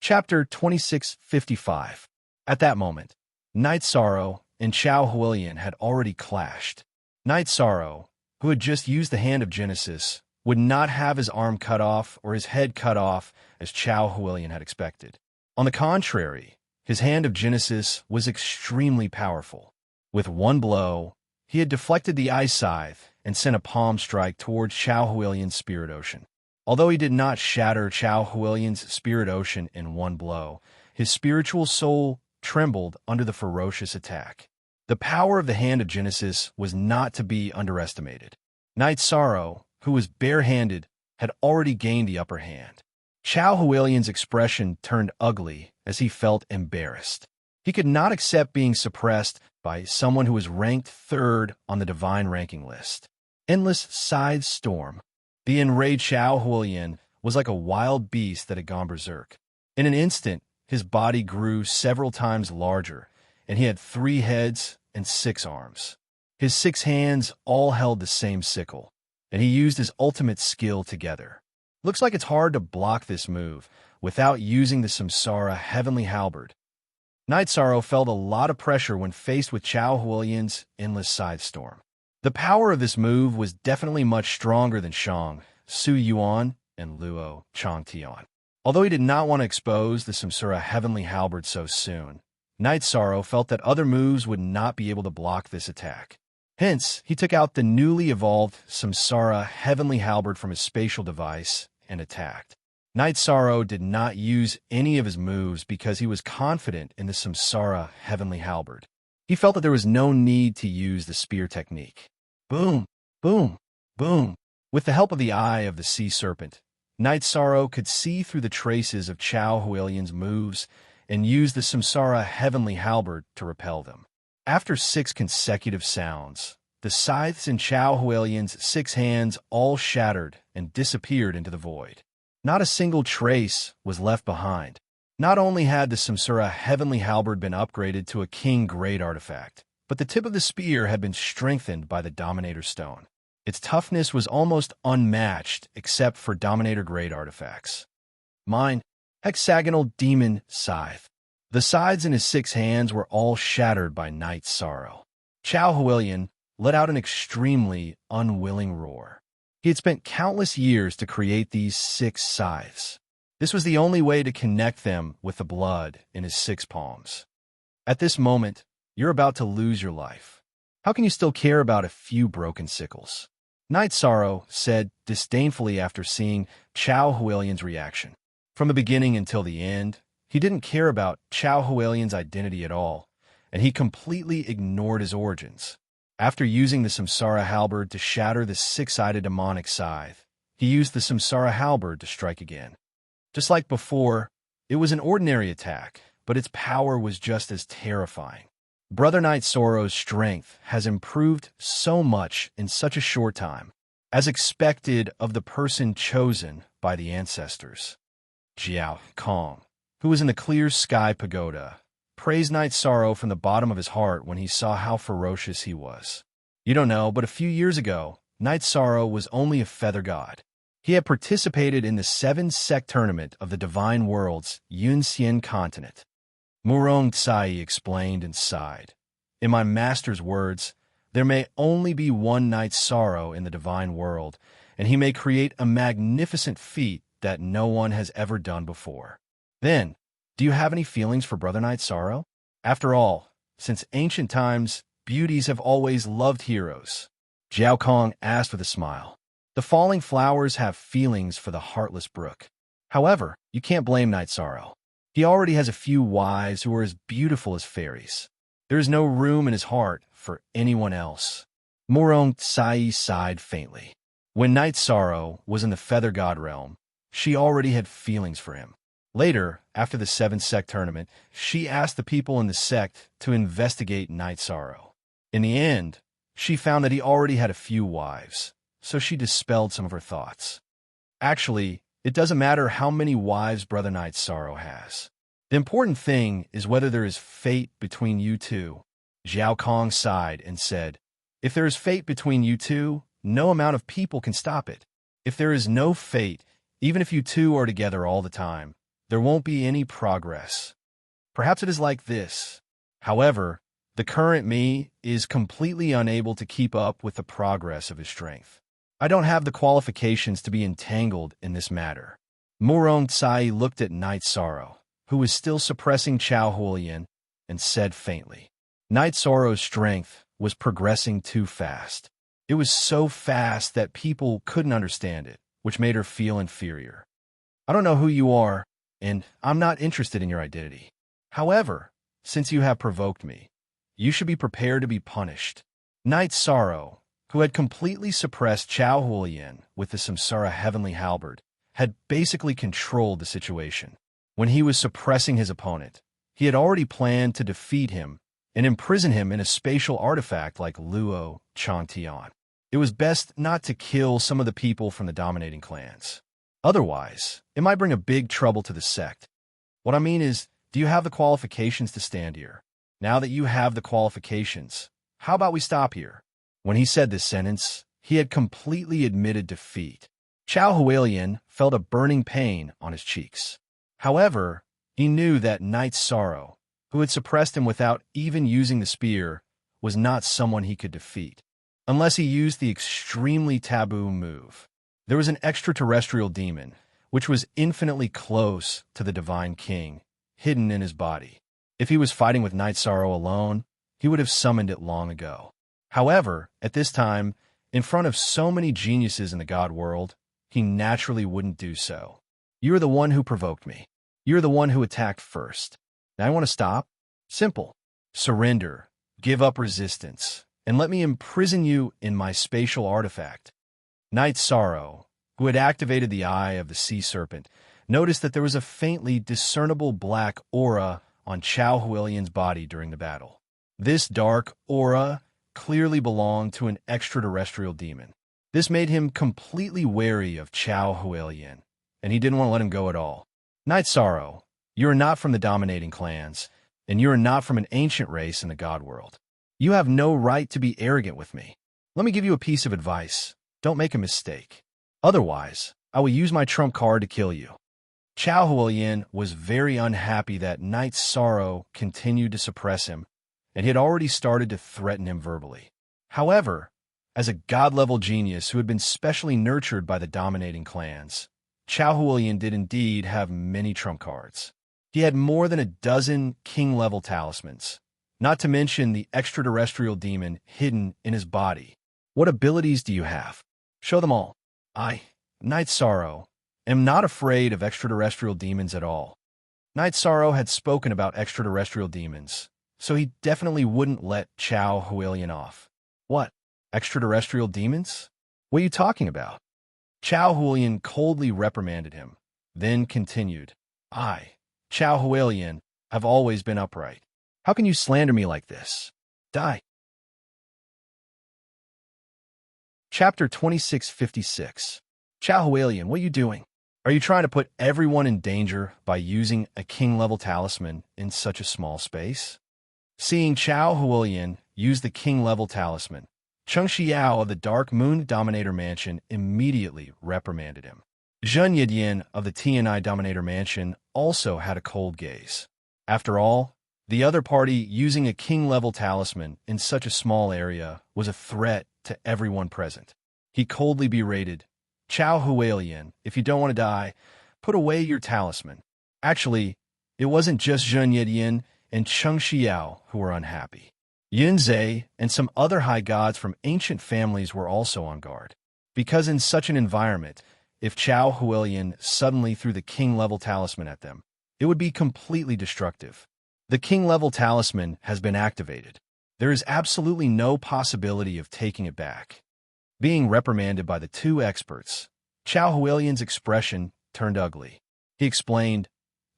Speaker 1: Chapter 2655. At that moment, Knight Sorrow and Chao Huilian had already clashed. Knight Sorrow, who had just used the Hand of Genesis, would not have his arm cut off or his head cut off as Chao Huilian had expected. On the contrary, his Hand of Genesis was extremely powerful. With one blow, he had deflected the ice scythe and sent a palm strike towards Chao Huilian's spirit ocean. Although he did not shatter Chao Huilian's spirit ocean in one blow, his spiritual soul trembled under the ferocious attack. The power of the Hand of Genesis was not to be underestimated. Knight Sorrow, who was barehanded, had already gained the upper hand. Chao Huilian's expression turned ugly as he felt embarrassed. He could not accept being suppressed by someone who was ranked third on the divine ranking list. Endless scythe storm. The enraged Chao Huilian was like a wild beast that had gone berserk. In an instant, his body grew several times larger, and he had 3 heads and 6 arms. His 6 hands all held the same sickle, and he used his ultimate skill together. Looks like it's hard to block this move without using the Samsara Heavenly Halberd. Knight Sorrow felt a lot of pressure when faced with Chao Huilian's endless scythe storm. The power of this move was definitely much stronger than Shang, Su Yuan, and Luo Changtian. Although he did not want to expose the Samsara Heavenly Halberd so soon, Knight Sorrow felt that other moves would not be able to block this attack. Hence, he took out the newly evolved Samsara Heavenly Halberd from his spatial device and attacked. Knight Sorrow did not use any of his moves because he was confident in the Samsara Heavenly Halberd. He felt that there was no need to use the spear technique. Boom! Boom! Boom! With the help of the eye of the sea serpent, Night Sorrow could see through the traces of Chow Hualian's moves and use the Samsara heavenly halberd to repel them. After 6 consecutive sounds, the scythes in Chow Hualian's 6 hands all shattered and disappeared into the void. Not a single trace was left behind. Not only had the Samsara heavenly halberd been upgraded to a king-grade artifact, but the tip of the spear had been strengthened by the Dominator Stone. Its toughness was almost unmatched except for Dominator-grade artifacts. Mine, Hexagonal Demon Scythe. The sides in his 6 hands were all shattered by Night Sorrow. Chow Hualian let out an extremely unwilling roar. He had spent countless years to create these 6 scythes. This was the only way to connect them with the blood in his 6 palms. At this moment, you're about to lose your life. How can you still care about a few broken sickles? Night Sorrow said disdainfully after seeing Chow Hualian's reaction. From the beginning until the end, he didn't care about Chow Hualian's identity at all, and he completely ignored his origins. After using the Samsara halberd to shatter the 6-sided demonic scythe, he used the Samsara halberd to strike again. Just like before, it was an ordinary attack, but its power was just as terrifying. Brother Night Sorrow's strength has improved so much in such a short time, as expected of the person chosen by the ancestors. Jiao Kong, who was in the Clear Sky Pagoda, praised Night Sorrow from the bottom of his heart when he saw how ferocious he was. You don't know, but a few years ago, Night Sorrow was only a feather god. He had participated in the 7-sect tournament of the Divine World's Yunxian continent. Murong Tsai explained and sighed. In my master's words, there may only be one Night Sorrow in the Divine World, and he may create a magnificent feat that no one has ever done before. Then, do you have any feelings for Brother Night Sorrow? After all, since ancient times, beauties have always loved heroes. Jiao Kong asked with a smile. The falling flowers have feelings for the heartless brook. However, you can't blame Night Sorrow. He already has a few wives who are as beautiful as fairies. There is no room in his heart for anyone else. Murong Tsai sighed faintly. When Night Sorrow was in the Feather God realm, she already had feelings for him. Later, after the 7-sect tournament, she asked the people in the sect to investigate Night Sorrow. In the end, she found that he already had a few wives, so she dispelled some of her thoughts. Actually, it doesn't matter how many wives Brother Night Sorrow has. The important thing is whether there is fate between you two. Jiao Kong sighed and said, if there is fate between you two, no amount of people can stop it. If there is no fate, even if you two are together all the time, there won't be any progress. Perhaps it is like this. However, the current me is completely unable to keep up with the progress of his strength. I don't have the qualifications to be entangled in this matter. Murong Tsai looked at Night Sorrow, who was still suppressing Chow Hualian, and said faintly, Night Sorrow's strength was progressing too fast. It was so fast that people couldn't understand it, which made her feel inferior. I don't know who you are, and I'm not interested in your identity. However, since you have provoked me, you should be prepared to be punished. Night Sorrow, who had completely suppressed Chow Hualian with the Samsara Heavenly Halberd, had basically controlled the situation. When he was suppressing his opponent, he had already planned to defeat him and imprison him in a spatial artifact like Luo Changtian. It was best not to kill some of the people from the dominating clans. Otherwise, it might bring a big trouble to the sect. What I mean is, do you have the qualifications to stand here? Now that you have the qualifications, how about we stop here? When he said this sentence, he had completely admitted defeat. Chow Hualian felt a burning pain on his cheeks. However, he knew that Night Sorrow, who had suppressed him without even using the spear, was not someone he could defeat, unless he used the extremely taboo move. There was an extraterrestrial demon, which was infinitely close to the Divine King, hidden in his body. If he was fighting with Night Sorrow alone, he would have summoned it long ago. However, at this time, in front of so many geniuses in the God world, he naturally wouldn't do so. You're the one who provoked me. You're the one who attacked first. Now I want to stop? Simple. Surrender. Give up resistance. and let me imprison you in my spatial artifact. Knight Sorrow, who had activated the eye of the sea serpent, noticed that there was a faintly discernible black aura on Chao Huilian's body during the battle. This dark aura clearly belonged to an extraterrestrial demon. This made him completely wary of Chao Huilian, and he didn't want to let him go at all. Knight Sorrow, you are not from the dominating clans, and you are not from an ancient race in the god world. You have no right to be arrogant with me. Let me give you a piece of advice. Don't make a mistake. Otherwise, I will use my trump card to kill you. Chao Huilian was very unhappy that Knight Sorrow continued to suppress him, and he had already started to threaten him verbally. However, as a god-level genius who had been specially nurtured by the dominating clans, Chao Huilian did indeed have many trump cards. He had more than a dozen king-level talismans, not to mention the extraterrestrial demon hidden in his body. What abilities do you have? Show them all. I, Knight Sorrow, am not afraid of extraterrestrial demons at all. Knight Sorrow had spoken about extraterrestrial demons, so he definitely wouldn't let Chao Huilian off. What? Extraterrestrial demons? What are you talking about? Chao Huilian coldly reprimanded him, then continued, I, Chao Huilian, have always been upright. How can you slander me like this? Die. Chapter 2656. Chao Huilian, what are you doing? Are you trying to put everyone in danger by using a king-level talisman in such a small space? Seeing Chao Huilian use the king-level talisman, Cheng Xiao of the Dark Moon Dominator Mansion immediately reprimanded him. Zhen Yidian of the TNI Dominator Mansion also had a cold gaze. After all, the other party using a king-level talisman in such a small area was a threat to everyone present. He coldly berated, Chao Huilian, if you don't want to die, put away your talisman. Actually, it wasn't just Zhen Yidian and Cheng Xiao who were unhappy. Yin Zhe and some other high gods from ancient families were also on guard. Because in such an environment, if Chao Huilian suddenly threw the king-level talisman at them, it would be completely destructive. The king-level talisman has been activated. There is absolutely no possibility of taking it back. Being reprimanded by the two experts, Chao Huilian's expression turned ugly. He explained,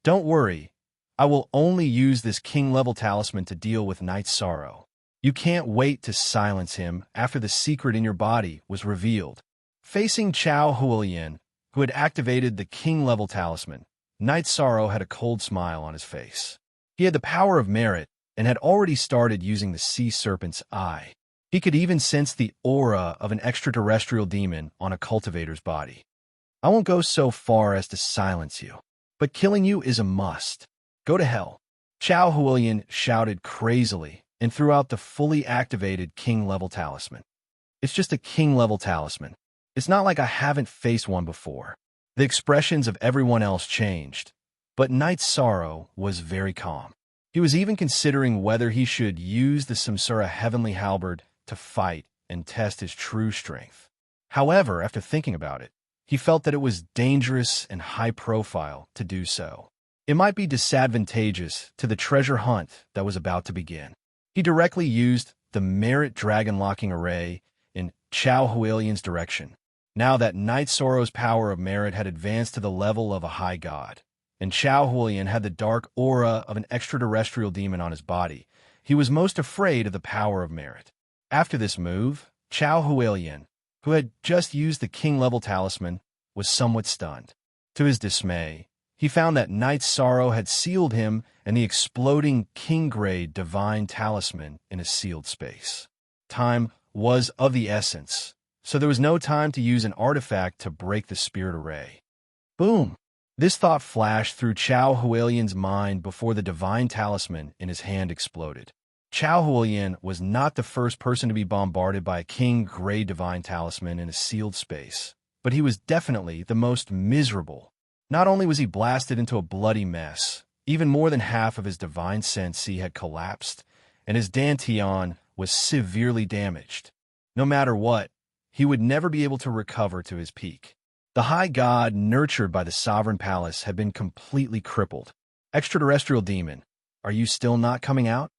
Speaker 1: Don't worry, I will only use this king-level talisman to deal with Knight Sorrow. You can't wait to silence him after the secret in your body was revealed. Facing Chao Huilian, who had activated the king-level talisman, Knight Sorrow had a cold smile on his face. He had the power of merit and had already started using the sea serpent's eye. He could even sense the aura of an extraterrestrial demon on a cultivator's body. I won't go so far as to silence you, but killing you is a must. Go to hell. Chao Huilian shouted crazily and threw out the fully activated king-level talisman. It's just a king-level talisman. It's not like I haven't faced one before. The expressions of everyone else changed, but Knight Sorrow was very calm. He was even considering whether he should use the Samsara Heavenly Halberd to fight and test his true strength. However, after thinking about it, he felt that it was dangerous and high-profile to do so. It might be disadvantageous to the treasure hunt that was about to begin. He directly used the Merit Dragon Locking Array in Chao Huilian's direction, now that Knight Sorrow's power of merit had advanced to the level of a high god, and Chao Huilian had the dark aura of an extraterrestrial demon on his body. He was most afraid of the power of merit. After this move, Chao Huilian, who had just used the king-level talisman, was somewhat stunned. To his dismay, he found that Knight Sorrow had sealed him and the exploding king-grade divine talisman in a sealed space. Time was of the essence, so there was no time to use an artifact to break the spirit array. Boom! This thought flashed through Chao Huilian's mind before the divine talisman in his hand exploded. Chao Huilian was not the first person to be bombarded by a king-grade divine talisman in a sealed space, but he was definitely the most miserable. Not only was he blasted into a bloody mess, even more than half of his divine sensi had collapsed, and his dantian was severely damaged. No matter what, he would never be able to recover to his peak. The high god nurtured by the sovereign palace had been completely crippled. Extraterrestrial demon, are you still not coming out?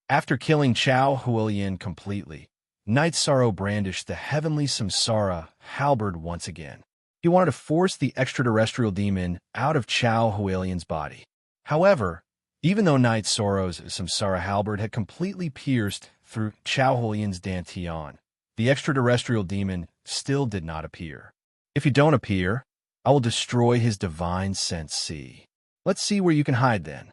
Speaker 1: After killing Chao Huilian completely, Night Sorrow brandished the heavenly samsara halberd once again. He wanted to force the extraterrestrial demon out of Chow Hualian's body. However, even though Night Sorrow's samsara halberd had completely pierced through Chow Hualian's dantian, the extraterrestrial demon still did not appear. If you don't appear, I will destroy his divine sense C. Let's see where you can hide then.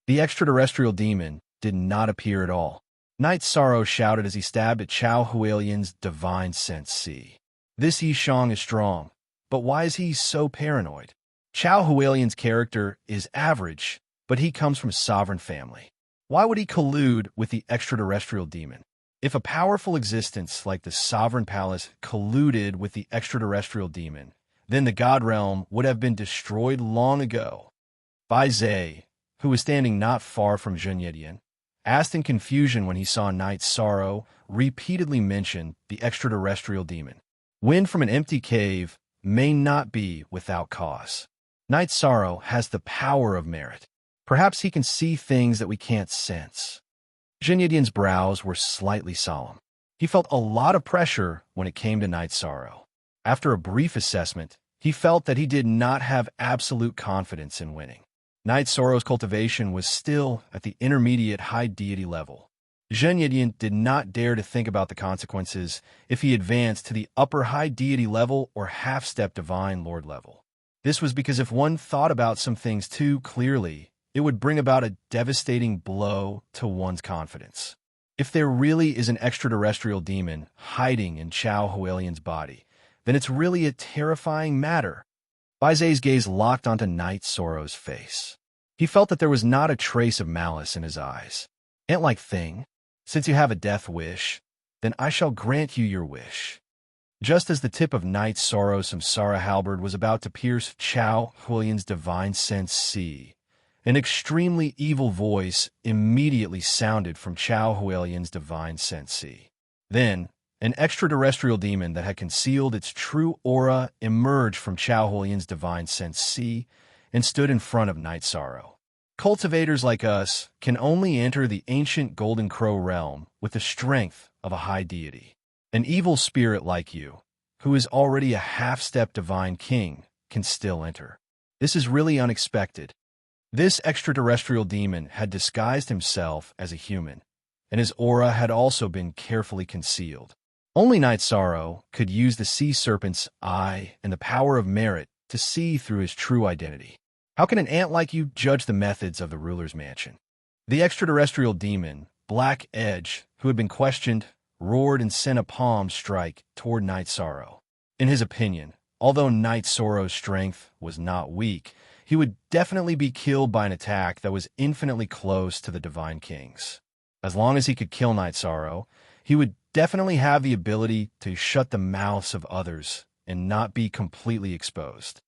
Speaker 1: The extraterrestrial demon did not appear at all. Night Sorrow shouted as he stabbed at Chow Hualian's divine sense C. This Yishang is strong, but why is he so paranoid? Chow Hualian's character is average, but he comes from a sovereign family. Why would he collude with the extraterrestrial demon? If a powerful existence like the Sovereign Palace colluded with the extraterrestrial demon, then the God Realm would have been destroyed long ago. Bai Zhe, who was standing not far from Zhen Yidian, asked in confusion when he saw Night Sorrow repeatedly mention the extraterrestrial demon. Wind from an empty cave may not be without cause. Night Sorrow has the power of merit. Perhaps he can see things that we can't sense. Zhen Yidian's brows were slightly solemn. He felt a lot of pressure when it came to Night Sorrow. After a brief assessment, he felt that he did not have absolute confidence in winning. Night Sorrow's cultivation was still at the intermediate high deity level. Zhen Yidian did not dare to think about the consequences if he advanced to the upper high deity level or half-step divine lord level. This was because if one thought about some things too clearly, it would bring about a devastating blow to one's confidence. If there really is an extraterrestrial demon hiding in Chow Hualian's body, then it's really a terrifying matter. Bai Zhe's gaze locked onto Night Sorrow's face. He felt that there was not a trace of malice in his eyes. Ant-like thing, since you have a death wish, then I shall grant you your wish. Just as the tip of Night Sorrow's samsara halberd was about to pierce Chow Hualian's divine sense C, an extremely evil voice immediately sounded from Chow Hualian's divine sense C. Then, an extraterrestrial demon that had concealed its true aura emerged from Chow Hualian's divine sense C and stood in front of Night Sorrow. Cultivators like us can only enter the ancient Golden Crow realm with the strength of a high deity. An evil spirit like you, who is already a half-step divine king, can still enter. This is really unexpected. This extraterrestrial demon had disguised himself as a human, and his aura had also been carefully concealed. Only Night Sorrow could use the sea serpent's eye and the power of merit to see through his true identity. How can an ant like you judge the methods of the ruler's mansion? The extraterrestrial demon, Black Edge, who had been questioned, roared and sent a palm strike toward Night Sorrow. In his opinion, although Night Sorrow's strength was not weak, he would definitely be killed by an attack that was infinitely close to the Divine King's. As long as he could kill Night Sorrow, he would definitely have the ability to shut the mouths of others and not be completely exposed.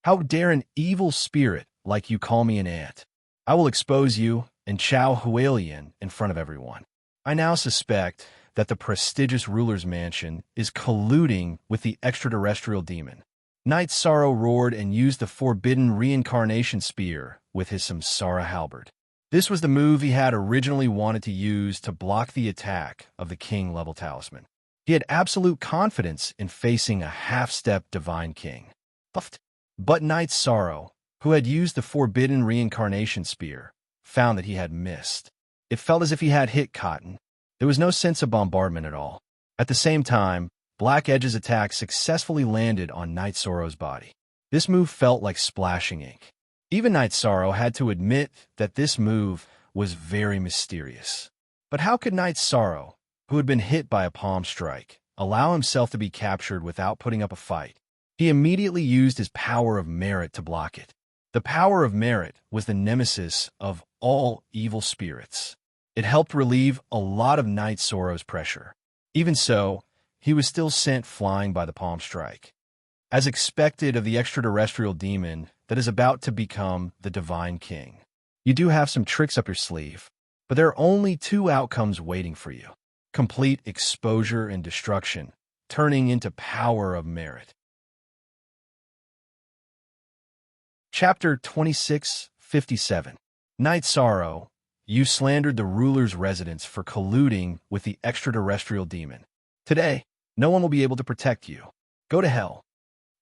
Speaker 1: How dare an evil spirit like you call me an ant? I will expose you and Chow Hualian in front of everyone. I now suspect that the prestigious ruler's mansion is colluding with the extraterrestrial demon. Night Sorrow roared and used the forbidden reincarnation spear with his samsara halberd. This was the move he had originally wanted to use to block the attack of the king-level talisman. He had absolute confidence in facing a half-step divine king. But Night Sorrow, who had used the forbidden reincarnation spear, found that he had missed. It felt as if he had hit cotton. There was no sense of bombardment at all. At the same time, Black Edge's attack successfully landed on Night Sorrow's body. This move felt like splashing ink. Even Night Sorrow had to admit that this move was very mysterious. But how could Night Sorrow, who had been hit by a palm strike, allow himself to be captured without putting up a fight? He immediately used his power of merit to block it. The power of merit was the nemesis of all evil spirits. It helped relieve a lot of Night Sorrow's pressure. Even so, he was still sent flying by the palm strike. As expected of the extraterrestrial demon that is about to become the Divine King, you do have some tricks up your sleeve, but there are only two outcomes waiting for you: complete exposure and destruction, turning into power of merit. Chapter 2657. Night Sorrow, you slandered the ruler's residence for colluding with the extraterrestrial demon. Today, no one will be able to protect you. Go to hell.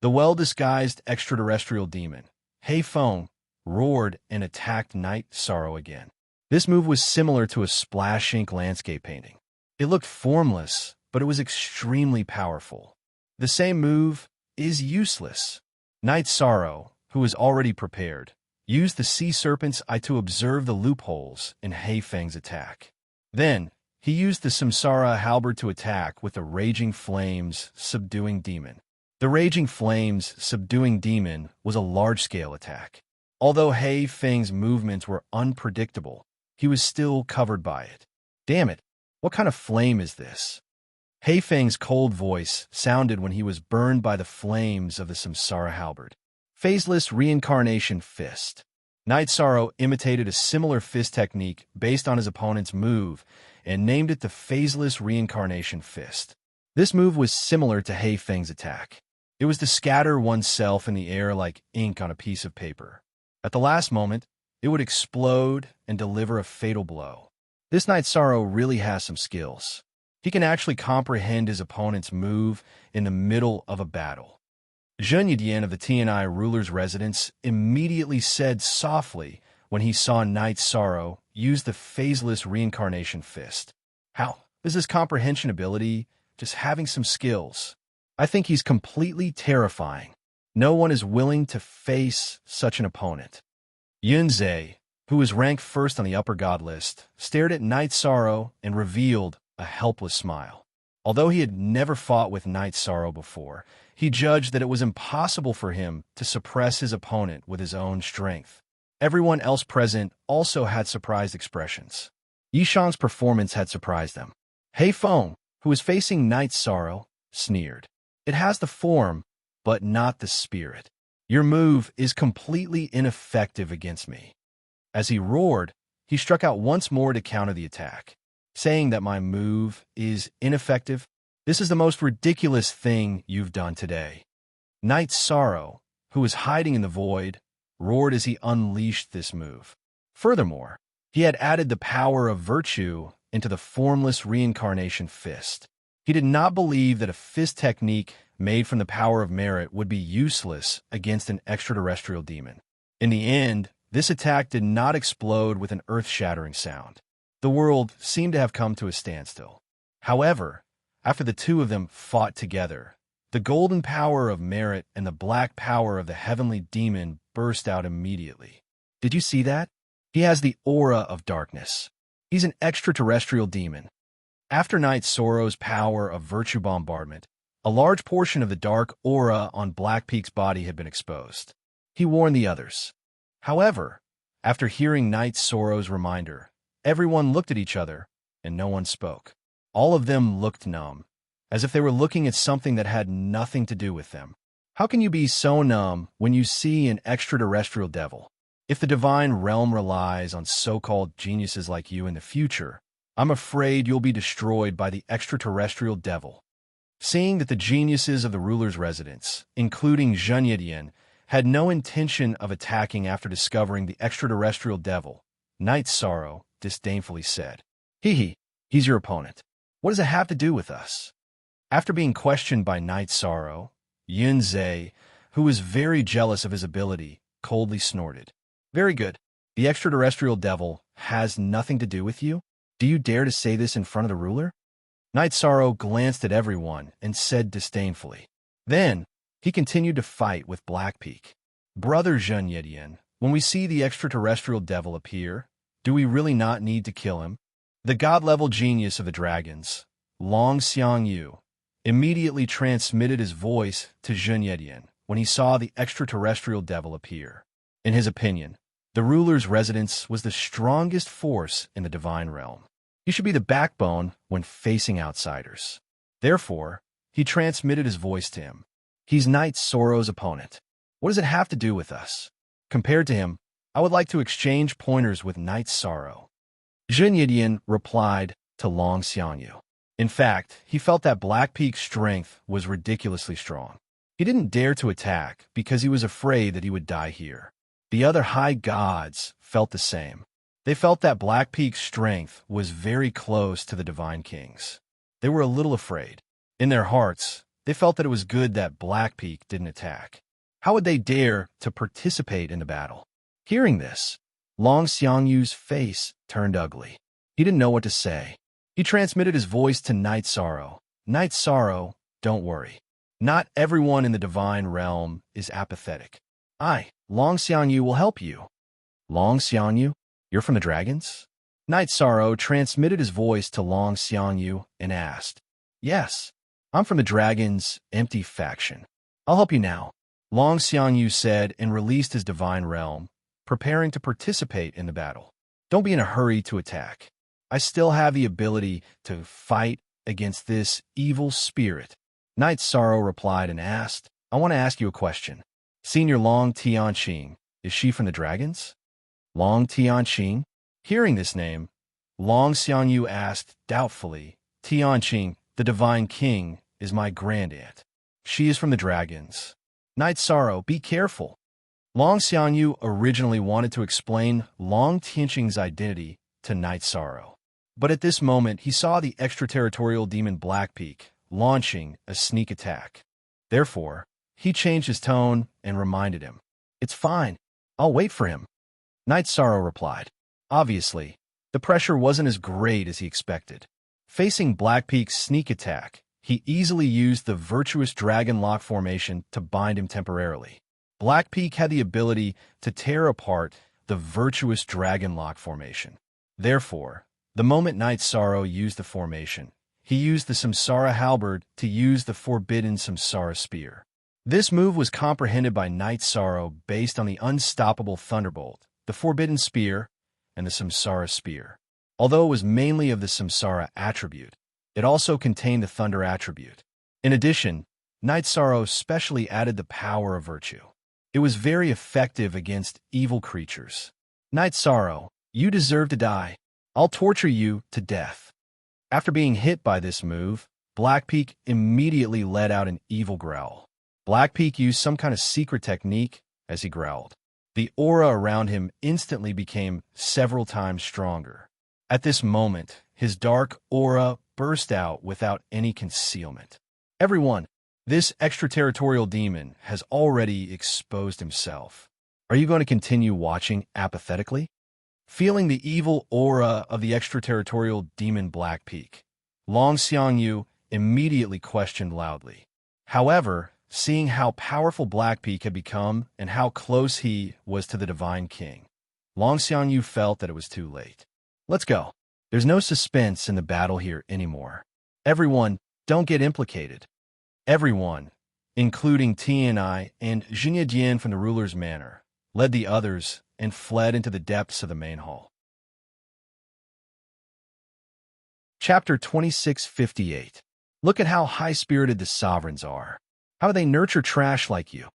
Speaker 1: The well-disguised extraterrestrial demon, Heifeng, roared and attacked Night Sorrow again. This move was similar to a splash ink landscape painting. It looked formless, but it was extremely powerful. The same move is useless. Night Sorrow, who was already prepared, used the sea serpent's eye to observe the loopholes in Heifeng's attack. Then, he used the Samsara halberd to attack with the Raging Flames Subduing Demon. The Raging Flames Subduing Demon was a large-scale attack. Although Heifeng's movements were unpredictable, he was still covered by it. Damn it, what kind of flame is this? Heifeng's cold voice sounded when he was burned by the flames of the Samsara halberd. Phaseless Reincarnation Fist. Night Sorrow imitated a similar fist technique based on his opponent's move and named it the Phaseless Reincarnation Fist. This move was similar to Heifeng's attack. It was to scatter oneself in the air like ink on a piece of paper. At the last moment, it would explode and deliver a fatal blow. This Night Sorrow really has some skills. He can actually comprehend his opponent's move in the middle of a battle. Zhen Yidian of the TNI ruler's residence immediately said softly when he saw Night Sorrow use the Phaseless Reincarnation Fist. How is his comprehension ability just having some skills? I think he's completely terrifying. No one is willing to face such an opponent. Yunzhe, who was ranked first on the upper god list, stared at Night Sorrow and revealed a helpless smile. Although he had never fought with Night Sorrow before, he judged that it was impossible for him to suppress his opponent with his own strength. Everyone else present also had surprised expressions. Yishang's performance had surprised them. Heifeng, who was facing Night Sorrow, sneered. It has the form, but not the spirit. Your move is completely ineffective against me. As he roared, he struck out once more to counter the attack, saying that my move is ineffective. This is the most ridiculous thing you've done today. Night Sorrow, who was hiding in the void, roared as he unleashed this move. Furthermore, he had added the power of virtue into the formless reincarnation fist. He did not believe that a fist technique made from the power of merit would be useless against an extraterrestrial demon. In the end, this attack did not explode with an earth-shattering sound. The world seemed to have come to a standstill. However, after the two of them fought together, the golden power of merit and the black power of the heavenly demon burst out immediately. Did you see that? He has the aura of darkness. He's an extraterrestrial demon. After Night Sorrow's power of virtue bombardment, a large portion of the dark aura on Black Peak's body had been exposed. He warned the others. However, after hearing Night Sorrow's reminder, everyone looked at each other, and no one spoke. All of them looked numb, as if they were looking at something that had nothing to do with them. How can you be so numb when you see an extraterrestrial devil? If the divine realm relies on so-called geniuses like you in the future, I'm afraid you'll be destroyed by the extraterrestrial devil. Seeing that the geniuses of the ruler's residence, including Zhen Yidian, had no intention of attacking after discovering the extraterrestrial devil, Night Sorrow disdainfully said, "Hee, he's your opponent. What does it have to do with us?" After being questioned by Night Sorrow, Yunzhe, who was very jealous of his ability, coldly snorted. "Very good. The extraterrestrial devil has nothing to do with you? Do you dare to say this in front of the ruler?" Night Sorrow glanced at everyone and said disdainfully. Then, he continued to fight with Black Peak. "Brother Zhen Yidian, when we see the extraterrestrial devil appear, do we really not need to kill him?" The god-level genius of the dragons, Long Xiangyu, immediately transmitted his voice to Zhen Yidian when he saw the extraterrestrial devil appear. In his opinion, the ruler's residence was the strongest force in the divine realm. He should be the backbone when facing outsiders. Therefore, he transmitted his voice to him. He's Night Sorrow's opponent. What does it have to do with us? Compared to him, I would like to exchange pointers with Night Sorrow. Zhen Yidian replied to Long Xiangyu. In fact, he felt that Black Peak's strength was ridiculously strong. He didn't dare to attack because he was afraid that he would die here. The other high gods felt the same. They felt that Black Peak's strength was very close to the Divine King's. They were a little afraid. In their hearts, they felt that it was good that Blackpeak didn't attack. How would they dare to participate in the battle? Hearing this, Long Xiangyu's face turned ugly. He didn't know what to say. He transmitted his voice to Night Sorrow. Night Sorrow, don't worry. Not everyone in the divine realm is apathetic. I, Long Xiangyu, will help you. Long Xiangyu? You're from the dragons? Night Sorrow transmitted his voice to Long Xiangyu and asked, Yes, I'm from the dragons' empty faction. I'll help you now. Long Xiangyu said and released his divine realm, preparing to participate in the battle. Don't be in a hurry to attack. I still have the ability to fight against this evil spirit. Night Sorrow replied and asked, I want to ask you a question. Senior Long Tianqing, is she from the dragons? Long Tianqing? Hearing this name, Long Xiangyu asked doubtfully, Tianqing, the divine king, is my grandaunt. She is from the dragons. Night Sorrow, be careful. Long Xiangyu originally wanted to explain Long Tianqing's identity to Night Sorrow. But at this moment, he saw the extraterritorial demon Blackpeak launching a sneak attack. Therefore, he changed his tone and reminded him, It's fine. I'll wait for him. Night Sorrow replied. Obviously, the pressure wasn't as great as he expected. Facing Blackpeak's sneak attack, he easily used the virtuous dragon lock formation to bind him temporarily. Blackpeak had the ability to tear apart the virtuous dragon lock formation. Therefore, the moment Night Sorrow used the formation, he used the Samsara halberd to use the forbidden Samsara spear. This move was comprehended by Night Sorrow based on the unstoppable Thunderbolt, the forbidden spear, and the Samsara spear. Although it was mainly of the Samsara attribute, it also contained the Thunder attribute. In addition, Night Sorrow specially added the power of virtue. It was very effective against evil creatures. Night Sorrow, you deserve to die. I'll torture you to death. After being hit by this move, Blackpeak immediately let out an evil growl. Blackpeak used some kind of secret technique as he growled. The aura around him instantly became several times stronger. At this moment, his dark aura burst out without any concealment. Everyone, this extraterritorial demon has already exposed himself. Are you going to continue watching apathetically? Feeling the evil aura of the extraterritorial demon Blackpeak, Long Xiangyu immediately questioned loudly. However, seeing how powerful Blackpeak had become and how close he was to the Divine King, Long Xiangyu felt that it was too late. Let's go. There's no suspense in the battle here anymore. Everyone, don't get implicated. Everyone, including Tianai and Jinyadian from the ruler's manor, led the others and fled into the depths of the main hall. Chapter 2658. Look at how high-spirited the sovereigns are. How they nurture trash like you.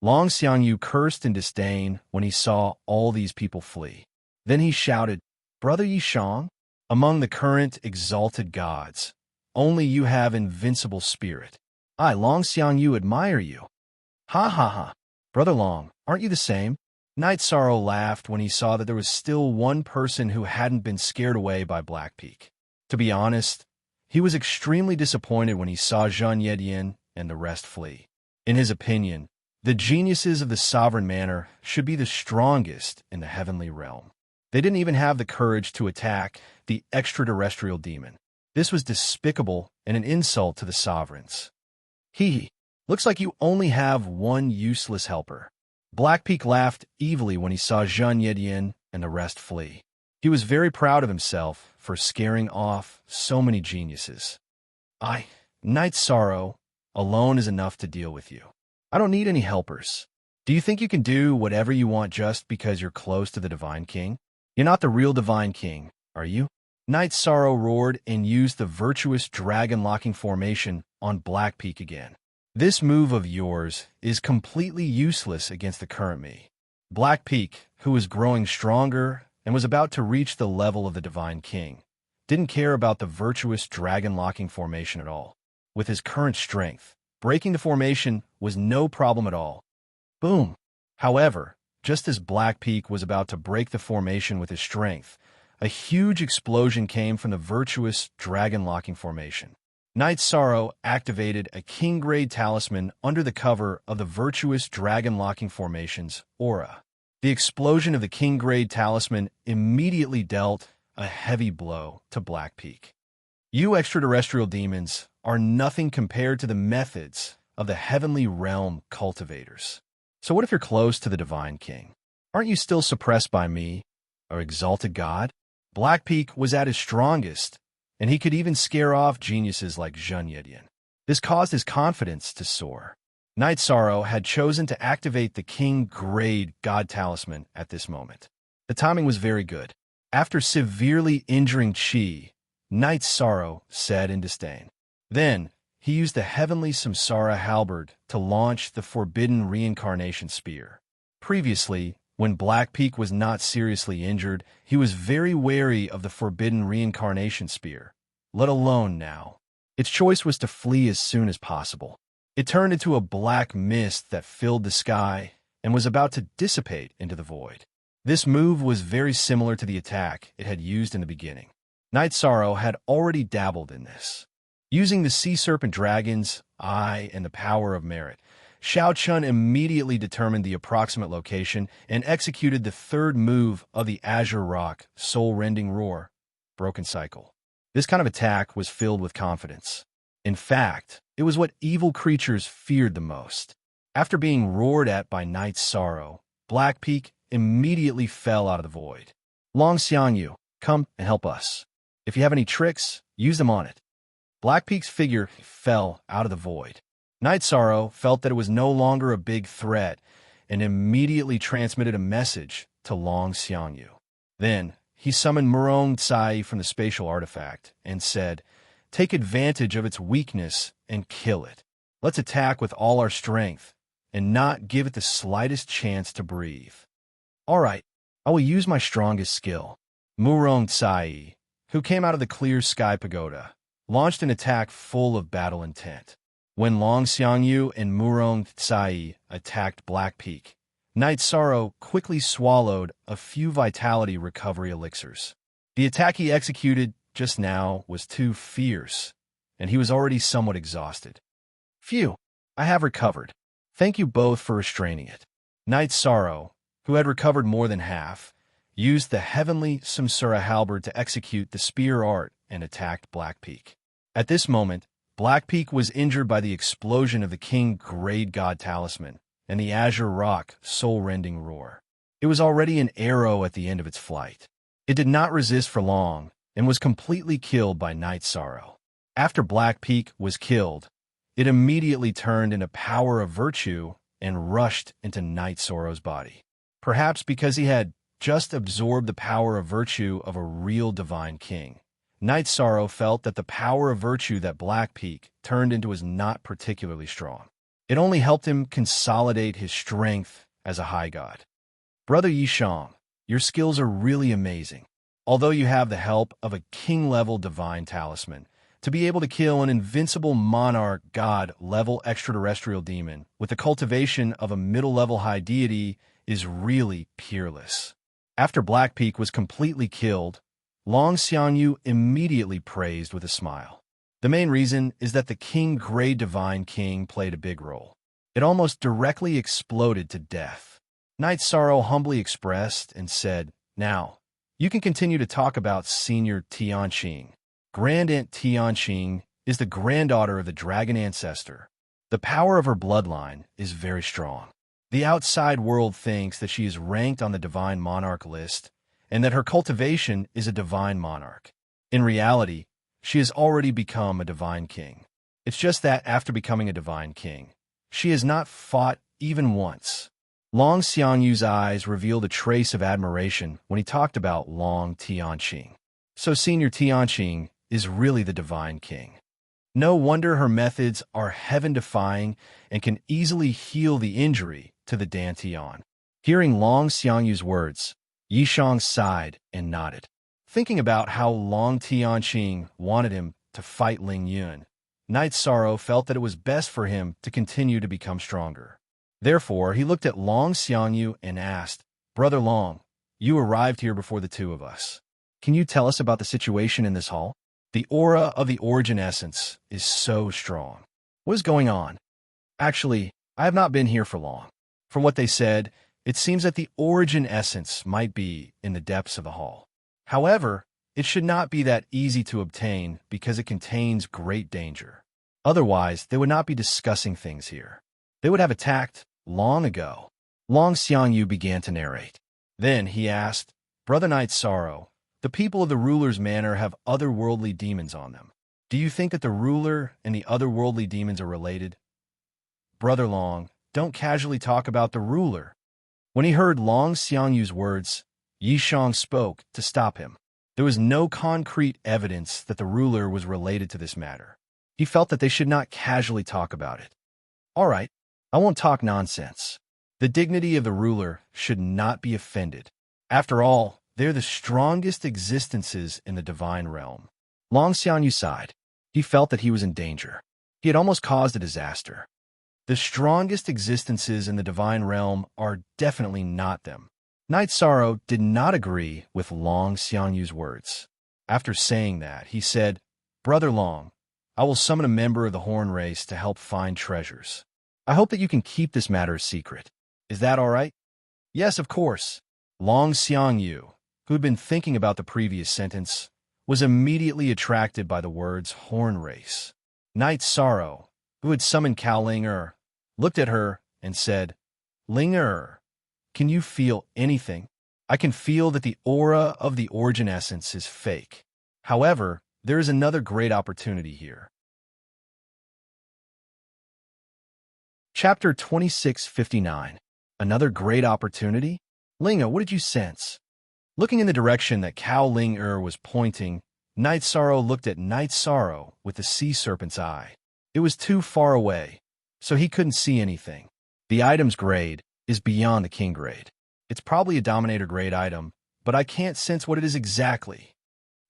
Speaker 1: Long Xiangyu cursed in disdain when he saw all these people flee. Then he shouted, Brother Yishang, among the current exalted gods, only you have invincible spirit. I, Long Xiangyu, admire you. Ha ha ha. Brother Long, aren't you the same? Night Sorrow laughed when he saw that there was still one person who hadn't been scared away by Blackpeak. To be honest, he was extremely disappointed when he saw Zhan Yedian and the rest flee. In his opinion, the geniuses of the Sovereign Manor should be the strongest in the heavenly realm. They didn't even have the courage to attack the extraterrestrial demon. This was despicable and an insult to the sovereigns. Looks like you only have one useless helper. Blackpeak laughed evilly when he saw Zhan Yedian and the rest flee. He was very proud of himself for scaring off so many geniuses. Night Sorrow, alone is enough to deal with you. I don't need any helpers. Do you think you can do whatever you want just because you're close to the Divine King? You're not the real Divine King, are you? Night Sorrow roared and used the virtuous dragon-locking formation on Blackpeak again. This move of yours is completely useless against the current me. Blackpeak, who was growing stronger and was about to reach the level of the Divine King, didn't care about the virtuous dragon-locking formation at all. With his current strength, breaking the formation was no problem at all. Boom! However, just as Blackpeak was about to break the formation with his strength, a huge explosion came from the virtuous dragon-locking formation. Night Sorrow activated a king-grade talisman under the cover of the virtuous dragon-locking formation's aura. The explosion of the king-grade talisman immediately dealt a heavy blow to Black Peak. You extraterrestrial demons are nothing compared to the methods of the heavenly realm cultivators. So what if you're close to the Divine King? Aren't you still suppressed by me, our exalted god? Black Peak was at his strongest, and he could even scare off geniuses like Zhen Yedian. This caused his confidence to soar. Night Sorrow had chosen to activate the King-grade God Talisman at this moment. The timing was very good. After severely injuring Qi, Night Sorrow said in disdain. Then, he used the heavenly Samsara halberd to launch the forbidden reincarnation spear. Previously, when Black Peak was not seriously injured, he was very wary of the forbidden reincarnation spear, let alone now. Its choice was to flee as soon as possible. It turned into a black mist that filled the sky and was about to dissipate into the void. This move was very similar to the attack it had used in the beginning. Night Sorrow had already dabbled in this. Using the Sea Serpent Dragon's eye and the power of merit, Shao Chun immediately determined the approximate location and executed the third move of the Azure Rock soul-rending roar, Broken Cycle. This kind of attack was filled with confidence. In fact, it was what evil creatures feared the most. After being roared at by Night Sorrow, Black Peak immediately fell out of the void. Long Xiangyu, come and help us. If you have any tricks, use them on it. Black Peak's figure fell out of the void. Night Sorrow felt that it was no longer a big threat and immediately transmitted a message to Long Xiangyu. Then, he summoned Murong Tsai from the spatial artifact and said, "Take advantage of its weakness and kill it. Let's attack with all our strength and not give it the slightest chance to breathe." "All right, I will use my strongest skill." Murong Tsai, who came out of the clear sky pagoda, launched an attack full of battle intent. When Long Xiangyu and Murong Tsai attacked Black Peak, Night Sorrow quickly swallowed a few vitality recovery elixirs. The attack he executed just now was too fierce, and he was already somewhat exhausted. "Phew, I have recovered. Thank you both for restraining it." Night Sorrow, who had recovered more than half, used the heavenly Samsara halberd to execute the spear art and attacked Black Peak. At this moment, Black Peak was injured by the explosion of the King-grade God Talisman and the Azure Rock soul-rending roar. It was already an arrow at the end of its flight. It did not resist for long and was completely killed by Night Sorrow. After Black Peak was killed, it immediately turned into power of virtue and rushed into Night Sorrow's body. Perhaps because he had just absorbed the power of virtue of a real divine king, Night Sorrow felt that the power of virtue that Black Peak turned into was not particularly strong. It only helped him consolidate his strength as a high god. "Brother Yishang, your skills are really amazing. Although you have the help of a king-level divine talisman, to be able to kill an invincible monarch god-level extraterrestrial demon with the cultivation of a middle-level high deity is really peerless." After Black Peak was completely killed, Long Xiangyu immediately praised with a smile. The main reason is that the King-grade Divine King played a big role. It almost directly exploded to death. Night Sorrow humbly expressed and said, "Now, you can continue to talk about Senior Tianqing. Grand Aunt Tianqing is the granddaughter of the dragon ancestor. The power of her bloodline is very strong. The outside world thinks that she is ranked on the Divine Monarch list and that her cultivation is a Divine Monarch. In reality, she has already become a Divine King. It's just that after becoming a Divine King, she has not fought even once." Long Xiangyu's eyes revealed a trace of admiration when he talked about Long Tianqing. So Senior Tianqing is really the Divine King. No wonder her methods are heaven-defying and can easily heal the injury to the Dantian. Hearing Long Xiangyu's words, Yishang sighed and nodded. Thinking about how Long Tianqing wanted him to fight Ling Yun, Night Sorrow felt that it was best for him to continue to become stronger. Therefore, he looked at Long Xiangyu and asked, "Brother Long, you arrived here before the two of us. Can you tell us about the situation in this hall?" The aura of the origin essence is so strong. What is going on? Actually, I have not been here for long. From what they said, it seems that the origin essence might be in the depths of the hall. However, it should not be that easy to obtain because it contains great danger. Otherwise, they would not be discussing things here. They would have attacked long ago. Long Xiangyu began to narrate. Then he asked, Brother Knight Sorrow, the people of the ruler's manor have otherworldly demons on them. Do you think that the ruler and the otherworldly demons are related? Brother Long, don't casually talk about the ruler. When he heard Long Xiangyu's words, Yishang spoke to stop him. There was no concrete evidence that the ruler was related to this matter. He felt that they should not casually talk about it. All right, I won't talk nonsense. The dignity of the ruler should not be offended. After all, they're the strongest existences in the divine realm. Long Xianyu sighed. He felt that he was in danger. He had almost caused a disaster. The strongest existences in the divine realm are definitely not them. Knight Sorrow did not agree with Long Xiangyu's words. After saying that, he said, Brother Long, I will summon a member of the Horn race to help find treasures. I hope that you can keep this matter a secret. Is that all right? Yes, of course. Long Xiangyu, who had been thinking about the previous sentence, was immediately attracted by the words Horn race. Knight Sorrow, who had summoned Cao Ling, looked at her and said, Ling, can you feel anything? I can feel that the aura of the origin essence is fake. However, there is another great opportunity here. Chapter 2659. Another great opportunity? Linga, what did you sense? Looking in the direction that Cao Ling was pointing, Knight Sorrow looked at Knight Sorrow with the sea serpent's eye. It was too far away, so he couldn't see anything. The item's grade is beyond the king grade. It's probably a dominator grade item, but I can't sense what it is exactly.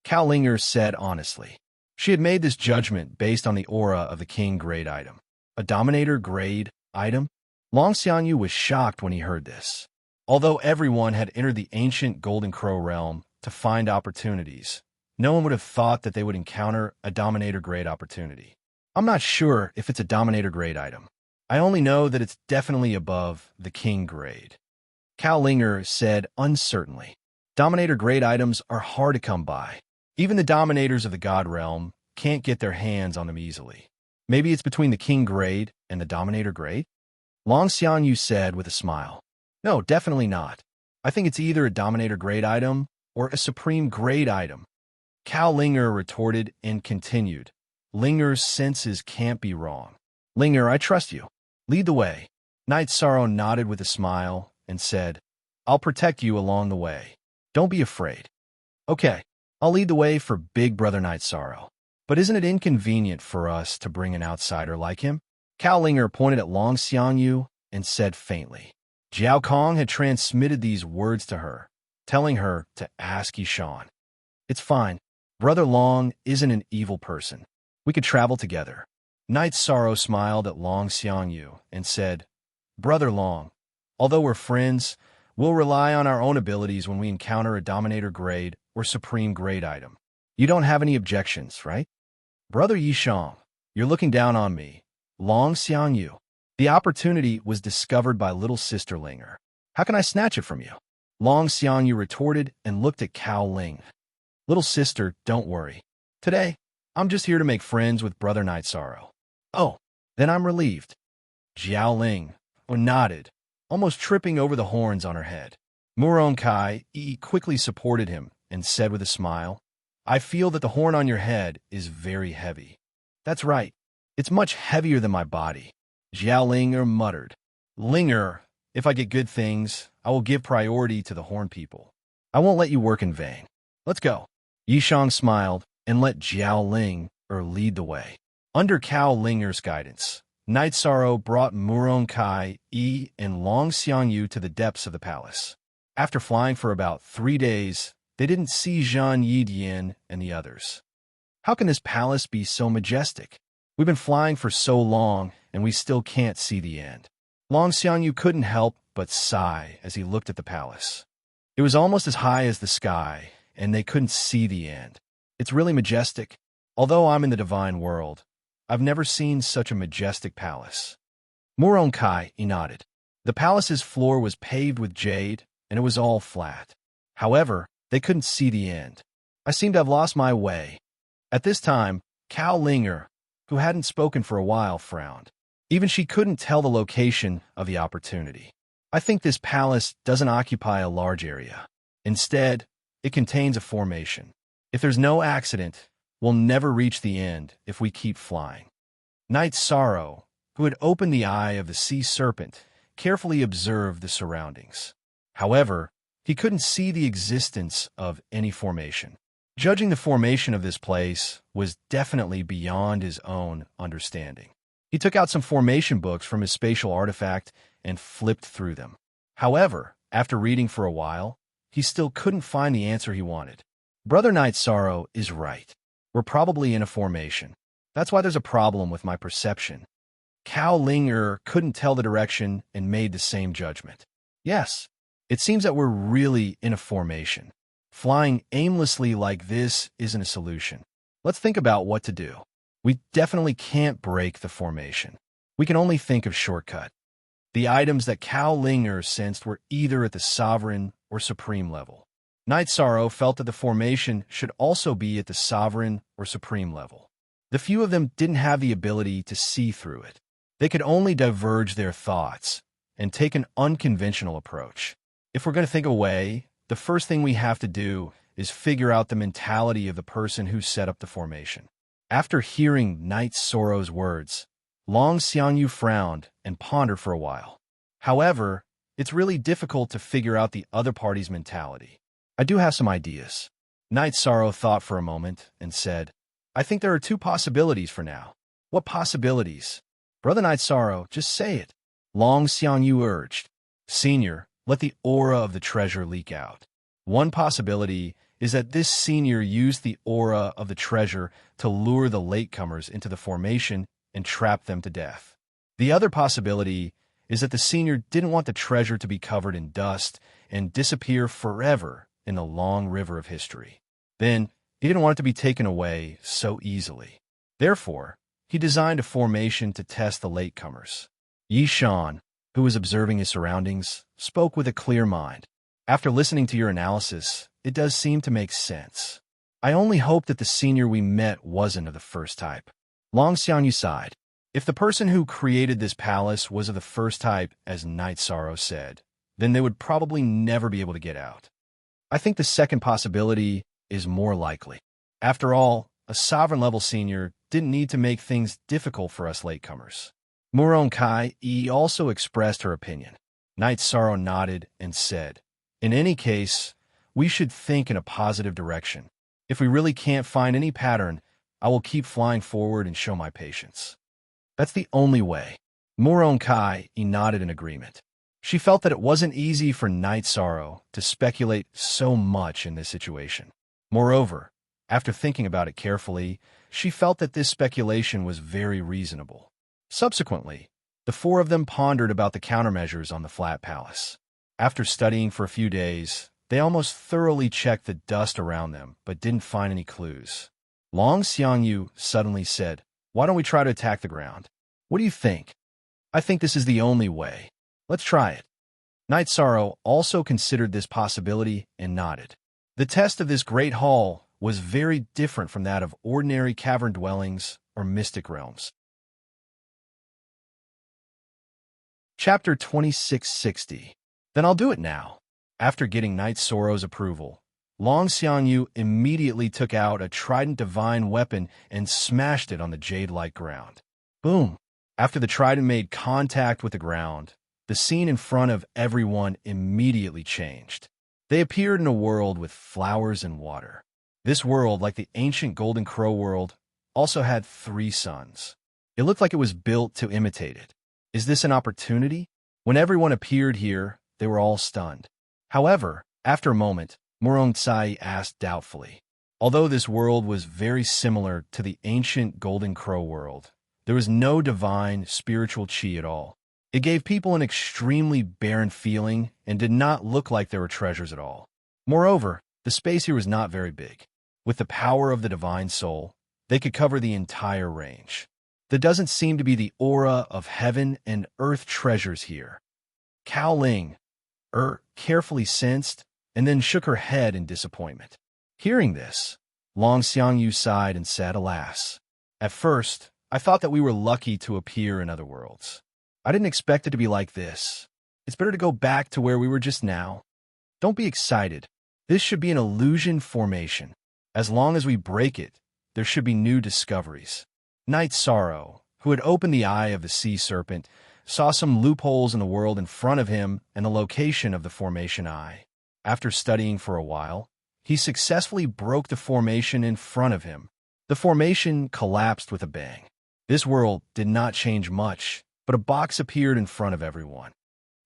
Speaker 1: Cao Ling said honestly. She had made this judgment based on the aura of the king grade item. A dominator grade item? Long Xianyu was shocked when he heard this. Although everyone had entered the ancient Golden Crow realm to find opportunities, no one would have thought that they would encounter a dominator grade opportunity. I'm not sure if it's a dominator grade item. I only know that it's definitely above the king grade. Cao Ling said uncertainly. Dominator grade items are hard to come by. Even the dominators of the god realm can't get their hands on them easily. Maybe it's between the king grade and the dominator grade? Long Xianyu said with a smile. No, definitely not. I think it's either a dominator grade item or a supreme grade item. Cao Ling retorted and continued. Linger's senses can't be wrong. Linger, I trust you. Lead the way. Knight Sorrow nodded with a smile and said, I'll protect you along the way. Don't be afraid. Okay, I'll lead the way for Big Brother Knight Sorrow. But isn't it inconvenient for us to bring an outsider like him? Cao Ling pointed at Long Xianyu and said faintly. Jiao Kong had transmitted these words to her, telling her to ask Yishan. It's fine. Brother Long isn't an evil person. We could travel together. Knight Sorrow smiled at Long Xianyu and said, Brother Long, although we're friends, we'll rely on our own abilities when we encounter a dominator grade or supreme grade item. You don't have any objections, right? Brother Yishang, you're looking down on me. Long Xianyu. The opportunity was discovered by little sister Linger. How can I snatch it from you? Long Xianyu retorted and looked at Cao Ling. Little sister, don't worry. Today, I'm just here to make friends with Brother Knight Sorrow. Oh, then I'm relieved. Jiao Ling nodded, almost tripping over the horns on her head. Muron Kai quickly supported him and said with a smile, I feel that the horn on your head is very heavy. That's right. It's much heavier than my body. Jiao Ling muttered. Linger, if I get good things, I will give priority to the horn people. I won't let you work in vain. Let's go. Yishang smiled and let Jiao Ling lead the way. Under Cao Linger's guidance, Knight Sorrow brought Muron Kai and Long Xianyu to the depths of the palace. After flying for about 3 days, they didn't see Zhan Yidian and the others. How can this palace be so majestic? We've been flying for so long, and we still can't see the end. Long Xianyu couldn't help but sigh as he looked at the palace. It was almost as high as the sky, and they couldn't see the end. It's really majestic. Although I'm in the divine world, I've never seen such a majestic palace. Muronkai nodded. The palace's floor was paved with jade, and it was all flat. However, they couldn't see the end. I seem to have lost my way. At this time, Cao Linger, who hadn't spoken for a while, frowned. Even she couldn't tell the location of the opportunity. I think this palace doesn't occupy a large area. Instead, it contains a formation. If there's no accident, we'll never reach the end if we keep flying. Knight Sorrow, who had opened the eye of the sea serpent, carefully observed the surroundings. However, he couldn't see the existence of any formation. Judging the formation of this place was definitely beyond his own understanding. He took out some formation books from his spatial artifact and flipped through them. However, after reading for a while, he still couldn't find the answer he wanted. Brother Knight Sorrow is right. We're probably in a formation. That's why there's a problem with my perception. Cao Linger couldn't tell the direction and made the same judgment. Yes, it seems that we're really in a formation. Flying aimlessly like this isn't a solution. Let's think about what to do. We definitely can't break the formation. We can only think of shortcut. The items that Cao Linger sensed were either at the sovereign or supreme level. Knight Sorrow felt that the formation should also be at the sovereign or supreme level. The few of them didn't have the ability to see through it. They could only diverge their thoughts and take an unconventional approach. If we're going to think away, the first thing we have to do is figure out the mentality of the person who set up the formation. After hearing Knight Sorrow's words, Long Xiangyu frowned and pondered for a while. However, it's really difficult to figure out the other party's mentality. I do have some ideas. Knight Sorrow thought for a moment and said, I think there are two possibilities for now. What possibilities? Brother Knight Sorrow, just say it. Long Xiangyu urged. Senior, let the aura of the treasure leak out. One possibility is that this senior used the aura of the treasure to lure the latecomers into the formation and trap them to death. The other possibility is that the senior didn't want the treasure to be covered in dust and disappear forever in the long river of history. Then, he didn't want it to be taken away so easily. Therefore, he designed a formation to test the latecomers. Yi Shan, who was observing his surroundings, spoke with a clear mind. After listening to your analysis, it does seem to make sense. I only hope that the senior we met wasn't of the first type. Long Xiangyu sighed. If the person who created this palace was of the first type, as Knight Sorrow said, then they would probably never be able to get out. I think the second possibility is more likely. After all, a sovereign-level senior didn't need to make things difficult for us latecomers. Muronkai also expressed her opinion. Knight Sorrow nodded and said, in any case, we should think in a positive direction. If we really can't find any pattern, I will keep flying forward and show my patience. That's the only way. Muronkai nodded in agreement. She felt that it wasn't easy for Knight Sorrow to speculate so much in this situation. Moreover, after thinking about it carefully, she felt that this speculation was very reasonable. Subsequently, the four of them pondered about the countermeasures on the flat palace. After studying for a few days, they almost thoroughly checked the dust around them, but didn't find any clues. Long Xiangyu suddenly said, why don't we try to attack the ground? What do you think? I think this is the only way. Let's try it. Knight Sorrow also considered this possibility and nodded. The test of this great hall was very different from that of ordinary cavern dwellings or mystic realms. Chapter 2660. Then I'll do it now. After getting Knight Sorrow's approval, Long Xiangyu immediately took out a trident divine weapon and smashed it on the jade-like ground. Boom! After the trident made contact with the ground, the scene in front of everyone immediately changed. They appeared in a world with flowers and water. This world, like the ancient Golden Crow world, also had 3 suns. It looked like it was built to imitate it. Is this an opportunity? When everyone appeared here, they were all stunned. However, after a moment, Muronkai asked doubtfully. Although this world was very similar to the ancient Golden Crow world, there was no divine spiritual chi at all. It gave people an extremely barren feeling and did not look like there were treasures at all. Moreover, the space here was not very big. With the power of the divine soul, They could cover the entire range. There doesn't seem to be the aura of heaven and earth treasures here. Cao Ling carefully sensed and then shook her head in disappointment. Hearing this, Long Xiangyu sighed and said, "Alas, at first, I thought that we were lucky to appear in other worlds. I didn't expect it to be like this. It's better to go back to where we were just now. Don't be excited. This should be an illusion formation. As long as we break it, there should be new discoveries." Night Sorrow, who had opened the eye of the sea serpent, saw some loopholes in the world in front of him and the location of the formation eye. After studying for a while, he successfully broke the formation in front of him. The formation collapsed with a bang. This world did not change much, but a box appeared in front of everyone.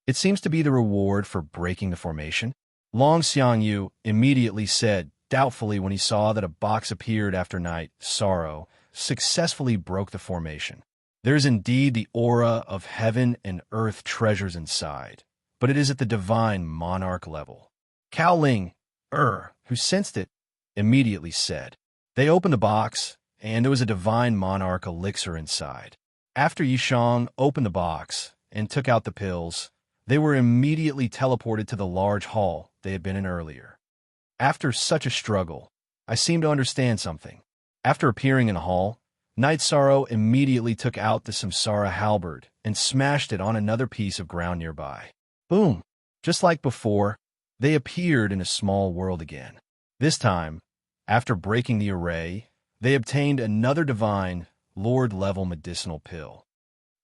Speaker 1: It seems to be the reward for breaking the formation. Long Xiangyu immediately said, doubtfully, when he saw that a box appeared after Night Sorrow successfully broke the formation. There is indeed the aura of heaven and earth treasures inside, but it is at the divine monarch level. Cao Ling, who sensed it, immediately said. They opened the box, and there was a divine monarch elixir inside. After Yishang opened the box and took out the pills, they were immediately teleported to the large hall they had been in earlier. After such a struggle, I seem to understand something. After appearing in the hall, Night Sorrow immediately took out the Samsara halberd and smashed it on another piece of ground nearby. Boom! Just like before, they appeared in a small world again. This time, after breaking the array, they obtained another divine, Lord-level medicinal pill.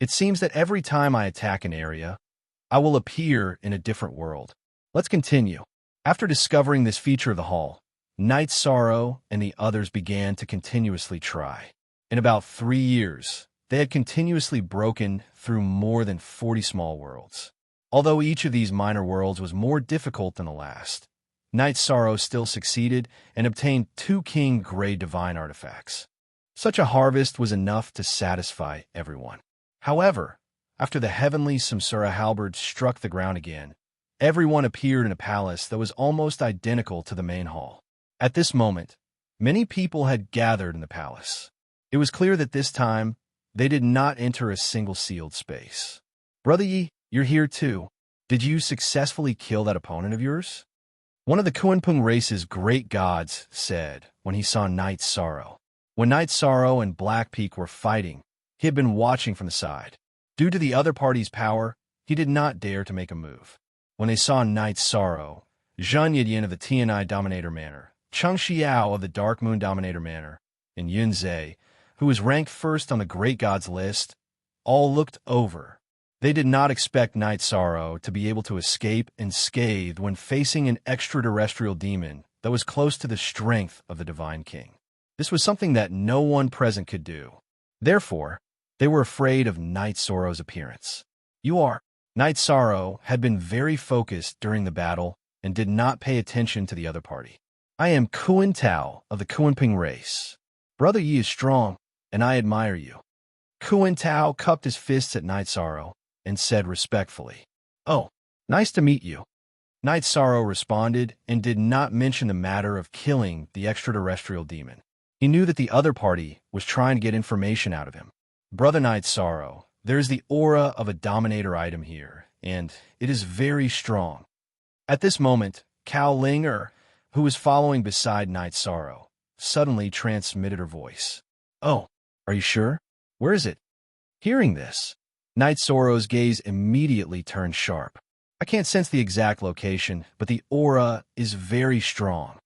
Speaker 1: It seems that every time I attack an area, I will appear in a different world. Let's continue. After discovering this feature of the hall, Night Sorrow and the others began to continuously try. In about 3 years, they had continuously broken through more than 40 small worlds. Although each of these minor worlds was more difficult than the last, Night Sorrow still succeeded and obtained 2 King Grey Divine artifacts. Such a harvest was enough to satisfy everyone. However, after the heavenly Samsara halberd struck the ground again, everyone appeared in a palace that was almost identical to the main hall. At this moment, many people had gathered in the palace. It was clear that this time, they did not enter a single sealed space. "Brother Yi, you're here too. Did you successfully kill that opponent of yours?" One of the Kunpeng race's great gods said when he saw Night Sorrow. When Night Sorrow and Black Peak were fighting, he had been watching from the side. Due to the other party's power, he did not dare to make a move. When they saw Night Sorrow, Zhang Yidian of the Tianai Dominator Manor, Cheng Xiao of the Dark Moon Dominator Manor, and Yun Zhe, who was ranked first on the Great Gods list, all looked over. They did not expect Night Sorrow to be able to escape unscathed when facing an extraterrestrial demon that was close to the strength of the Divine King. This was something that no one present could do. Therefore, they were afraid of Night Sorrow's appearance. Night Sorrow had been very focused during the battle and did not pay attention to the other party. "I am Kuan Tao of the Kunpeng race. Brother Yi is strong, and I admire you." Kuan Tao cupped his fists at Night Sorrow and said respectfully, "Oh, nice to meet you." Night Sorrow responded and did not mention the matter of killing the extraterrestrial demon. He knew that the other party was trying to get information out of him. "Brother Night Sorrow, there is the aura of a dominator item here, and it is very strong." At this moment, Cao Ling, who was following beside Night Sorrow, suddenly transmitted her voice. "Oh, are you sure? Where is it?" Hearing this, Night Sorrow's gaze immediately turned sharp. "I can't sense the exact location, but the aura is very strong."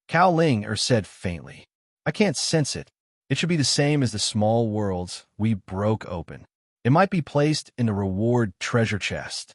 Speaker 1: Cao Ling said faintly, "I can't sense it. It should be the same as the small worlds we broke open. It might be placed in the reward treasure chest."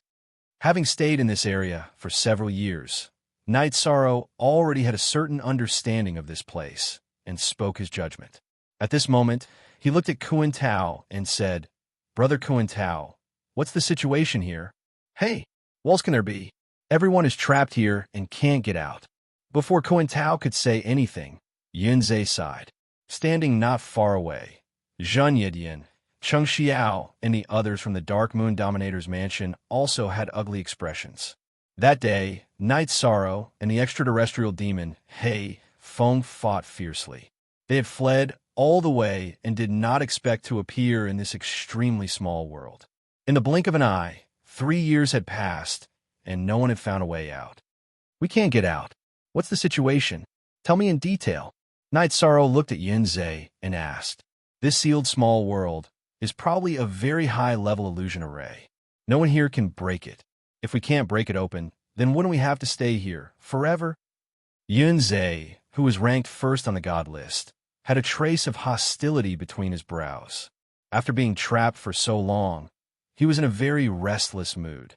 Speaker 1: Having stayed in this area for several years, Night Sorrow already had a certain understanding of this place and spoke his judgment. At this moment, he looked at Kuan Tao and said, "Brother Kuan Tao, what's the situation here?" "Hey, what else can there be? Everyone is trapped here and can't get out." Before Kuan Tao could say anything, Yun Zhe sighed. Standing not far away, Zhang Yidian, Cheng Xiao, and the others from the Dark Moon Dominator's mansion also had ugly expressions. That day, Night Sorrow and the extraterrestrial demon, Feng, fought fiercely. They had fled all the way and did not expect to appear in this extremely small world. In the blink of an eye, 3 years had passed, and no one had found a way out. We can't get out. What's the situation? Tell me in detail. Night Sorrow looked at Yunzei and asked. This sealed small world is probably a very high-level illusion array. No one here can break it. If we can't break it open, then wouldn't we have to stay here forever? Yunzei, who was ranked first on the god list, had a trace of hostility between his brows. After being trapped for so long, he was in a very restless mood.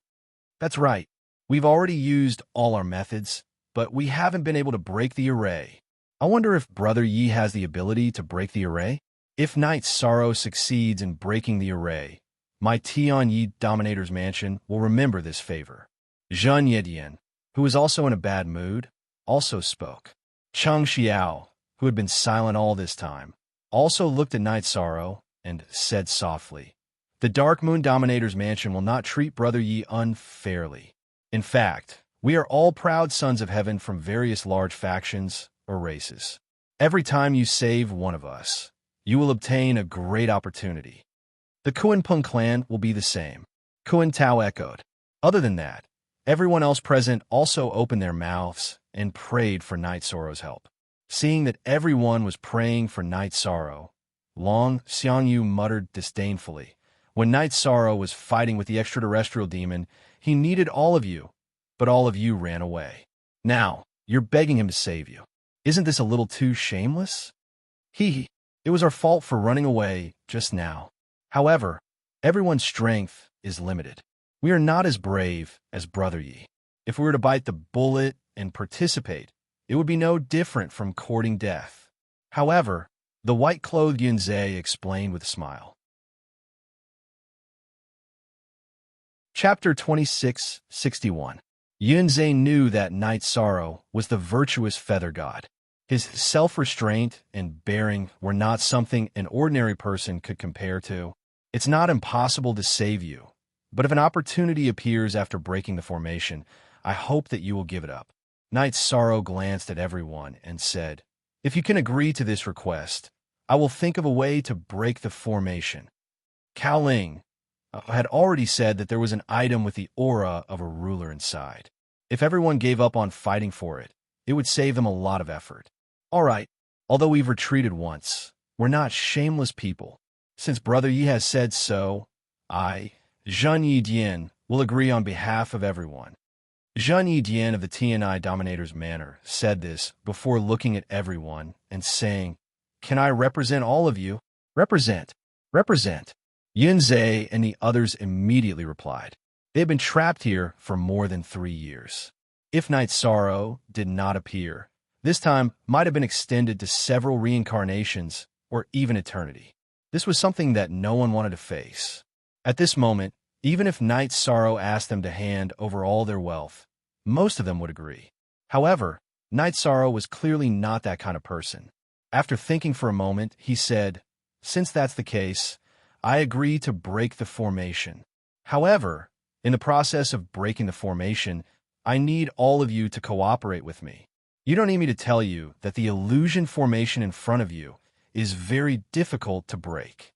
Speaker 1: That's right. We've already used all our methods, but we haven't been able to break the array. I wonder if Brother Yi has the ability to break the array? If Night Sorrow succeeds in breaking the array, my Tian Yi Dominator's Mansion will remember this favor. Zhen Yedian, who was also in a bad mood, also spoke. Cheng Xiao, who had been silent all this time, also looked at Night Sorrow and said softly, The Dark Moon Dominator's Mansion will not treat Brother Yi unfairly. In fact, we are all proud sons of heaven from various large factions or races. Every time you save one of us, you will obtain a great opportunity. The Kuan-Pung clan will be the same. Kuan Tao echoed. Other than that, everyone else present also opened their mouths and prayed for Night Sorrow's help. Seeing that everyone was praying for Night Sorrow, Long Xiangyu muttered disdainfully. When Night Sorrow was fighting with the extraterrestrial demon, he needed all of you, but all of you ran away. Now, you're begging him to save you. Isn't this a little too shameless? It was our fault for running away just now. However, everyone's strength is limited. We are not as brave as Brother Yi. If we were to bite the bullet and participate, it would be no different from courting death. However, the white-clothed Yunzei explained with a smile. Chapter 2661. Yunzei knew that Night Sorrow was the virtuous feather god. His self-restraint and bearing were not something an ordinary person could compare to. It's not impossible to save you, but if an opportunity appears after breaking the formation, I hope that you will give it up. Night Sorrow glanced at everyone and said, If you can agree to this request, I will think of a way to break the formation. Cao Ling had already said that there was an item with the aura of a ruler inside. If everyone gave up on fighting for it, it would save them a lot of effort. All right, although we've retreated once, we're not shameless people. Since Brother Yi has said so, I, Zhen Yidian, will agree on behalf of everyone. Zhen Yidian of the TNI Dominator's Manor said this before looking at everyone and saying, Can I represent all of you? Represent. Yunzei and the others immediately replied. They had been trapped here for more than 3 years. If Night Sorrow did not appear, this time might have been extended to several reincarnations or even eternity. This was something that no one wanted to face. At this moment, even if Night Sorrow asked them to hand over all their wealth, most of them would agree. However, Night Sorrow was clearly not that kind of person. After thinking for a moment, he said, Since that's the case, I agree to break the formation. However, in the process of breaking the formation, I need all of you to cooperate with me. You don't need me to tell you that the illusion formation in front of you is very difficult to break.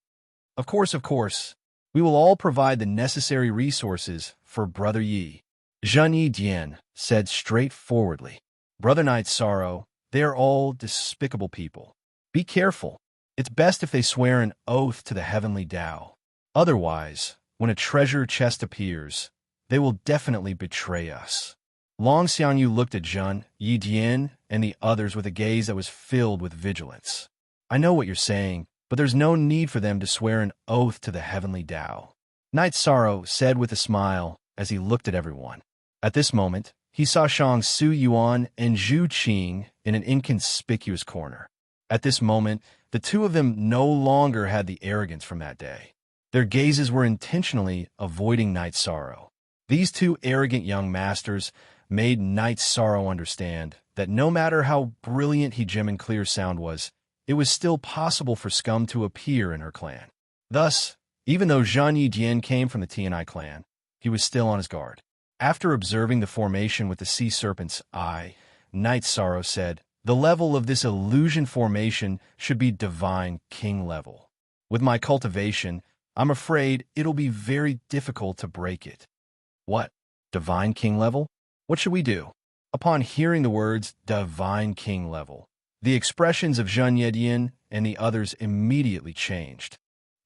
Speaker 1: Of course, we will all provide the necessary resources for Brother Yi. Zhen Yidian said straightforwardly. Brother Night Sorrow, they are all despicable people. Be careful. It's best if they swear an oath to the heavenly Tao. Otherwise, when a treasure chest appears, they will definitely betray us. Long Xiangyu looked at Zhen Yidian and the others with a gaze that was filled with vigilance. I know what you're saying, but there's no need for them to swear an oath to the heavenly Tao. Night Sorrow said with a smile as he looked at everyone. At this moment, he saw Shang Su Yuan and Zhu Qing in an inconspicuous corner. At this moment, the two of them no longer had the arrogance from that day. Their gazes were intentionally avoiding Night Sorrow. These two arrogant young masters made Night Sorrow understand that no matter how brilliant Hegemin Clear Sound was, it was still possible for scum to appear in her clan. Thus, even though Zhen Yidian came from the TNI clan, he was still on his guard. After observing the formation with the sea serpent's eye, Night Sorrow said, The level of this illusion formation should be Divine King level. With my cultivation, I'm afraid it'll be very difficult to break it. What? Divine King level? What should we do? Upon hearing the words Divine King level, the expressions of Zhen Yedian and the others immediately changed.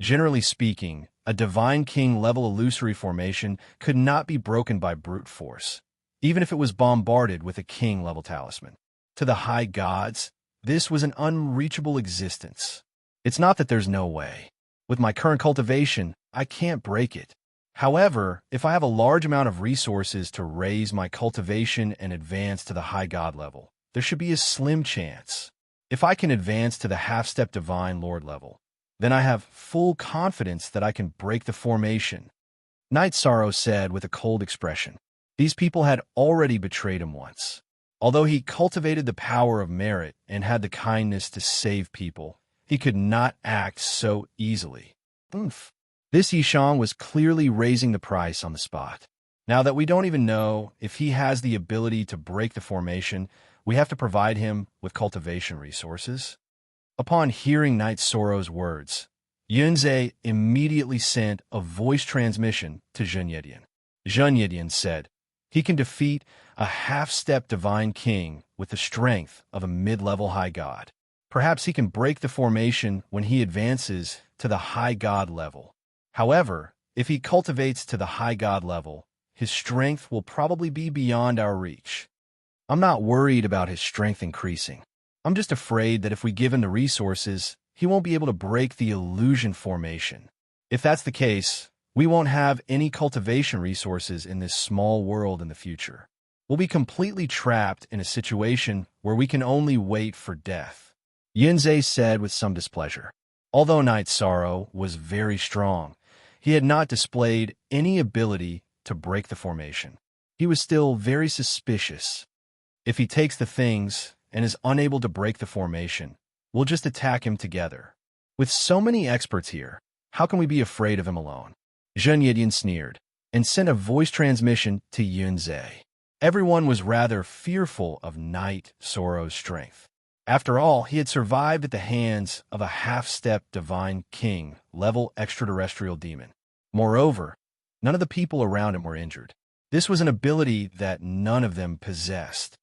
Speaker 1: Generally speaking, a Divine King level illusory formation could not be broken by brute force, even if it was bombarded with a King level talisman. To the high gods, this was an unreachable existence. It's not that there's no way. With my current cultivation, I can't break it. However, if I have a large amount of resources to raise my cultivation and advance to the high god level, there should be a slim chance. If I can advance to the half-step Divine Lord level, then I have full confidence that I can break the formation. Night Sorrow said with a cold expression. These people had already betrayed him once. Although he cultivated the power of merit and had the kindness to save people, he could not act so easily. Oomph. This Yishang was clearly raising the price on the spot. Now that we don't even know if he has the ability to break the formation, we have to provide him with cultivation resources. Upon hearing Night Sorrow's words, Yunze immediately sent a voice transmission to Zhen Yedian. Zhen Yedian said, he can defeat a half-step Divine King with the strength of a mid-level high god. Perhaps he can break the formation when he advances to the high god level. However, if he cultivates to the high god level, his strength will probably be beyond our reach. I'm not worried about his strength increasing. I'm just afraid that if we give him the resources, he won't be able to break the illusion formation. If that's the case, we won't have any cultivation resources in this small world in the future. We'll be completely trapped in a situation where we can only wait for death. Yunze said with some displeasure. Although Night Sorrow was very strong, he had not displayed any ability to break the formation. He was still very suspicious. If he takes the things and is unable to break the formation, we'll just attack him together. With so many experts here, how can we be afraid of him alone? Zhen Yedian sneered and sent a voice transmission to Yunze. Everyone was rather fearful of Night Sorrow's strength. After all, he had survived at the hands of a half-step Divine King level extraterrestrial demon. Moreover, none of the people around him were injured. This was an ability that none of them possessed.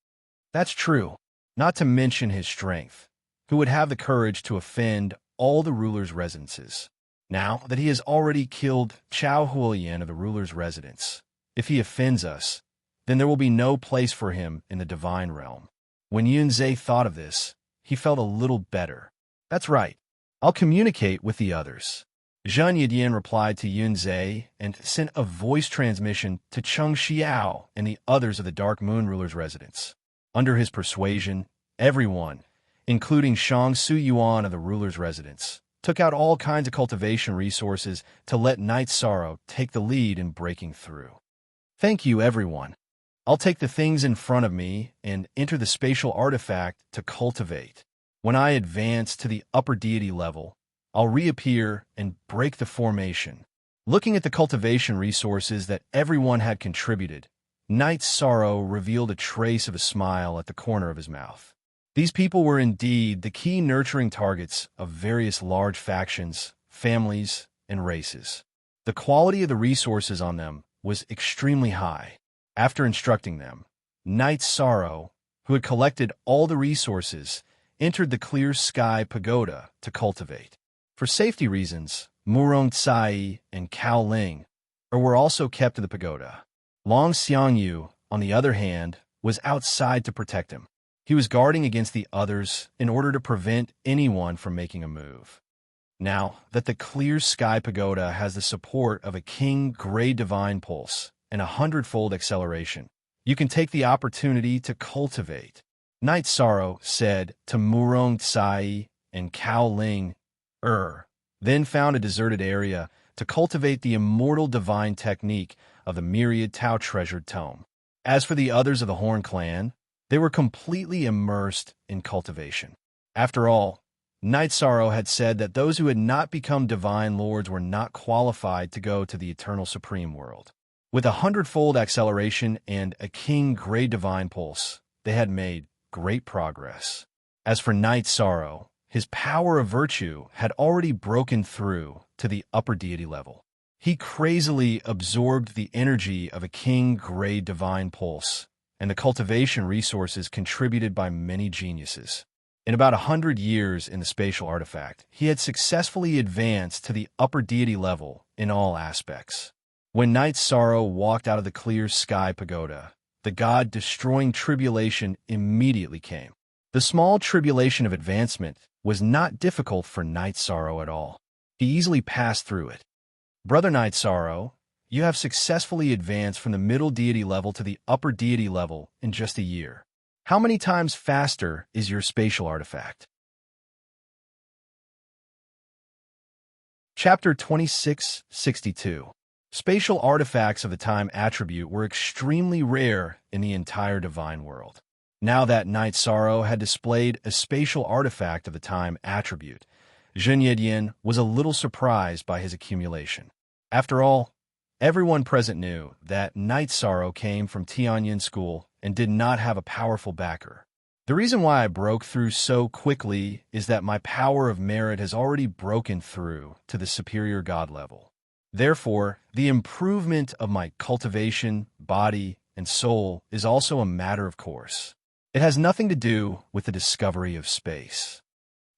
Speaker 1: That's true, not to mention his strength, who would have the courage to offend all the ruler's residences. Now that he has already killed Chao Huolian of the ruler's residence, if he offends us, then there will be no place for him in the divine realm. When Yunze thought of this, he felt a little better. That's right. I'll communicate with the others. Zhen Yedian replied to Yunze and sent a voice transmission to Cheng Xiao and the others of the Dark Moon ruler's residence. Under his persuasion, everyone, including Shang Su Yuan of the ruler's residence, took out all kinds of cultivation resources to let Night Sorrow take the lead in breaking through. Thank you, everyone. I'll take the things in front of me and enter the spatial artifact to cultivate. When I advance to the upper deity level, I'll reappear and break the formation. Looking at the cultivation resources that everyone had contributed, Night Sorrow revealed a trace of a smile at the corner of his mouth. These people were indeed the key nurturing targets of various large factions, families, and races. The quality of the resources on them was extremely high. After instructing them, Night Sorrow, who had collected all the resources, entered the Clear Sky Pagoda to cultivate. For safety reasons, Murong Tsai and Cao Ling were also kept in the pagoda. Long Xiangyu, on the other hand, was outside to protect him. He was guarding against the others in order to prevent anyone from making a move. Now that the Clear Sky Pagoda has the support of a King Grey Divine Pulse and 100-fold acceleration, you can take the opportunity to cultivate. Night Sorrow said to Murong Tsai and Cao Ling, then found a deserted area to cultivate the immortal divine technique of the Myriad Tao Treasured Tome. As for the others of the Horn Clan, they were completely immersed in cultivation. After all, Night Sorrow had said that those who had not become divine lords were not qualified to go to the Eternal Supreme World. With 100-fold acceleration and a King Grey Divine Pulse, they had made great progress. As for Night Sorrow, his power of virtue had already broken through to the upper deity level. He crazily absorbed the energy of a king-grade divine pulse and the cultivation resources contributed by many geniuses. In about 100 years in the spatial artifact, he had successfully advanced to the upper deity level in all aspects. When Night Sorrow walked out of the clear sky pagoda, the god-destroying tribulation immediately came. The small tribulation of advancement was not difficult for Night Sorrow at all. He easily passed through it. Brother Night Sorrow, you have successfully advanced from the middle deity level to the upper deity level in just a year. How many times faster is your spatial artifact? Chapter 2662. Spatial artifacts of the time attribute were extremely rare in the entire divine world. Now that Night Sorrow had displayed a spatial artifact of the time attribute, Zhen Yedian was a little surprised by his accumulation. After all, everyone present knew that Night Sorrow came from Tianyin School and did not have a powerful backer. The reason why I broke through so quickly is that my power of merit has already broken through to the superior god level. Therefore, the improvement of my cultivation, body, and soul is also a matter of course. It has nothing to do with the discovery of space.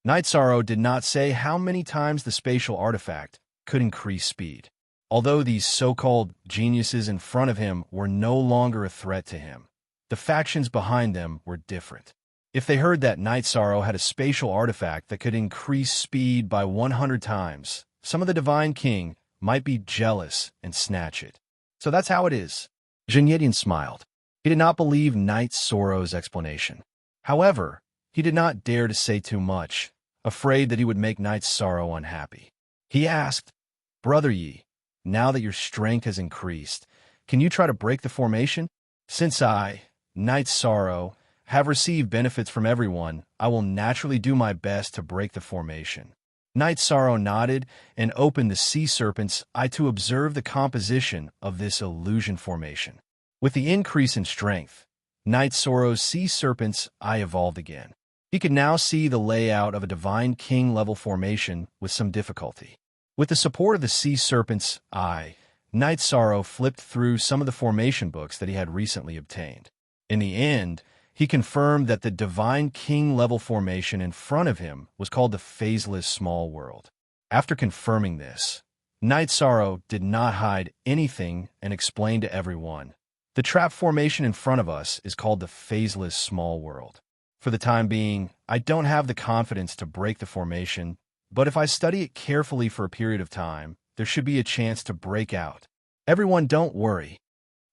Speaker 1: Night Sorrow did not say how many times the spatial artifact could increase speed. Although these so-called geniuses in front of him were no longer a threat to him, the factions behind them were different. If they heard that Night Sorrow had a spatial artifact that could increase speed by 100 times, some of the Divine King might be jealous and snatch it. So that's how it is. Zhen Yedian smiled. He did not believe Night Sorrow's explanation. However, he did not dare to say too much, afraid that he would make Night Sorrow unhappy. He asked, Brother Yi, now that your strength has increased, can you try to break the formation? Since I, Night Sorrow, have received benefits from everyone, I will naturally do my best to break the formation. Night Sorrow nodded and opened the sea serpent's eye to observe the composition of this illusion formation. With the increase in strength, Night Sorrow's sea serpent's eye evolved again. He could now see the layout of a Divine King-level formation with some difficulty. With the support of the sea serpent's eye, Night Sorrow flipped through some of the formation books that he had recently obtained. In the end, he confirmed that the Divine King-level formation in front of him was called the Phaseless Small World. After confirming this, Night Sorrow did not hide anything and explained to everyone. The trap formation in front of us is called the Phaseless Small World. For the time being, I don't have the confidence to break the formation, but if I study it carefully for a period of time, there should be a chance to break out. Everyone don't worry.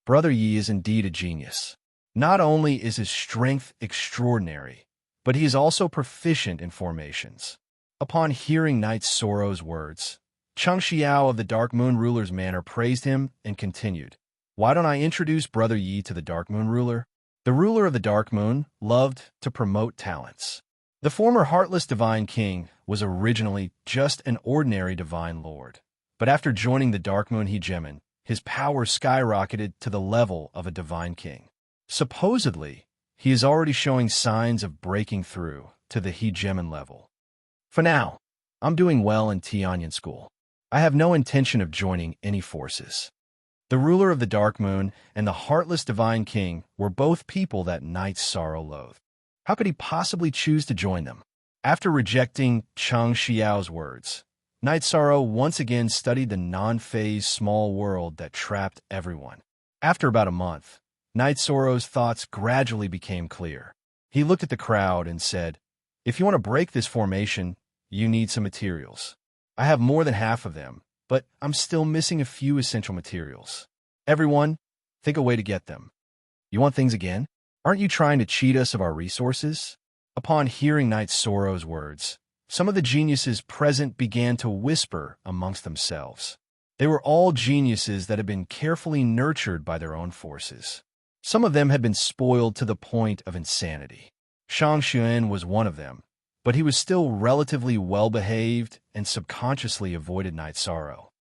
Speaker 1: Brother Yi is indeed a genius. Not only is his strength extraordinary, but he is also proficient in formations. Upon hearing Night Sorrow's words, Cheng Xiao of the Dark Moon Ruler's manor praised him and continued, Why don't I introduce Brother Yi to the Dark Moon Ruler? The ruler of the Dark Moon loved to promote talents. The former Heartless Divine King was originally just an ordinary Divine Lord, but after joining the Dark Moon Hegemon, his power skyrocketed to the level of a Divine King. Supposedly, he is already showing signs of breaking through to the Hegemon level. For now, I'm doing well in Tianyin School. I have no intention of joining any forces. The ruler of the Dark Moon and the Heartless Divine King were both people that Night Sorrow loathed. How could he possibly choose to join them? After rejecting Cheng Xiao's words, Night Sorrow once again studied the non-phase small world that trapped everyone. After about a month, Night Sorrow's thoughts gradually became clear. He looked at the crowd and said, If you want to break this formation, you need some materials. I have more than half of them, but I'm still missing a few essential materials. Everyone, think a way to get them. You want things again? Aren't you trying to cheat us of our resources? Upon hearing Night Sorrow's words, some of the geniuses present began to whisper amongst themselves. They were all geniuses that had been carefully nurtured by their own forces. Some of them had been spoiled to the point of insanity. Shang Xuan was one of them, but he was still relatively well-behaved and subconsciously avoided Night Sorrow.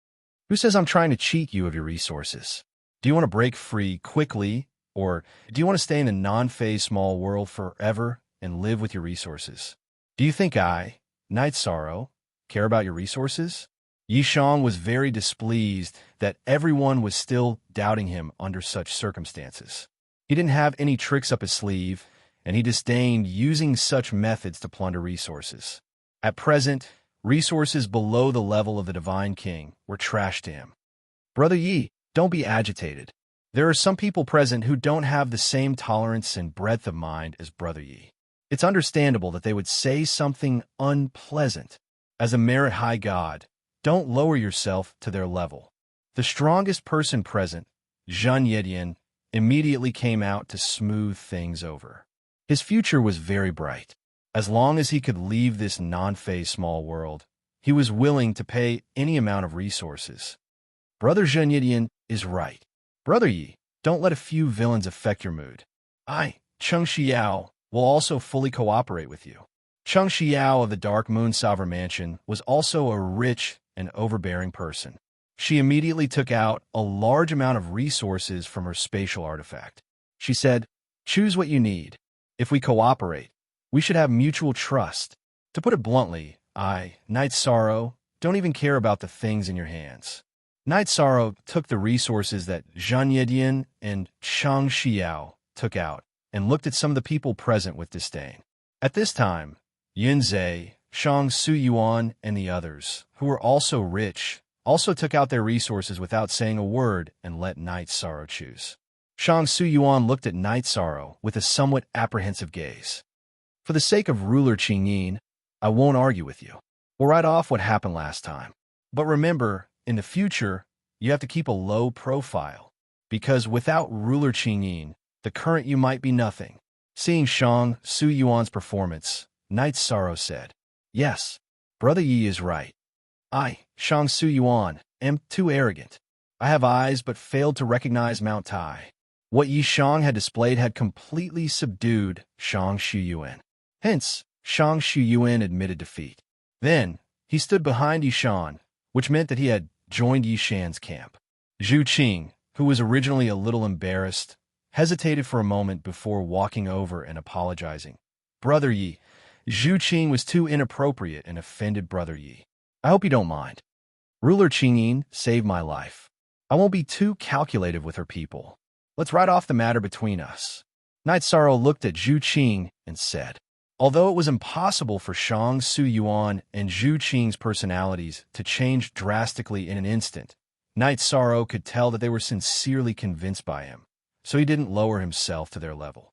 Speaker 1: Who says I'm trying to cheat you of your resources? Do you want to break free quickly, Or do you want to stay in a non-phase small world forever and live with your resources? Do you think I, Night Sorrow, care about your resources? Yi Shang was very displeased that everyone was still doubting him under such circumstances. He didn't have any tricks up his sleeve, and he disdained using such methods to plunder resources. At present, resources below the level of the Divine King were trash to him. Brother Yi, don't be agitated. There are some people present who don't have the same tolerance and breadth of mind as Brother Yi. It's understandable that they would say something unpleasant. As a merit high god, don't lower yourself to their level. The strongest person present, Zhen Yedian, immediately came out to smooth things over. His future was very bright. As long as he could leave this non-phase small world, he was willing to pay any amount of resources. Brother Zhen Yedian is right. Brother Yi, don't let a few villains affect your mood. I, Cheng Xiao, will also fully cooperate with you. Cheng Xiao of the Dark Moon Sovereign Mansion was also a rich and overbearing person. She immediately took out a large amount of resources from her spatial artifact. She said, choose what you need. If we cooperate, we should have mutual trust. To put it bluntly, I, Night Sorrow, don't even care about the things in your hands. Night Sorrow took the resources that Zhen Yedian and Cheng Xiao took out and looked at some of the people present with disdain. At this time, Yun Zhe, Shang Su Yuan, and the others, who were also rich, also took out their resources without saying a word and let Night Sorrow choose. Shang Su Yuan looked at Night Sorrow with a somewhat apprehensive gaze. For the sake of Ruler Qingyin, I won't argue with you. We'll write off what happened last time. But remember, in the future, you have to keep a low profile, because without Ruler Qingyin, the current you might be nothing. Seeing Shang Su Yuan's performance, Night Sorrow said, yes, Brother Yi is right. I, Shang Su Yuan, am too arrogant. I have eyes but failed to recognize Mount Tai. What Yi Shang had displayed had completely subdued Shang Shu Yuan. Hence, Shang Shu Yuan admitted defeat. Then, he stood behind Yi Shang, which meant that he had joined Yi Shan's camp. Zhu Qing, who was originally a little embarrassed, hesitated for a moment before walking over and apologizing. Brother Yi, Zhu Qing was too inappropriate and offended Brother Yi. I hope you don't mind. Ruler Qingyin saved my life. I won't be too calculative with her people. Let's write off the matter between us. Night Sorrow looked at Zhu Qing and said, although it was impossible for Shang Su Yuan and Zhu Qing's personalities to change drastically in an instant, Night Sorrow could tell that they were sincerely convinced by him, so he didn't lower himself to their level.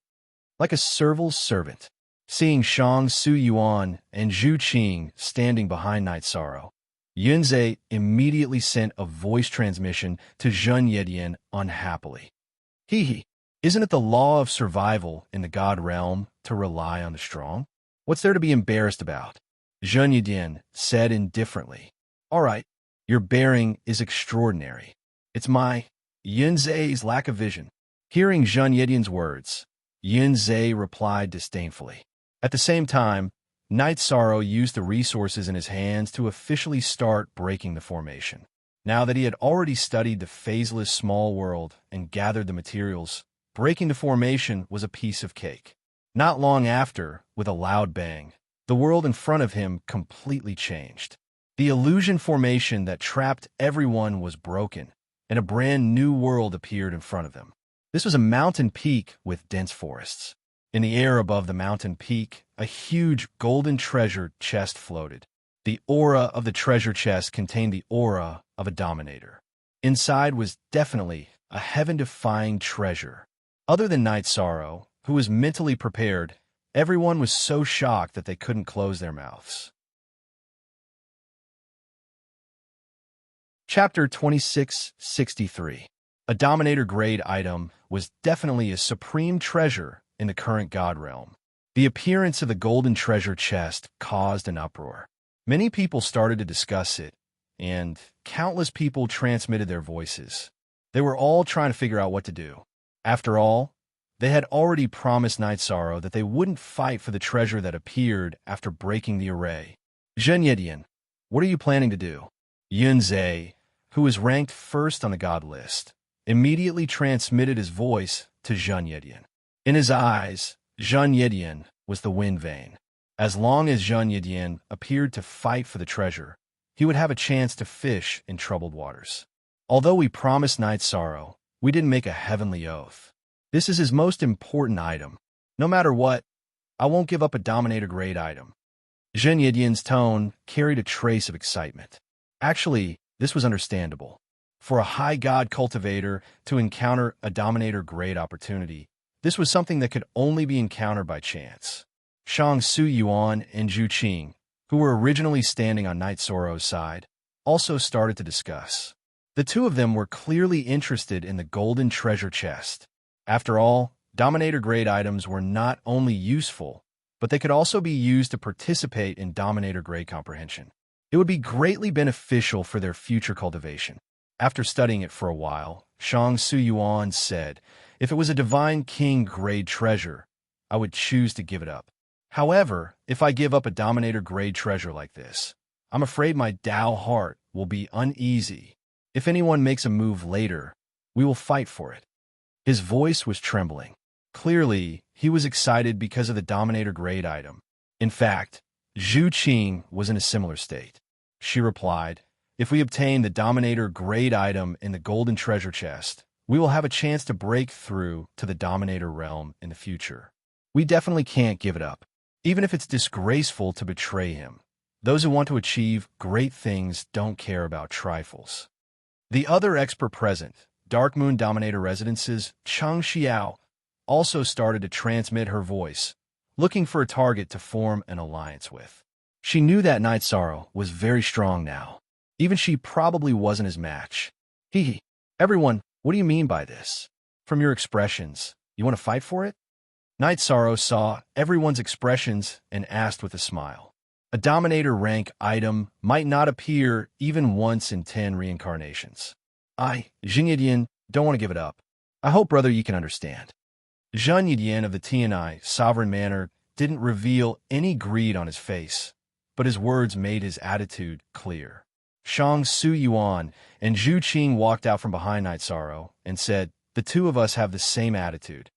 Speaker 1: Like a servile servant, seeing Shang Su Yuan and Zhu Qing standing behind Night Sorrow, Yunzhe immediately sent a voice transmission to Zhen Yedian unhappily. Hee, isn't it the law of survival in the god realm to rely on the strong? What's there to be embarrassed about? Zhen Yedian said indifferently. All right, your bearing is extraordinary. It's my Yunzhe's lack of vision. Hearing Zhen Yedian's words, Yunzhe replied disdainfully. At the same time, Night Sorrow used the resources in his hands to officially start breaking the formation. Now that he had already studied the phaseless small world and gathered the materials, breaking the formation was a piece of cake. Not long after, with a loud bang, the world in front of him completely changed. The illusion formation that trapped everyone was broken, and a brand new world appeared in front of them. This was a mountain peak with dense forests. In the air above the mountain peak, a huge golden treasure chest floated. The aura of the treasure chest contained the aura of a dominator. Inside was definitely a heaven-defying treasure. Other than Night Sorrow, who was mentally prepared, everyone was so shocked that they couldn't close their mouths. Chapter 2663. A Dominator-grade item was definitely a supreme treasure in the current god realm. The appearance of the golden treasure chest caused an uproar. Many people started to discuss it, and countless people transmitted their voices. They were all trying to figure out what to do. After all, they had already promised Night Sorrow that they wouldn't fight for the treasure that appeared after breaking the array. Zhen Yedian, what are you planning to do? Yunzhe, who was ranked first on the god list, immediately transmitted his voice to Zheng Yedian. In his eyes, Zheng Yedian was the wind vane. As long as Zheng Yedian appeared to fight for the treasure, he would have a chance to fish in troubled waters. Although we promised Night Sorrow, we didn't make a heavenly oath. This is his most important item. No matter what, I won't give up a Dominator-grade item. Zheng Yedian's tone carried a trace of excitement. Actually, this was understandable. For a high god cultivator to encounter a Dominator-grade opportunity, this was something that could only be encountered by chance. Shang Su Yuan and Zhu Qing, who were originally standing on Night Sorrow's side, also started to discuss. The two of them were clearly interested in the golden treasure chest. After all, Dominator-grade items were not only useful, but they could also be used to participate in Dominator-grade comprehension. It would be greatly beneficial for their future cultivation. After studying it for a while, Shang Su Yuan said, "If it was a Divine King-grade treasure, I would choose to give it up. However, if I give up a Dominator-grade treasure like this, I'm afraid my Dao heart will be uneasy. If anyone makes a move later, we will fight for it." His voice was trembling. Clearly, he was excited because of the Dominator-grade item. In fact, Zhu Qing was in a similar state. She replied, "If we obtain the Dominator-grade item in the golden treasure chest, we will have a chance to break through to the Dominator realm in the future. We definitely can't give it up, even if it's disgraceful to betray him. Those who want to achieve great things don't care about trifles." The other expert present, Dark Moon Dominator Residence's Cheng Xiao, also started to transmit her voice, looking for a target to form an alliance with. She knew that Night Sorrow was very strong now. Even she probably wasn't his match. Hee. Everyone, what do you mean by this? From your expressions, you want to fight for it? Night Sorrow saw everyone's expressions and asked with a smile. A Dominator rank item might not appear even once in 10 reincarnations. I, Zheng Yedian, don't want to give it up. I hope, brother, you can understand. Zheng Yedian of the Tianai Sovereign Manor didn't reveal any greed on his face, but his words made his attitude clear. Shang Su Yuan and Zhu Qing walked out from behind Night Sorrow and said, "The two of us have the same attitude.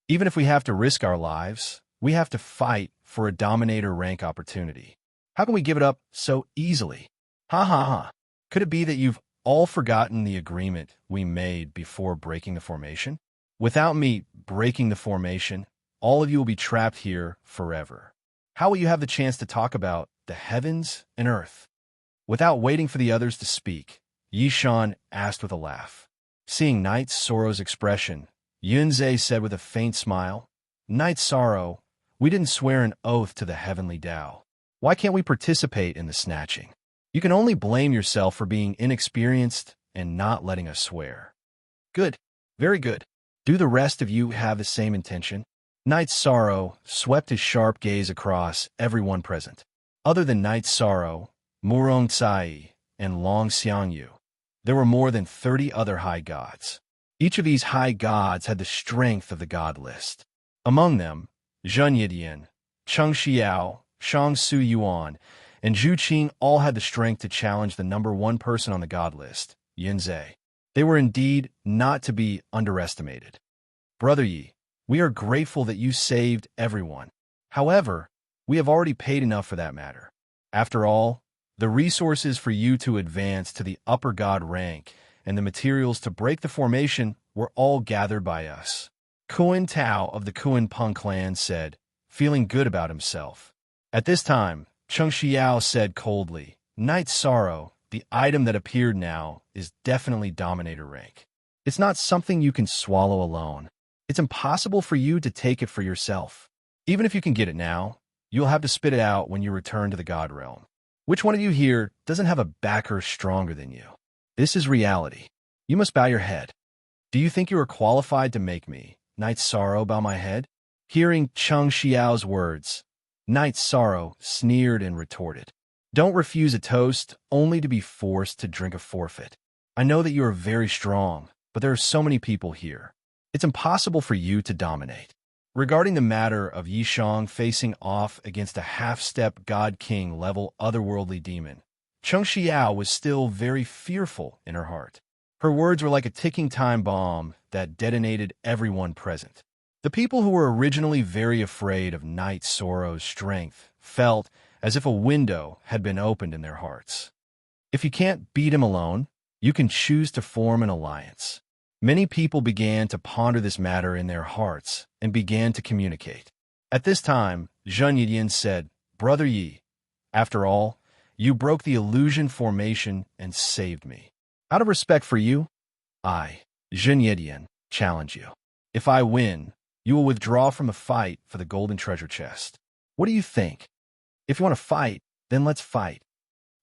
Speaker 1: Even if we have to risk our lives, we have to fight for a Dominator rank opportunity. How can we give it up so easily? Ha ha ha. Could it be that you've all forgotten the agreement we made before breaking the formation? Without me breaking the formation, all of you will be trapped here forever. How will you have the chance to talk about the heavens and earth?" Without waiting for the others to speak, Yishan asked with a laugh. Seeing Night Sorrow's expression, Yunzhe said with a faint smile, "Night Sorrow, we didn't swear an oath to the heavenly Tao. Why can't we participate in the snatching? You can only blame yourself for being inexperienced and not letting us swear." "Good. Very good. Do the rest of you have the same intention?" Night Sorrow swept his sharp gaze across everyone present. Other than Night Sorrow, Murong Cai, and Long Xiangyu, there were more than 30 other high gods. Each of these high gods had the strength of the god list. Among them, Zheng Yedian, Cheng Xiao, Shang Su Yuan, and Zhu Qing all had the strength to challenge the number one person on the god list, Yunzhe. They were indeed not to be underestimated. "Brother Yi, we are grateful that you saved everyone. However, we have already paid enough for that matter. After all, the resources for you to advance to the upper god rank and the materials to break the formation were all gathered by us." Kuan Tao of the Kuan Peng clan said, feeling good about himself. At this time, Cheng Xiao said coldly, "Night Sorrow, the item that appeared now is definitely Dominator rank. It's not something you can swallow alone. It's impossible for you to take it for yourself. Even if you can get it now, you'll have to spit it out when you return to the God realm. Which one of you here doesn't have a backer stronger than you? This is reality. You must bow your head. Do you think you are qualified to make me, Night Sorrow, bow my head?" Hearing Cheng Xiao's words, Night Sorrow sneered and retorted, "Don't refuse a toast only to be forced to drink a forfeit. I know that you are very strong, but there are so many people here. It's impossible for you to dominate." Regarding the matter of Yishang facing off against a half-step God King level otherworldly demon, Cheng Xiao was still very fearful in her heart. Her words were like a ticking time bomb that detonated everyone present. The people who were originally very afraid of Knight Sorrow's strength felt as if a window had been opened in their hearts. If you can't beat him alone, you can choose to form an alliance. Many people began to ponder this matter in their hearts and began to communicate. At this time, Zhen Yidian said, "Brother Yi, after all, you broke the illusion formation and saved me. Out of respect for you, I, Zhen Yidian, challenge you. If I win, you will withdraw from the fight for the golden treasure chest. What do you think? If you want to fight, then let's fight.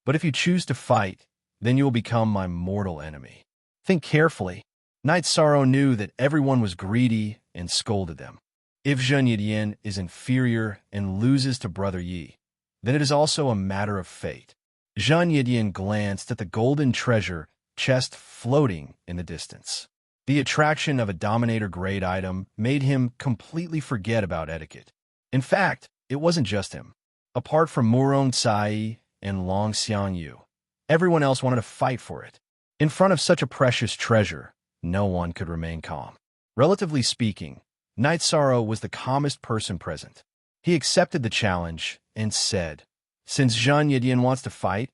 Speaker 1: But if you choose to fight, then you will become my mortal enemy. Think carefully." Knight Sorrow knew that everyone was greedy and scolded them. If Zhen Yidian is inferior and loses to Brother Yi, then it is also a matter of fate. Zhen Yidian glanced at the golden treasure chest floating in the distance. The attraction of a Dominator-grade item made him completely forget about etiquette. In fact, it wasn't just him. Apart from Murong Cai and Long Xiangyu, everyone else wanted to fight for it. In front of such a precious treasure, no one could remain calm. Relatively speaking, Knight Sorrow was the calmest person present. He accepted the challenge and said, "Since Zhen Yidian wants to fight,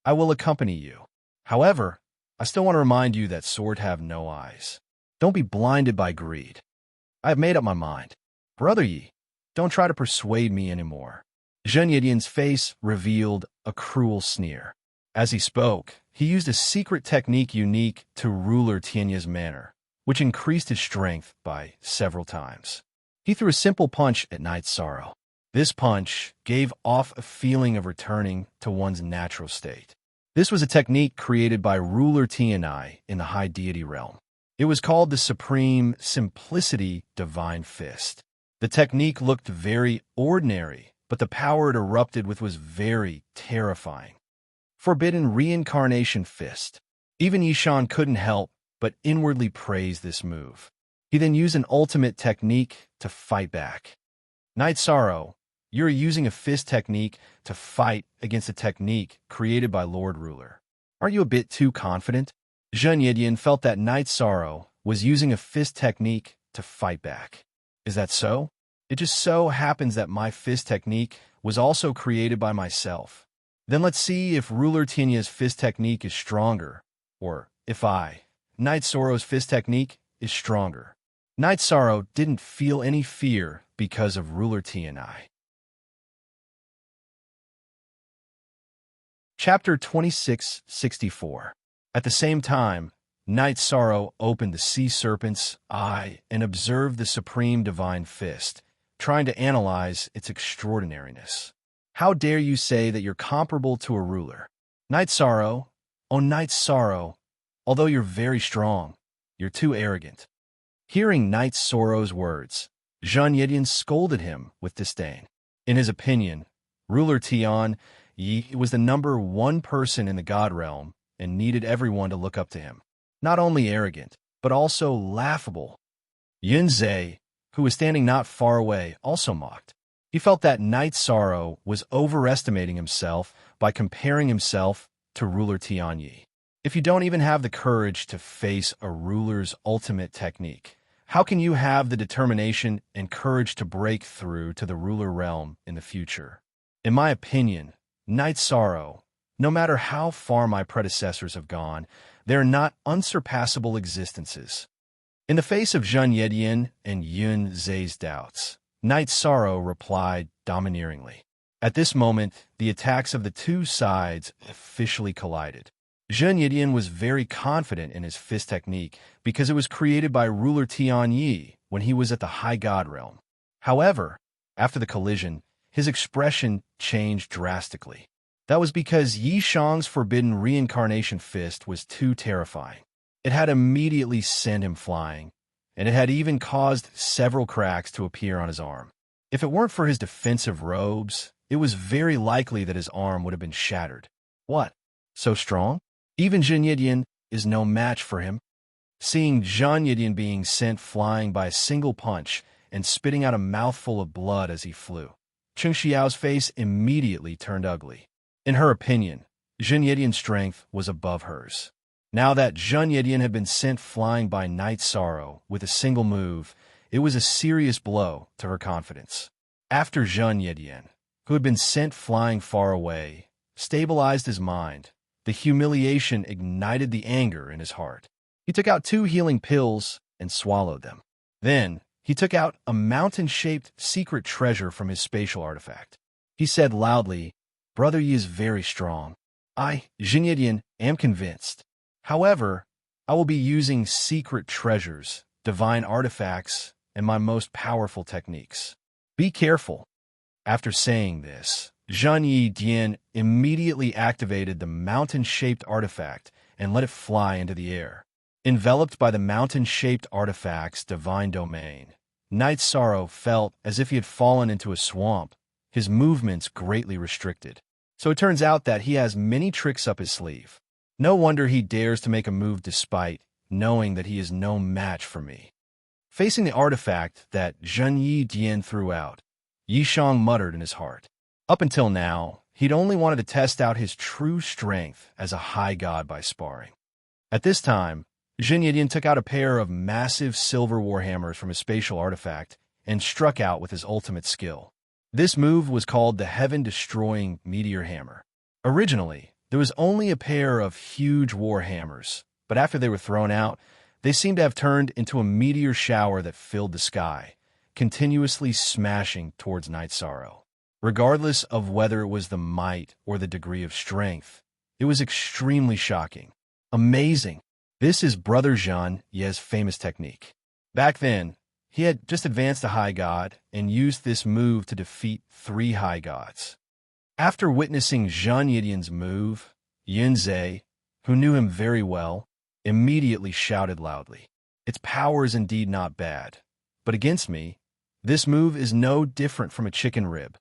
Speaker 1: I will accompany you. However, I still want to remind you that swords have no eyes. Don't be blinded by greed. I have made up my mind. Brother Yi, don't try to persuade me anymore." Zhen Yidian's face revealed a cruel sneer. As he spoke, he used a secret technique unique to ruler Tianya's manner, which increased his strength by several times. He threw a simple punch at Knight Sorrow. This punch gave off a feeling of returning to one's natural state. This was a technique created by ruler Tianai in the high deity realm. It was called the Supreme Simplicity Divine Fist. The technique looked very ordinary, but the power it erupted with was very terrifying. Forbidden Reincarnation Fist. Even Yishan couldn't help but inwardly praise this move. He then used an ultimate technique to fight back. Knight Sorrow, you're using a fist technique to fight against a technique created by Lord Ruler. Aren't you a bit too confident? Zhen Yidian felt that Knight Sorrow was using a fist technique to fight back. Is that so? It just so happens that my fist technique was also created by myself. Then let's see if Ruler Tianya's fist technique is stronger, or if Knight Sorrow's fist technique, is stronger. Knight Sorrow didn't feel any fear because of Ruler Tianai. Chapter 2664. At the same time, Knight Sorrow opened the Sea Serpent's eye and observed the Supreme Divine Fist, trying to analyze its extraordinariness. How dare you say that you're comparable to a ruler? Knight Sorrow, oh Knight Sorrow, although you're very strong, you're too arrogant. Hearing Knight Sorrow's words, Zhen Yidian scolded him with disdain. In his opinion, Ruler Tian Yi was the number one person in the God realm and needed everyone to look up to him. Not only arrogant, but also laughable. Yun Zhe, who was standing not far away, also mocked. He felt that Knight Sorrow was overestimating himself by comparing himself to Ruler Tian Yi. If you don't even have the courage to face a ruler's ultimate technique, how can you have the determination and courage to break through to the ruler realm in the future? In my opinion, Knight Sorrow, no matter how far my predecessors have gone, they are not unsurpassable existences. In the face of Zhen Yidian and Yun Zhe's doubts, Knight Sorrow replied domineeringly. At this moment, the attacks of the two sides officially collided. Zhen Yidian was very confident in his fist technique because it was created by Ruler Tian Yi when he was at the High God realm. However, after the collision, his expression changed drastically. That was because Yi Shang's forbidden reincarnation fist was too terrifying. It had immediately sent him flying, and it had even caused several cracks to appear on his arm. If it weren't for his defensive robes, it was very likely that his arm would have been shattered. What? So strong? Even Zhen Yidian is no match for him. Seeing Zhen Yidian being sent flying by a single punch and spitting out a mouthful of blood as he flew, Cheng Xiao's face immediately turned ugly. In her opinion, Zhen Yidian's strength was above hers. Now that Zhun Yidian had been sent flying by Night Sorrow with a single move, it was a serious blow to her confidence. After Zhun Yidian, who had been sent flying far away, stabilized his mind, the humiliation ignited the anger in his heart. He took out 2 healing pills and swallowed them. Then, he took out a mountain-shaped secret treasure from his spatial artifact. He said loudly, "Brother Yi is very strong. I, Zhun Yidian, am convinced. However, I will be using secret treasures, divine artifacts, and my most powerful techniques. Be careful." After saying this, Zhun Yidian immediately activated the mountain-shaped artifact and let it fly into the air. Enveloped by the mountain-shaped artifact's divine domain, Night Sorrow felt as if he had fallen into a swamp, his movements greatly restricted. So it turns out that he has many tricks up his sleeve. No wonder he dares to make a move despite knowing that he is no match for me. Facing the artifact that Zhun Yidian threw out, Yishang muttered in his heart. Up until now, he'd only wanted to test out his true strength as a high god by sparring. At this time, Zhun Yidian took out a pair of massive silver warhammers from his spatial artifact and struck out with his ultimate skill. This move was called the Heaven-Destroying Meteor Hammer. Originally, there was only a pair of huge warhammers, but after they were thrown out, they seemed to have turned into a meteor shower that filled the sky, continuously smashing towards Night Sorrow. Regardless of whether it was the might or the degree of strength, it was extremely shocking. Amazing! This is Brother Zhun Ye's famous technique. Back then, he had just advanced a high god and used this move to defeat 3 high gods. After witnessing Zhun Yidian's move, Yunzhe, who knew him very well, immediately shouted loudly, "Its power is indeed not bad, but against me, this move is no different from a chicken rib."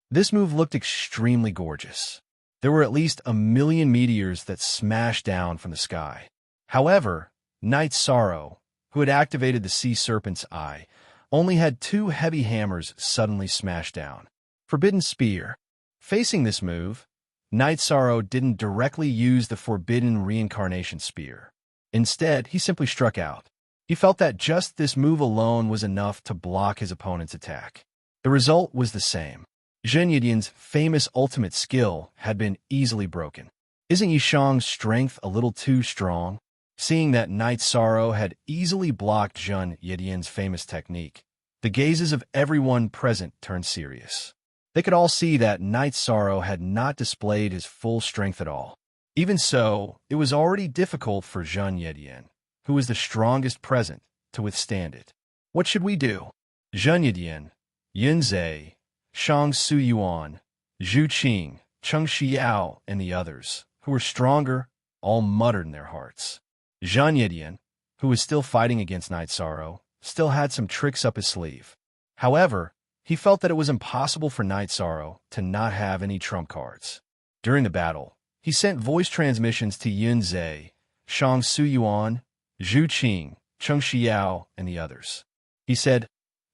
Speaker 1: This move looked extremely gorgeous. There were at least 1,000,000 meteors that smashed down from the sky. However, Night Sorrow, who had activated the Sea Serpent's Eye, only had 2 heavy hammers suddenly smash down. Forbidden Spear. Facing this move, Night Sorrow didn't directly use the Forbidden Reincarnation Spear. Instead, he simply struck out. He felt that just this move alone was enough to block his opponent's attack. The result was the same. Zhun Yidian's famous ultimate skill had been easily broken. Isn't Yishang's strength a little too strong? Seeing that Night Sorrow had easily blocked Zhun Yidian's famous technique, the gazes of everyone present turned serious. They could all see that Night Sorrow had not displayed his full strength at all. Even so, it was already difficult for Zhun Yidian, who was the strongest present, to withstand it. What should we do? Zhun Yidian, Yunzhe, Shang Su Yuan, Zhu Qing, Cheng Xiao, and the others, who were stronger, all muttered in their hearts. Zhun Yidian, who was still fighting against Night Sorrow, still had some tricks up his sleeve. However, he felt that it was impossible for Night Sorrow to not have any trump cards. During the battle, he sent voice transmissions to Yunzhe, Shang Su Yuan, Zhu Qing, Cheng Xiao, and the others. He said,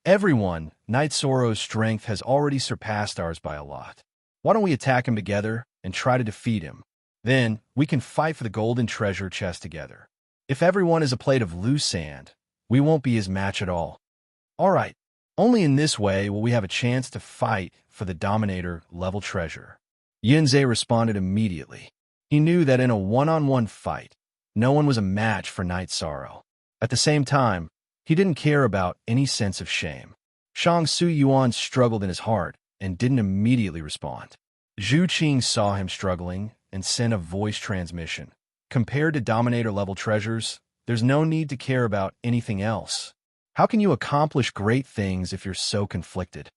Speaker 1: "Everyone, Night Sorrow's strength has already surpassed ours by a lot. Why don't we attack him together and try to defeat him? Then, we can fight for the golden treasure chest together. If everyone is a plate of loose sand, we won't be his match at all. All right, only in this way will we have a chance to fight for the Dominator-level treasure." Yunzhe responded immediately. He knew that in a one-on-one fight, no one was a match for Night Sorrow. At the same time, he didn't care about any sense of shame. Shang Su Yuan struggled in his heart and didn't immediately respond. Zhu Qing saw him struggling and sent a voice transmission. Compared to Dominator-level treasures, there's no need to care about anything else. How can you accomplish great things if you're so conflicted?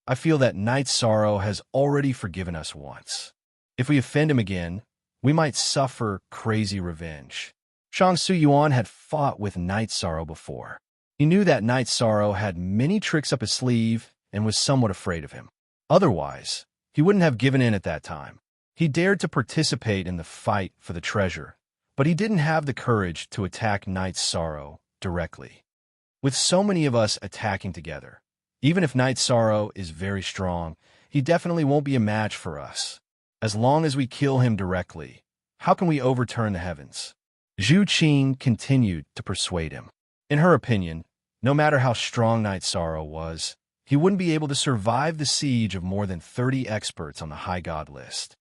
Speaker 1: I feel that Night Sorrow has already forgiven us once. If we offend him again, we might suffer crazy revenge. Shang Su Yuan had fought with Night Sorrow before. He knew that Night Sorrow had many tricks up his sleeve and was somewhat afraid of him. Otherwise, he wouldn't have given in at that time. He dared to participate in the fight for the treasure, but he didn't have the courage to attack Night Sorrow directly. With so many of us attacking together, even if Night Sorrow is very strong, he definitely won't be a match for us. As long as we kill him directly, how can we overturn the heavens? Zhu Qing continued to persuade him. In her opinion, no matter how strong Night Sorrow was, he wouldn't be able to survive the siege of more than 30 experts on the High God list.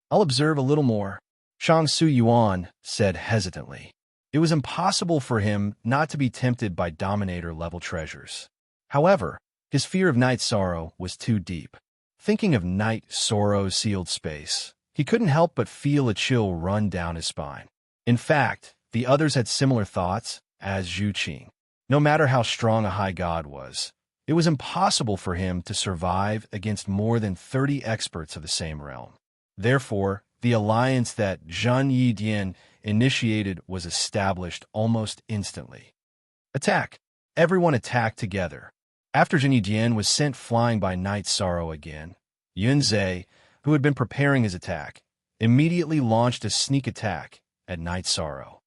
Speaker 1: I'll observe a little more, Shang Su Yuan said hesitantly. It was impossible for him not to be tempted by Dominator-level treasures. However, his fear of Night Sorrow was too deep. Thinking of Night Sorrow's sealed space, he couldn't help but feel a chill run down his spine. In fact, the others had similar thoughts as Zhu Qing. No matter how strong a High God was, it was impossible for him to survive against more than 30 experts of the same realm. Therefore, the alliance that Zhang Yidian initiated was established almost instantly. Attack! Everyone attacked together. After Zhang Yidian was sent flying by Night Sorrow again, Yunzhe, who had been preparing his attack, immediately launched a sneak attack at Night Sorrow.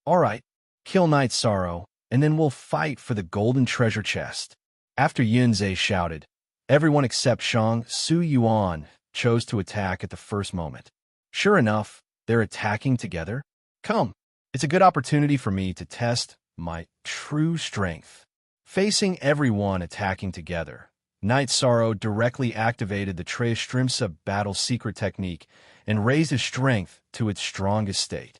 Speaker 1: All right, kill Night Sorrow, and then we'll fight for the golden treasure chest. After Yunzhe shouted, everyone except Shang Su Yuan chose to attack at the first moment. Sure enough, they're attacking together. Come, it's a good opportunity for me to test my true strength. Facing everyone attacking together, Night Sorrow directly activated the Trestrimsa battle secret technique and raised his strength to its strongest state.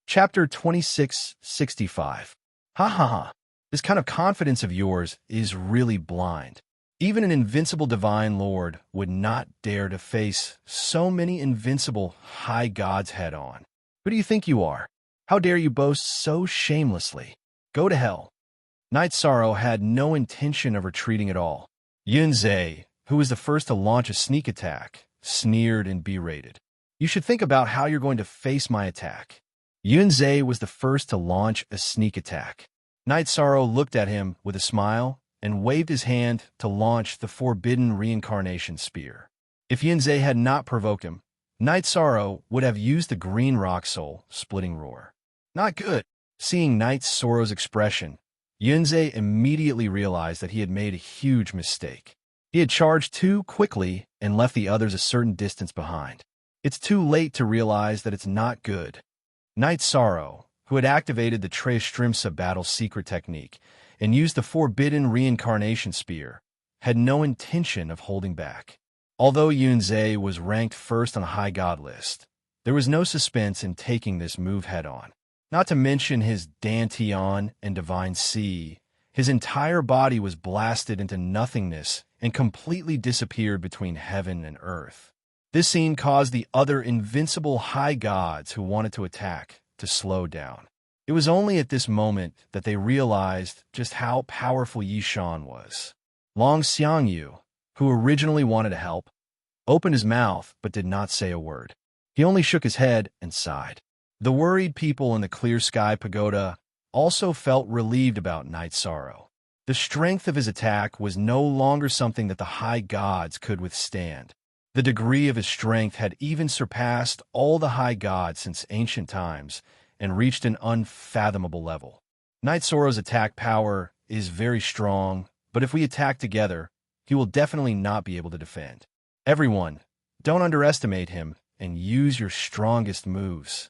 Speaker 1: Chapter 2665. Ha ha ha. This kind of confidence of yours is really blind. Even an invincible divine lord would not dare to face so many invincible high gods head-on. Who do you think you are? How dare you boast so shamelessly? Go to hell. Night Sorrow had no intention of retreating at all. Yunzhe, who was the first to launch a sneak attack, sneered and berated. You should think about how you're going to face my attack. Yunzhe was the first to launch a sneak attack. Night Sorrow looked at him with a smile and waved his hand to launch the forbidden reincarnation spear. If Yunzhe had not provoked him, Night Sorrow would have used the green rock soul splitting roar. Not good. Seeing Night Sorrow's expression, Yunzhe immediately realized that he had made a huge mistake. He had charged too quickly and left the others a certain distance behind. It's too late to realize that it's not good. Night Sorrow, who had activated the Trestrimsa battle secret technique and used the forbidden reincarnation spear, had no intention of holding back. Although Yunzhe was ranked first on the High God list, there was no suspense in taking this move head-on. Not to mention his Dantian and Divine Sea, his entire body was blasted into nothingness and completely disappeared between heaven and earth. This scene caused the other invincible high gods who wanted to attack to slow down. It was only at this moment that they realized just how powerful Yishan was. Long Xiangyu, who originally wanted to help, opened his mouth but did not say a word. He only shook his head and sighed. The worried people in the Clear Sky Pagoda also felt relieved about Night Sorrow. The strength of his attack was no longer something that the high gods could withstand. The degree of his strength had even surpassed all the high gods since ancient times and reached an unfathomable level. Night Sorrow's attack power is very strong, but if we attack together, he will definitely not be able to defend. Everyone, don't underestimate him and use your strongest moves.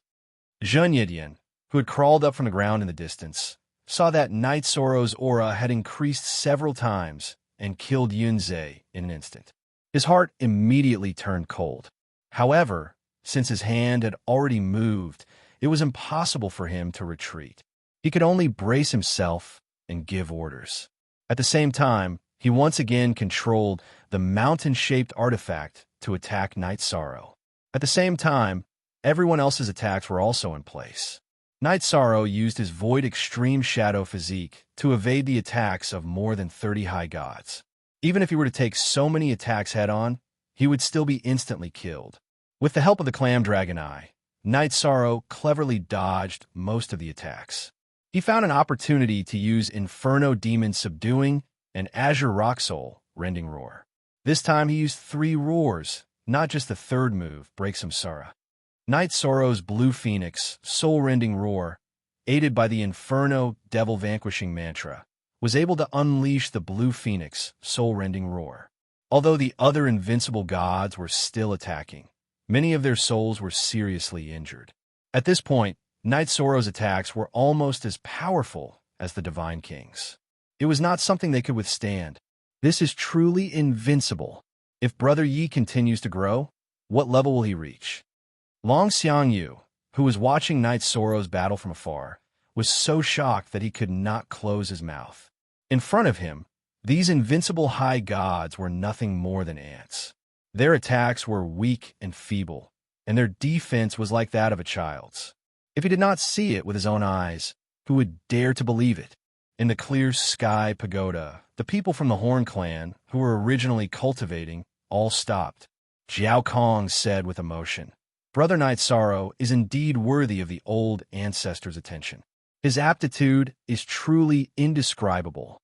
Speaker 1: Zhang Yidian, who had crawled up from the ground in the distance, saw that Night Sorrow's aura had increased several times and killed Yunzhe in an instant. His heart immediately turned cold. However, since his hand had already moved, it was impossible for him to retreat. He could only brace himself and give orders. At the same time, he once again controlled the mountain-shaped artifact to attack Night Sorrow. At the same time, everyone else's attacks were also in place. Night Sorrow used his Void Extreme Shadow physique to evade the attacks of more than 30 high gods. Even if he were to take so many attacks head-on, he would still be instantly killed. With the help of the Clam Dragon Eye, Night Sorrow cleverly dodged most of the attacks. He found an opportunity to use Inferno Demon Subduing and Azure Rock Soul Rending Roar. This time he used 3 roars, not just the third move, Break Samsara. Night Sorrow's Blue Phoenix Soul Rending Roar, aided by the Inferno Devil Vanquishing mantra, was able to unleash the Blue Phoenix Soul Rending Roar. Although the other invincible gods were still attacking, Many of their souls were seriously injured. At this point, Knight Soro's attacks were almost as powerful as the Divine King's. It was not something they could withstand. This is truly invincible. If Brother Yi continues to grow, what level will he reach? Long Xiangyu, who was watching Knight Soro's battle from afar, was so shocked that he could not close his mouth. In front of him, these invincible high gods were nothing more than ants. Their attacks were weak and feeble, and their defense was like that of a child's. If he did not see it with his own eyes, who would dare to believe it? In the clear sky pagoda, the people from the Horn clan, who were originally cultivating, all stopped. Jiao Kong said with emotion, "Brother Knight Sorrow is indeed worthy of the old ancestors' attention. His aptitude is truly indescribable.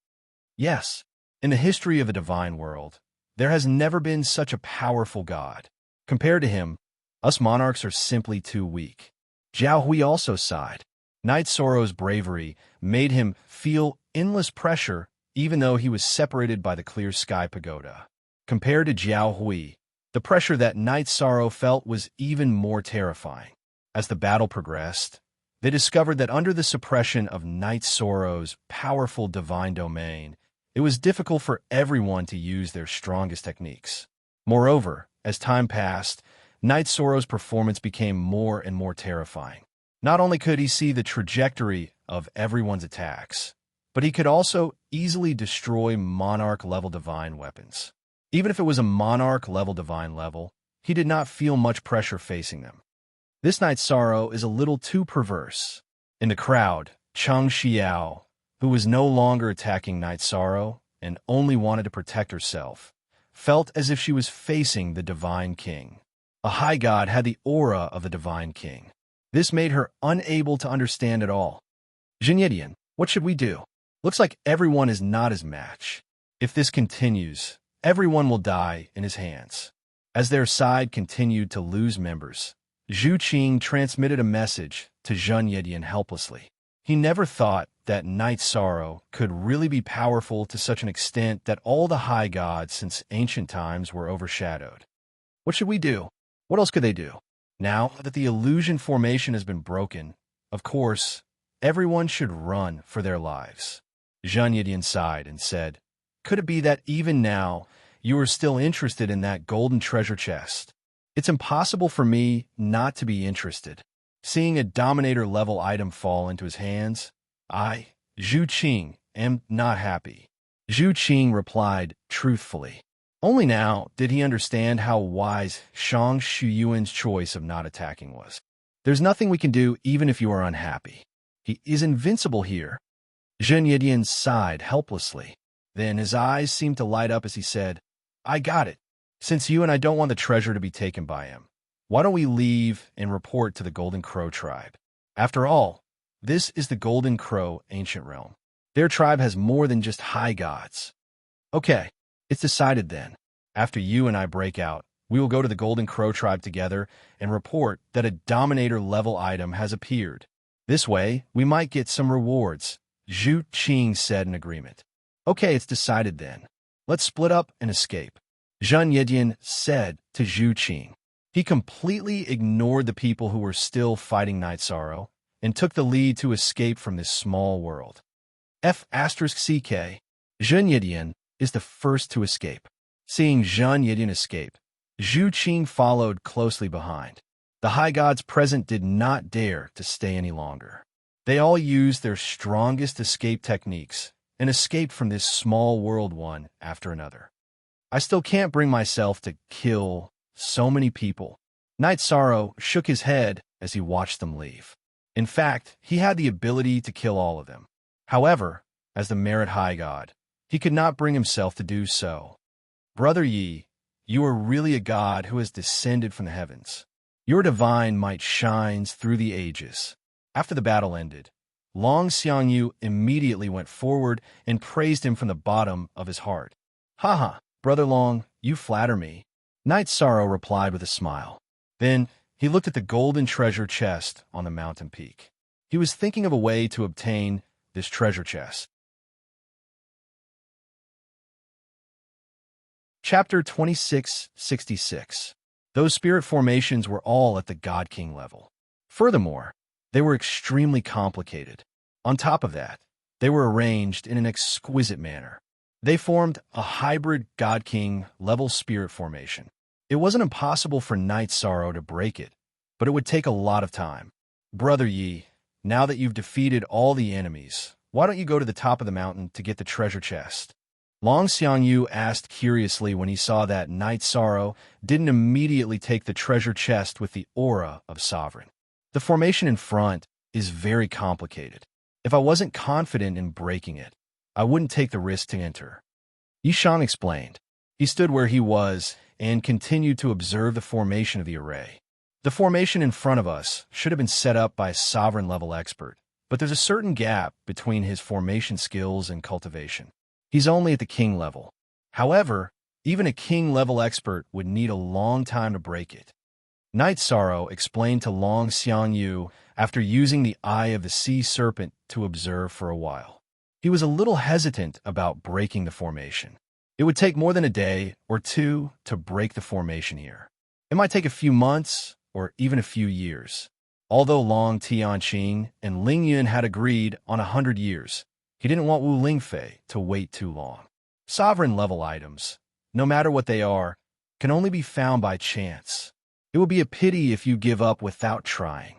Speaker 1: Yes, in the history of the divine world, there has never been such a powerful god. Compared to him, us monarchs are simply too weak." Jiao Hui also sighed. Knight Sorrow's bravery made him feel endless pressure even though he was separated by the clear sky pagoda. Compared to Jiao Hui, the pressure that Knight Sorrow felt was even more terrifying. As the battle progressed, they discovered that under the suppression of Knight Sorrow's powerful divine domain, it was difficult for everyone to use their strongest techniques. Moreover, as time passed, Knight Sorrow's performance became more and more terrifying. Not only could he see the trajectory of everyone's attacks, but he could also easily destroy Monarch-level divine weapons. Even if it was a Monarch-level divine level, he did not feel much pressure facing them. This Knight Sorrow is a little too perverse. In the crowd, Cheng Xiao, who was no longer attacking Knight Sorrow and only wanted to protect herself, felt as if she was facing the Divine King. A high god had the aura of the Divine King. This made her unable to understand at all. "Jinyidian, what should we do? Looks like everyone is not his match. If this continues, everyone will die in his hands." As their side continued to lose members, Zhu Qing transmitted a message to Zhen Yidian helplessly. He never thought that Knight Sorrow could really be powerful to such an extent that all the high gods since ancient times were overshadowed. What should we do? What else could they do? Now that the illusion formation has been broken, of course, everyone should run for their lives. Zhen Yidian sighed and said, "Could it be that even now you are still interested in that golden treasure chest? It's impossible for me not to be interested. Seeing a Dominator-level item fall into his hands, I, Zhu Qing, am not happy." Zhu Qing replied truthfully. Only now did he understand how wise Shang Shuyuan's choice of not attacking was. "There's nothing we can do even if you are unhappy. He is invincible here." Zhen Yidian sighed helplessly. Then his eyes seemed to light up as he said, "I got it. Since you and I don't want the treasure to be taken by him, why don't we leave and report to the Golden Crow tribe? After all, this is the Golden Crow ancient realm. Their tribe has more than just high gods." "Okay, it's decided then. After you and I break out, we will go to the Golden Crow tribe together and report that a Dominator-level item has appeared. This way, we might get some rewards," Zhu Qing said in agreement. "Okay, it's decided then. Let's split up and escape," Zhen Yidian said to Zhu Qing. He completely ignored the people who were still fighting Knight Sorrow and took the lead to escape from this small world. F***CK. Zhen Yidian is the first to escape. Seeing Zhen Yidian escape, Zhu Qing followed closely behind. The high gods present did not dare to stay any longer. They all used their strongest escape techniques and escaped from this small world one after another. "I still can't bring myself to kill so many people." Knight Sorrow shook his head as he watched them leave. In fact, he had the ability to kill all of them. However, as the Merit High God, he could not bring himself to do so. "Brother Yi, you are really a god who has descended from the heavens. Your divine might shines through the ages." After the battle ended, Long Xiangyu immediately went forward and praised him from the bottom of his heart. "Haha, Brother Long, you flatter me." Knight Sorrow replied with a smile. Then he looked at the golden treasure chest on the mountain peak. He was thinking of a way to obtain this treasure chest. Chapter 2666. Those spirit formations were all at the God King level. Furthermore, they were extremely complicated. On top of that, they were arranged in an exquisite manner. They formed a hybrid God King level spirit formation. It wasn't impossible for Night Sorrow to break it, but it would take a lot of time. Brother Yi, now that you've defeated all the enemies, why don't you go to the top of the mountain to get the treasure chest? Long Xiangyu asked curiously when he saw that Night Sorrow didn't immediately take the treasure chest with the aura of Sovereign. The formation in front is very complicated. If I wasn't confident in breaking it, I wouldn't take the risk to enter. Yishang explained. He stood where he was and continued to observe the formation of the array. The formation in front of us should have been set up by a sovereign-level expert, but there's a certain gap between his formation skills and cultivation. He's only at the king level. However, even a king-level expert would need a long time to break it. Night Sorrow explained to Long Xiangyu after using the Eye of the Sea Serpent to observe for a while. He was a little hesitant about breaking the formation. It would take more than a day or two to break the formation here. It might take a few months or even a few years. Although Long Tianqing and Ling Yun had agreed on 100 years, he didn't want Wu Lingfei to wait too long. Sovereign-level items, no matter what they are, can only be found by chance. It would be a pity if you give up without trying.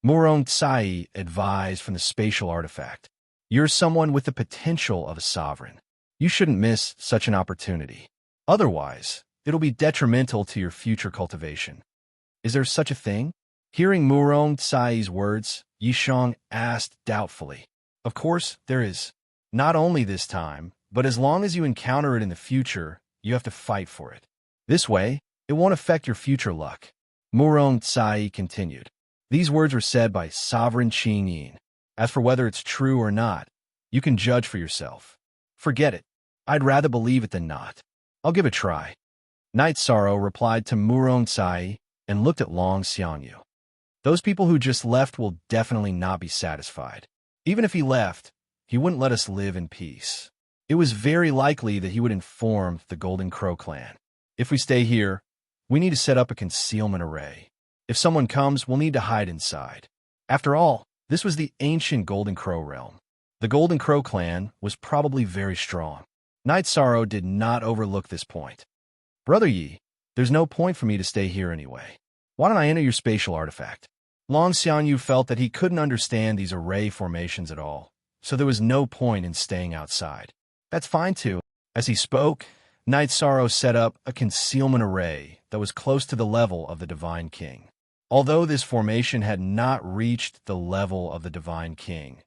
Speaker 1: Murong Tsai advised from the spatial artifact. You're someone with the potential of a sovereign. You shouldn't miss such an opportunity. Otherwise, it'll be detrimental to your future cultivation. Is there such a thing? Hearing Murong Tsai's words, Yishang asked doubtfully. Of course, there is. Not only this time, but as long as you encounter it in the future, you have to fight for it. This way, it won't affect your future luck. Murong Tsai continued. These words were said by Sovereign Qing Yin. As for whether it's true or not, you can judge for yourself. Forget it. I'd rather believe it than not. I'll give it a try. Night Sorrow replied to Murong Tsai and looked at Long Xiangyu. Those people who just left will definitely not be satisfied. Even if he left, he wouldn't let us live in peace. It was very likely that he would inform the Golden Crow clan. If we stay here, we need to set up a concealment array. If someone comes, we'll need to hide inside. After all, this was the ancient Golden Crow realm. The Golden Crow clan was probably very strong. Night Sorrow did not overlook this point. Brother Yi, there's no point for me to stay here anyway. Why don't I enter your spatial artifact? Long Xiangyu felt that he couldn't understand these array formations at all, so there was no point in staying outside. That's fine too. As he spoke, Night Sorrow set up a concealment array that was close to the level of the Divine King. Although this formation had not reached the level of the Divine King,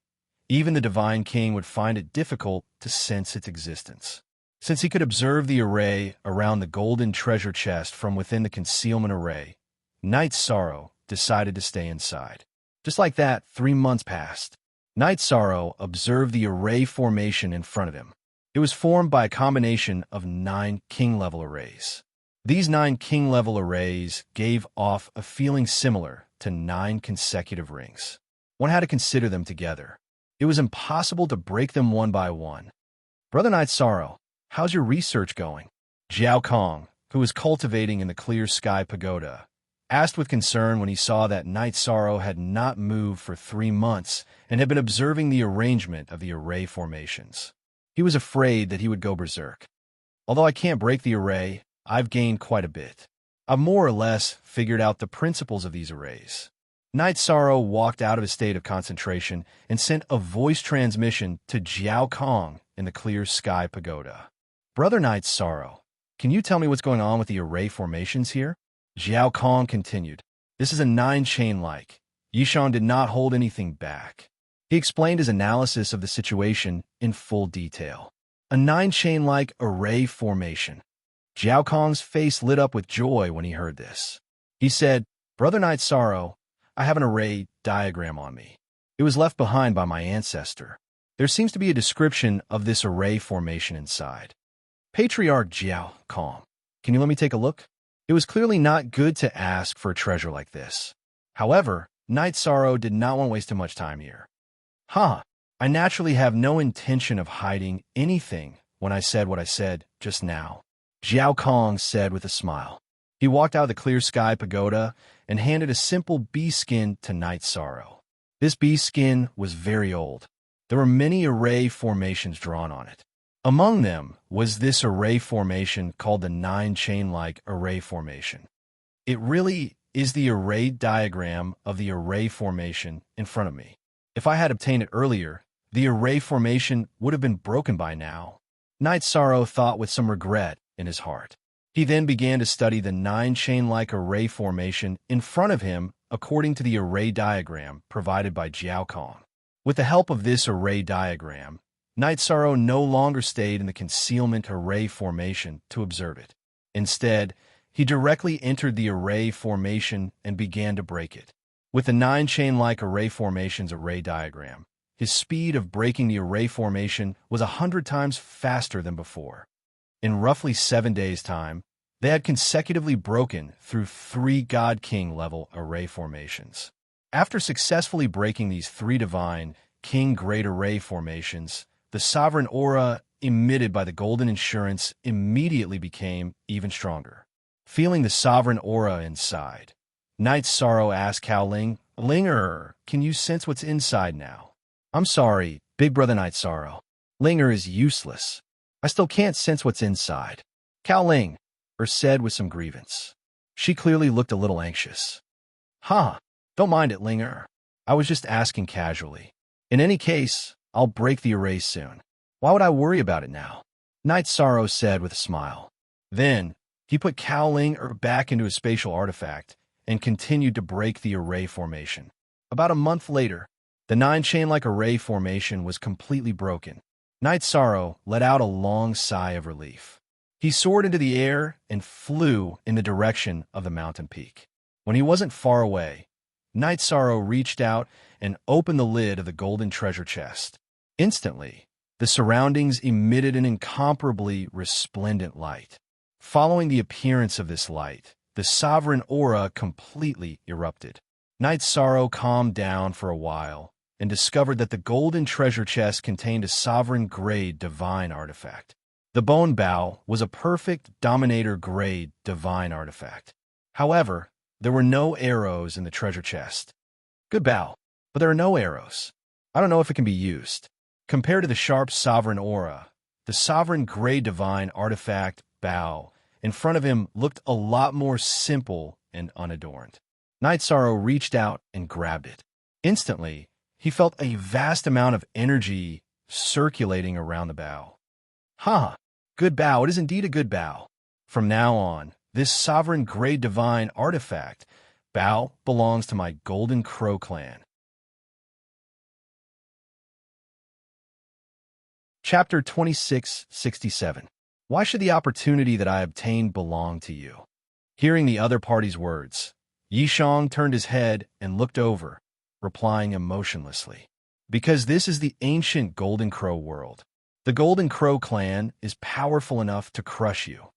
Speaker 1: even the Divine King would find it difficult to sense its existence. Since he could observe the array around the golden treasure chest from within the concealment array, Night Sorrow decided to stay inside. Just like that, 3 months passed. Night Sorrow observed the array formation in front of him. It was formed by a combination of 9 king-level arrays. These 9 king-level arrays gave off a feeling similar to 9 consecutive rings. One had to consider them together. It was impossible to break them one by one. Brother Night Sorrow, how's your research going? Jiao Kong, who was cultivating in the Clear Sky Pagoda, asked with concern when he saw that Night Sorrow had not moved for 3 months and had been observing the arrangement of the array formations. He was afraid that he would go berserk. Although I can't break the array, I've gained quite a bit. I've more or less figured out the principles of these arrays. Night Sorrow walked out of his state of concentration and sent a voice transmission to Jiao Kong in the Clear Sky Pagoda. Brother Night Sorrow, can you tell me what's going on with the array formations here? Jiao Kong continued. This is a 9-chain-like. Yishang did not hold anything back. He explained his analysis of the situation in full detail. A 9-chain-like array formation. Jiao Kong's face lit up with joy when he heard this. He said, Brother Night Sorrow, I have an array diagram on me. It was left behind by my ancestor. There seems to be a description of this array formation inside. Patriarch Jiao Kong, can you let me take a look? It was clearly not good to ask for a treasure like this. However, Night Sorrow did not want to waste too much time here. I naturally have no intention of hiding anything when I said what I said just now, Jiao Kong said with a smile. He walked out of the clear sky pagoda and handed a simple bee skin to Night Sorrow. This bee skin was very old. There were many array formations drawn on it. Among them was this array formation called the 9-chain-like array formation. It really is the array diagram of the array formation in front of me. If I had obtained it earlier, the array formation would have been broken by now. Night Sorrow thought with some regret in his heart. He then began to study the 9-chain-like array formation in front of him according to the array diagram provided by Jiao Kong. With the help of this array diagram, Night Sorrow no longer stayed in the concealment array formation to observe it. Instead, he directly entered the array formation and began to break it. With the 9-chain-like array formation's array diagram, his speed of breaking the array formation was 100 times faster than before. In roughly 7 days' time, they had consecutively broken through 3 God King level array formations. After successfully breaking these 3 divine King Great Array formations, the sovereign aura emitted by the golden insurance immediately became even stronger. Feeling the sovereign aura inside, Night Sorrow asked Cao Ling, "Linger, can you sense what's inside now?" "I'm sorry, Big Brother Night Sorrow. Linger is useless. I still can't sense what's inside," Cao Ling said with some grievance. She clearly looked a little anxious. "Huh, don't mind it, Linger. I was just asking casually. In any case, I'll break the array soon. Why would I worry about it now?" Night Sorrow said with a smile. Then, he put Cao Ling back into his spatial artifact and continued to break the array formation. About a month later, the 9-chain-like array formation was completely broken. Night Sorrow let out a long sigh of relief. He soared into the air and flew in the direction of the mountain peak. When he wasn't far away, Night Sorrow reached out and opened the lid of the golden treasure chest. Instantly, the surroundings emitted an incomparably resplendent light. Following the appearance of this light, the sovereign aura completely erupted. Night Sorrow calmed down for a while and discovered that the golden treasure chest contained a sovereign-grade divine artifact. The bone bow was a perfect dominator-grade divine artifact. However, there were no arrows in the treasure chest. Good bow, but there are no arrows. I don't know if it can be used. Compared to the sharp sovereign aura, the sovereign-grade divine artifact bow in front of him looked a lot more simple and unadorned. Night Sorrow reached out and grabbed it. Instantly, he felt a vast amount of energy circulating around the bow. "Huh, good bow. It is indeed a good bow. From now on, this sovereign-grade divine artifact bow belongs to my Golden Crow clan." Chapter 2667. Why should the opportunity that I obtained belong to you? Hearing the other party's words, Yishang turned his head and looked over, replying emotionlessly. "Because this is the ancient Golden Crow world. The Golden Crow clan is powerful enough to crush you."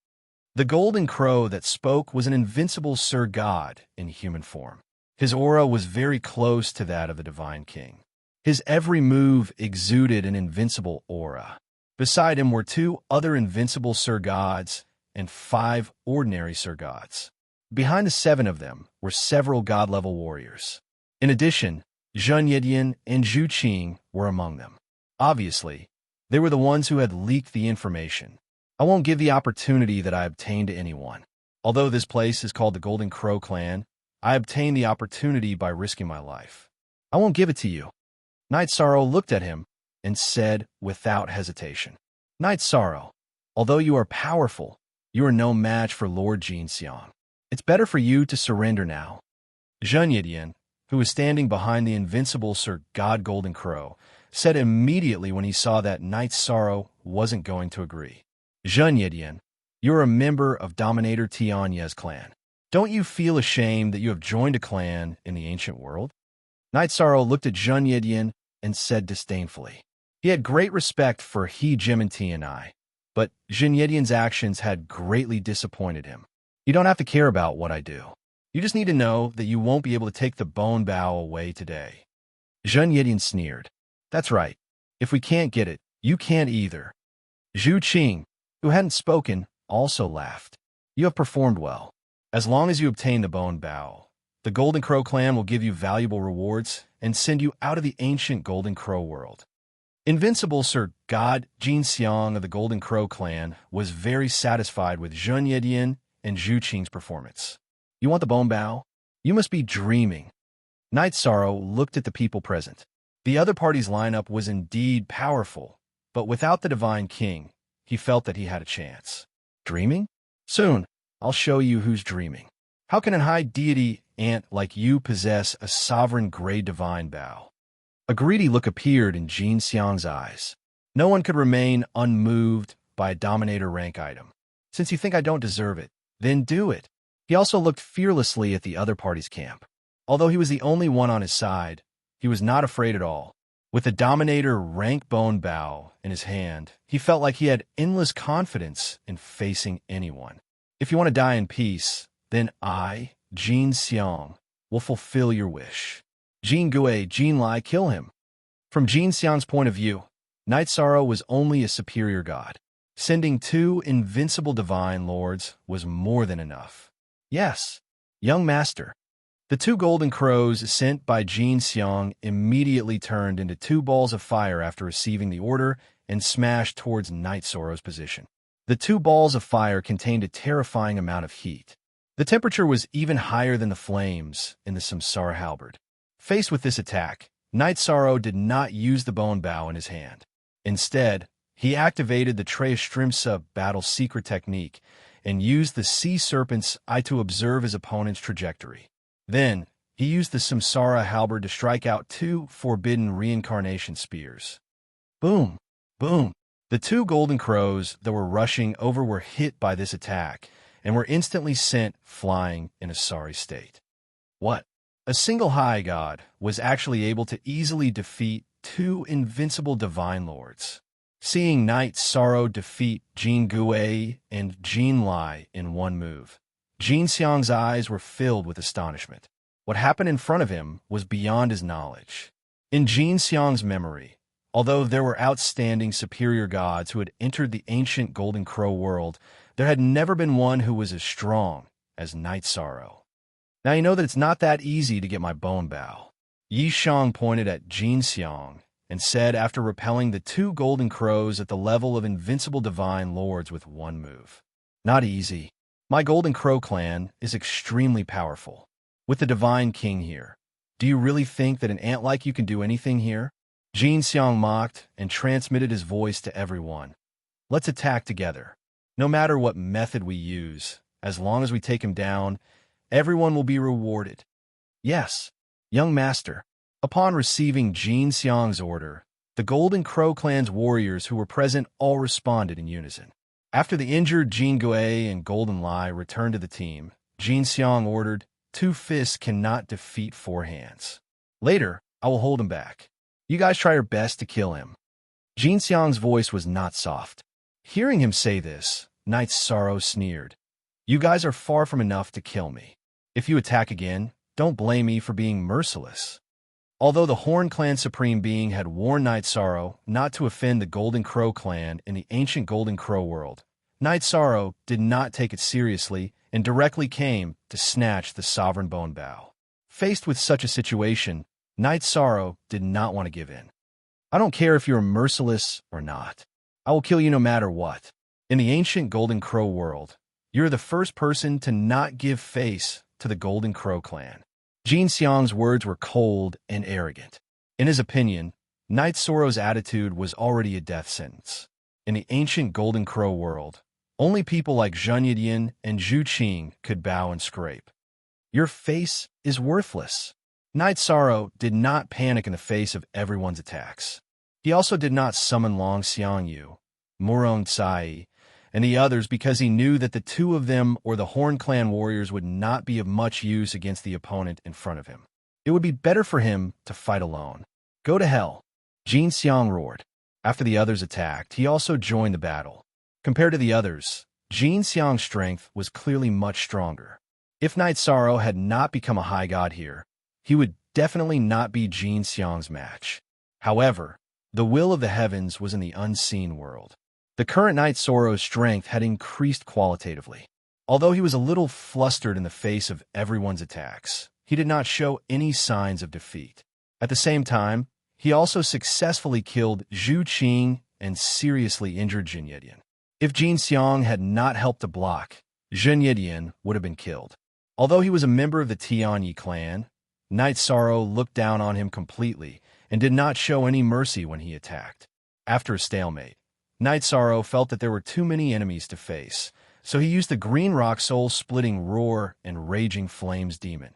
Speaker 1: The Golden Crow that spoke was an invincible Sir God in human form. His aura was very close to that of the Divine King. His every move exuded an invincible aura. Beside him were 2 other invincible Sir Gods and 5 ordinary Sir Gods. Behind the 7 of them were several God-level warriors. In addition, Zheng Yidian and Zhu Qing were among them. Obviously, they were the ones who had leaked the information. I won't give the opportunity that I obtained to anyone. Although this place is called the Golden Crow clan, I obtained the opportunity by risking my life. I won't give it to you. Night Sorrow looked at him and said without hesitation, "Night Sorrow, although you are powerful, you are no match for Lord Jinxiang. It's better for you to surrender now." Zheng Yidian, who was standing behind the invincible Sir God Golden Crow, said immediately when he saw that Night Sorrow wasn't going to agree. "Zheng Yidian, you're a member of Dominator Tianye's clan. Don't you feel ashamed that you have joined a clan in the ancient world?" Night Sorrow looked at Zheng Yidian and said disdainfully. He had great respect for He Jiminti and I, but Zheng Yidian's actions had greatly disappointed him. "You don't have to care about what I do. You just need to know that you won't be able to take the bone bow away today." Zheng Yidian sneered. "That's right. If we can't get it, you can't either." Zhu Qing, who hadn't spoken, also laughed. "You have performed well. As long as you obtain the Bone Bow, the Golden Crow clan will give you valuable rewards and send you out of the ancient Golden Crow world. Invincible Sir God Jin Xiang of the Golden Crow clan was very satisfied with Zhun Yedian and Zhu Qing's performance. You want the Bone Bow? You must be dreaming. Knight Sorrow looked at the people present. The other party's lineup was indeed powerful, but without the Divine King, he felt that he had a chance. Dreaming? Soon, I'll show you who's dreaming. How can a high deity ant like you possess a sovereign grade divine bow? A greedy look appeared in Jin Xiang's eyes. No one could remain unmoved by a dominator rank item. Since you think I don't deserve it, then do it. He also looked fearlessly at the other party's camp. Although he was the only one on his side, he was not afraid at all. With the dominator rank bone bow in his hand, he felt like he had endless confidence in facing anyone. If you want to die in peace, then I, Jin Xiang, will fulfill your wish. Jin Gue, Jin Lai, kill him. From Jin Xiang's point of view, Knight Sorrow was only a superior god. Sending 2 invincible divine lords was more than enough. Yes, young master. The 2 golden crows sent by Jin Xiang immediately turned into 2 balls of fire after receiving the order and smashed towards Knight Sorrow's position. The 2 balls of fire contained a terrifying amount of heat. The temperature was even higher than the flames in the Samsara halberd. Faced with this attack, Knight Sorrow did not use the bone bow in his hand. Instead, he activated the Treistrimsa battle secret technique and used the sea serpent's eye to observe his opponent's trajectory. Then, he used the Samsara halberd to strike out 2 forbidden reincarnation spears. Boom! Boom! The 2 golden crows that were rushing over were hit by this attack and were instantly sent flying in a sorry state. What? A single high god was actually able to easily defeat 2 invincible divine lords. Seeing Knight Sorrow defeat Jin Gue and Jin Lai in one move, Jin Xiang's eyes were filled with astonishment. What happened in front of him was beyond his knowledge. In Jin Xiang's memory, although there were outstanding superior gods who had entered the ancient Golden Crow world, there had never been one who was as strong as Knight Sorrow. Now you know that it's not that easy to get my bone bow. Yi Shang pointed at Jin Xiang and said after repelling the 2 golden crows at the level of invincible divine lords with one move. Not easy. My Golden Crow clan is extremely powerful. With the Divine King here, do you really think that an ant like you can do anything here? Jin Xiang mocked and transmitted his voice to everyone. Let's attack together. No matter what method we use, as long as we take him down, everyone will be rewarded. Yes, young master. Upon receiving Jin Xiang's order, the Golden Crow clan's warriors who were present all responded in unison. After the injured Jin Gue and Golden Lai returned to the team, Jin Xiang ordered, 2 fists cannot defeat 4 hands. Later, I will hold him back. You guys try your best to kill him. Jin Xiang's voice was not soft. Hearing him say this, Knight Sorrow sneered. You guys are far from enough to kill me. If you attack again, don't blame me for being merciless. Although the Horn Clan Supreme Being had warned Knight Sorrow not to offend the Golden Crow clan in the ancient Golden Crow world, Knight Sorrow did not take it seriously and directly came to snatch the sovereign bone bow. Faced with such a situation, Knight Sorrow did not want to give in. I don't care if you're merciless or not. I will kill you no matter what. In the ancient Golden Crow world, you're the first person to not give face to the Golden Crow clan. Jin Xiang's words were cold and arrogant. In his opinion, Knight Sorrow's attitude was already a death sentence. In the ancient Golden Crow world, only people like Zhun Yidian and Zhu Qing could bow and scrape. Your face is worthless. Knight Sorrow did not panic in the face of everyone's attacks. He also did not summon Long Xiangyu, Murong Tsai, and the others because he knew that the 2 of them or the Horn Clan warriors would not be of much use against the opponent in front of him. It would be better for him to fight alone. Go to hell. Jin Xiang roared. After the others attacked, he also joined the battle. Compared to the others, Jin Xiang's strength was clearly much stronger. If Knight Sorrow had not become a high god here, he would definitely not be Jin Xiang's match. However, the will of the heavens was in the unseen world. The current Knight Sorrow's strength had increased qualitatively. Although he was a little flustered in the face of everyone's attacks, he did not show any signs of defeat. At the same time, he also successfully killed Zhu Qing and seriously injured Jin Yidian. If Jin Xiang had not helped to block, Jin Yidian would have been killed. Although he was a member of the Tianyi clan, Night Sorrow looked down on him completely and did not show any mercy when he attacked. After a stalemate, Night Sorrow felt that there were too many enemies to face, so he used the Green Rock Soul-splitting Roar and Raging Flames Demon.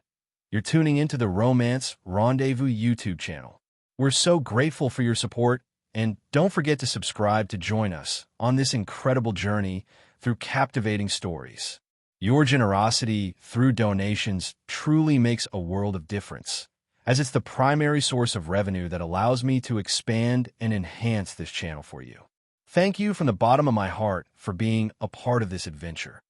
Speaker 1: You're tuning into the Romance Rendezvous YouTube channel. We're so grateful for your support, and don't forget to subscribe to join us on this incredible journey through captivating stories. Your generosity through donations truly makes a world of difference, as it's the primary source of revenue that allows me to expand and enhance this channel for you. Thank you from the bottom of my heart for being a part of this adventure.